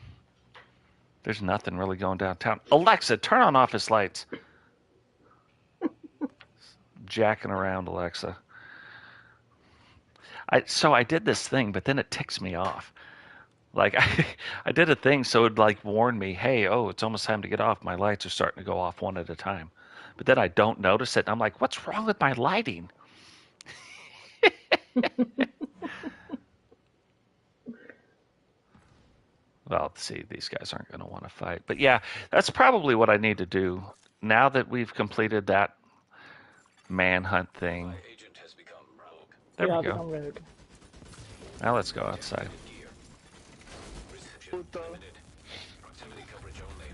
[SPEAKER 1] nothing really going downtown. Alexa, turn on office lights. Jacking around, Alexa. So I did this thing, but then it ticks me off. Like, I did a thing so it like warn me, hey, oh, it's almost time to get off. My lights are starting to go off one at a time. But then I don't notice it, and I'm like, what's wrong with my lighting? Well, see, these guys aren't going to want to fight. But yeah, that's probably what I need to do. Now that we've completed that manhunt thing. There we go. Now let's go outside.
[SPEAKER 9] Proximity coverage only.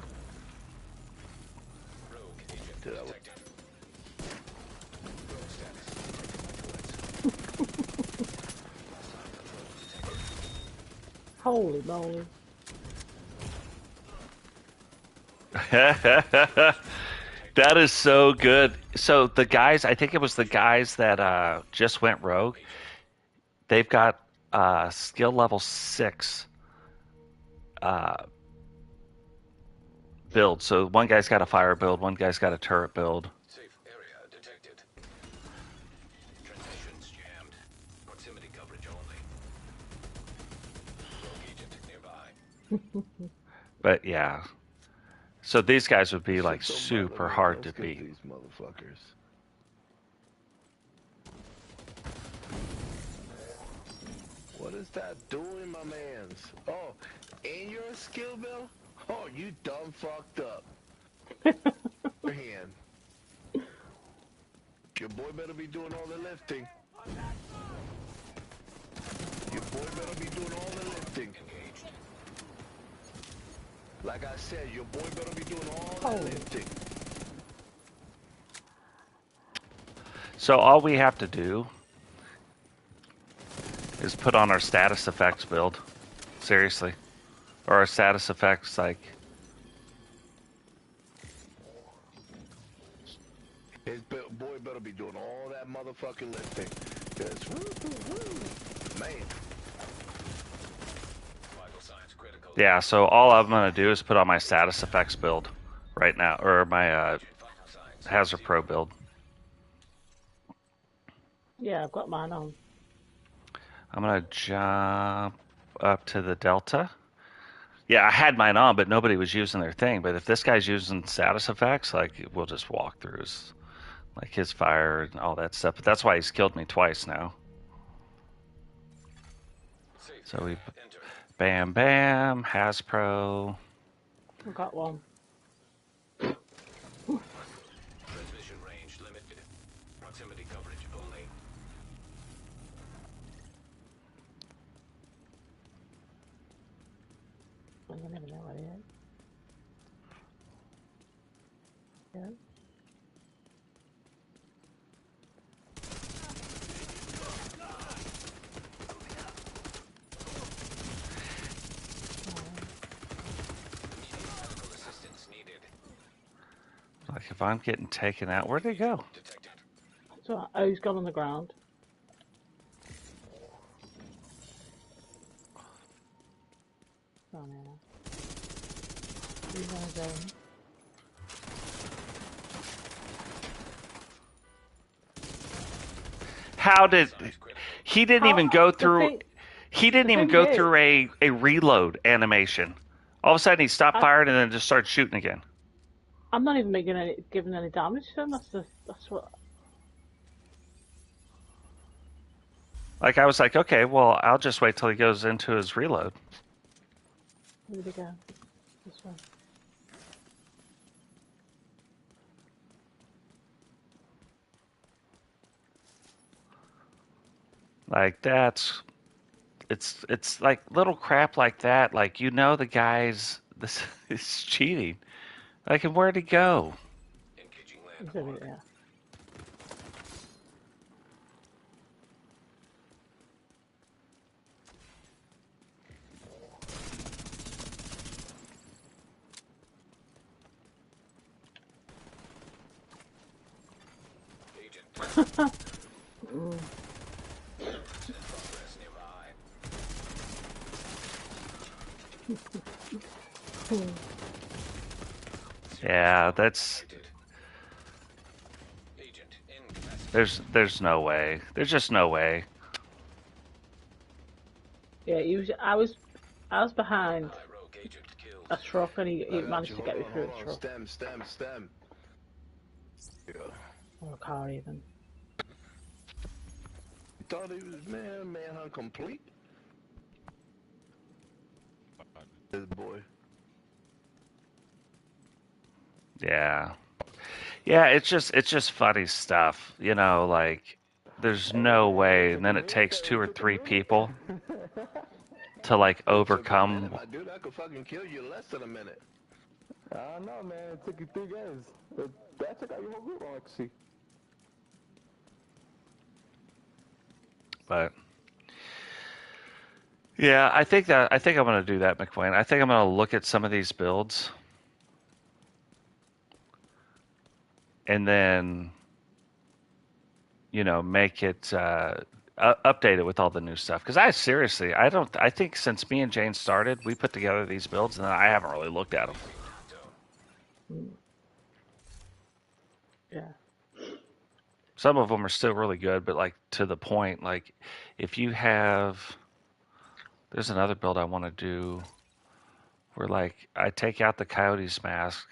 [SPEAKER 9] Rogue agent detected. Rogue status.
[SPEAKER 2] Holy moly.
[SPEAKER 1] That is so good. So the guys, I think it was the guys that just went rogue. They've got skill level 6 uh, build. So one guy's got a fire build, one guy's got a turret build.
[SPEAKER 9] Safe area detected. Transmissions jammed. Proximity coverage only. Rogue agent nearby.
[SPEAKER 1] But yeah. So these guys would be like
[SPEAKER 10] Shit,
[SPEAKER 1] super
[SPEAKER 10] man.
[SPEAKER 1] hard to
[SPEAKER 10] Let's get
[SPEAKER 1] beat.
[SPEAKER 10] these motherfuckers. What is that doing, my mans? Oh, and you're a skill bill? Oh, you dumb fucked up. Your hand. Your boy better be doing all the lifting. Your boy better be doing all the lifting. Like I said, your boy better be doing all the lifting.
[SPEAKER 1] So all we have to do is put on our status effects build. Seriously. Or our status effects, like...
[SPEAKER 10] His boy better be doing all that motherfucking lifting. Cause, man.
[SPEAKER 9] Vital signs critical.
[SPEAKER 1] Yeah, so all I'm going to do is put on my status effects build right now. Or my Hazard Pro build.
[SPEAKER 2] Yeah, I've got mine on.
[SPEAKER 1] I'm going to jump up to the Delta. Yeah, I had mine on, but nobody was using their thing. But if this guy's using status effects, like, we'll just walk through his fire and all that stuff. But that's why he's killed me twice now. So we, bam, bam, Hasbro.
[SPEAKER 2] I've got one.
[SPEAKER 9] Transmission range limited. Proximity coverage only.
[SPEAKER 2] You never know what it is. Yeah.
[SPEAKER 1] Like, if I'm getting taken out, where'd they go?
[SPEAKER 2] So, oh, he's gone on the ground. Down here now. He's on his own.
[SPEAKER 1] How did... He didn't even go through... He didn't even go through a reload animation. All of a sudden, he stopped firing and then just started shooting again.
[SPEAKER 2] I'm not even giving any damage to him. That's what.
[SPEAKER 1] Like, I was like, okay, well, I'll just wait till he goes into his reload.
[SPEAKER 2] Where did he go? This one.
[SPEAKER 1] Like, it's like little crap like that. Like, you know, the guy's, this is cheating. Like, and where'd he go?
[SPEAKER 2] Yeah.
[SPEAKER 1] Yeah, that's... There's no way. There's just no way.
[SPEAKER 2] Yeah, I was behind a truck and he managed to get me through the truck.
[SPEAKER 10] Stem. Yeah.
[SPEAKER 2] Or a car even.
[SPEAKER 10] You thought he was manhunt complete? This boy.
[SPEAKER 1] Yeah. Yeah, it's just funny stuff. You know, like, there's no way. And then it takes 2 or 3 people to, like, overcome.
[SPEAKER 10] Dude, I could fucking kill you in less than a minute.
[SPEAKER 12] I don't know, man. It took you 3 games. That took out your whole group, I like to see.
[SPEAKER 1] But yeah, I think I'm gonna do that, McQueen. I think I'm gonna look at some of these builds and then, make it update it with all the new stuff. Because I think since me and Jane started, we put together these builds, and I haven't really looked at them.
[SPEAKER 2] Yeah.
[SPEAKER 1] Some of them are still really good, but like to the point. Like if you have, there's another build I want to do where like I take out the Coyote's mask,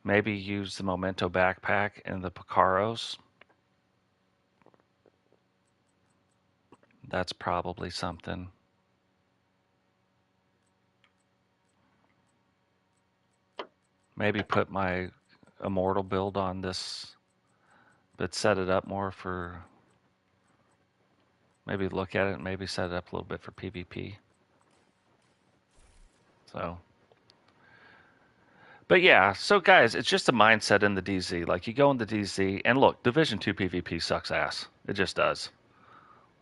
[SPEAKER 1] maybe use the Memento backpack and the Picaros. That's probably something. Maybe put my Immortal build on this, but set it up more for, maybe look at it and maybe set it up a little bit for PvP. So, but yeah, so guys, it's just a mindset in the DZ. Like you go in the DZ, and look, Division 2 PvP sucks ass. It just does.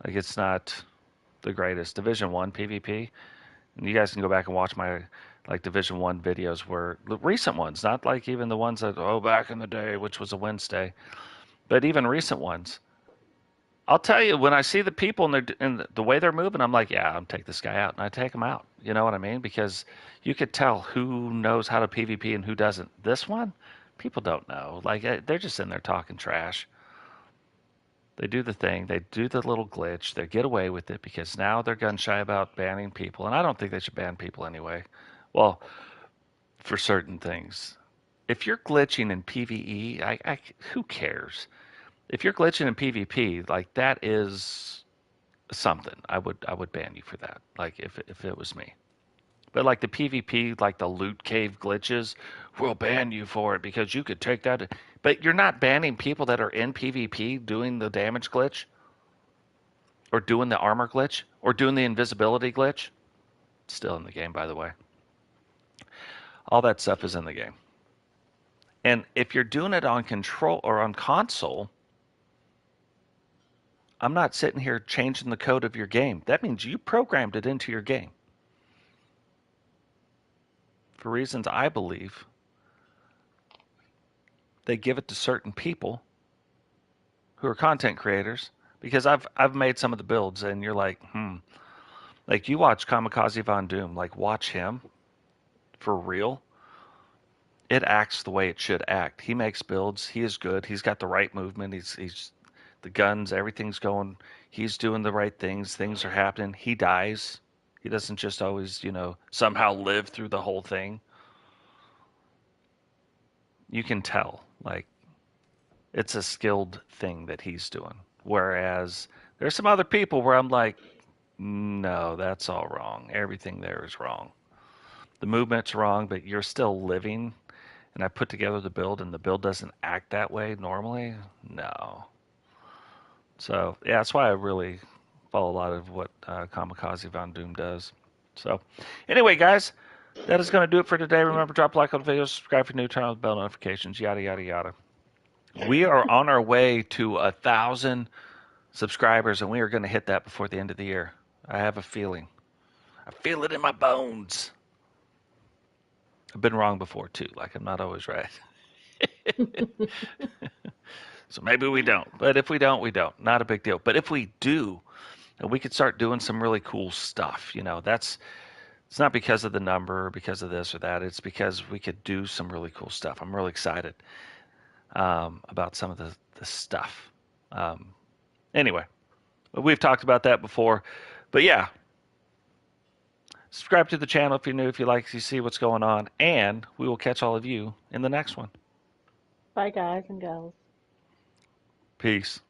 [SPEAKER 1] Like it's not the greatest. Division 1 PvP, and you guys can go back and watch my like Division 1 videos, where the recent ones, not like even the ones that back in the day, which was a Wednesday, but even recent ones. I'll tell you, when I see the people and the way they're moving, I'm like, yeah, I'll take this guy out, and I take him out. You know what I mean? Because you could tell who knows how to PvP and who doesn't. This one, people don't know. Like they're just in there talking trash. They do the thing. They do the little glitch. They get away with it because now they're gun shy about banning people, and I don't think they should ban people anyway. Well, for certain things, if you're glitching in PvE, who cares? If you're glitching in PvP, like that is something. I would ban you for that. Like if it was me. But like the PvP, like the loot cave glitches, we'll ban you for it because you could take that. But you're not banning people that are in PvP doing the damage glitch, or doing the armor glitch, or doing the invisibility glitch. Still in the game, by the way. All that stuff is in the game. And if you're doing it on control or on console, I'm not sitting here changing the code of your game. That means you programmed it into your game. For reasons I believe, they give it to certain people who are content creators, because I've made some of the builds and you're like, like you watch Kamikaze Von Doom, like watch him for real. It acts the way it should act. He makes builds. He is good. He's got the right movement. He's the guns, everything's going. He's doing the right things. Things are happening. He dies. He doesn't just always, somehow live through the whole thing. You can tell, like, it's a skilled thing that he's doing. Whereas there's some other people where I'm like, no, that's all wrong. Everything there is wrong. The movement's wrong, but you're still living. And I put together the build, and the build doesn't act that way normally. No. So, yeah, that's why I really follow a lot of what Kamikaze Von Doom does. So, anyway, guys, that is going to do it for today. Remember, drop a like on the video, subscribe for new, turn on the bell notifications, yada, yada, yada. We are on our way to 1,000 subscribers, and we are going to hit that before the end of the year. I have a feeling. I feel it in my bones. I've been wrong before, too. Like, I'm not always right. So maybe we don't. But if we don't, we don't. Not a big deal. But if we do, and we could start doing some really cool stuff, it's not because of the number or because of this or that. It's because we could do some really cool stuff. I'm really excited about some of the stuff. Anyway, we've talked about that before. But yeah, subscribe to the channel if you're new, if you like to see what's going on. And we will catch all of you in the next one.
[SPEAKER 2] Bye, guys and girls.
[SPEAKER 1] Peace.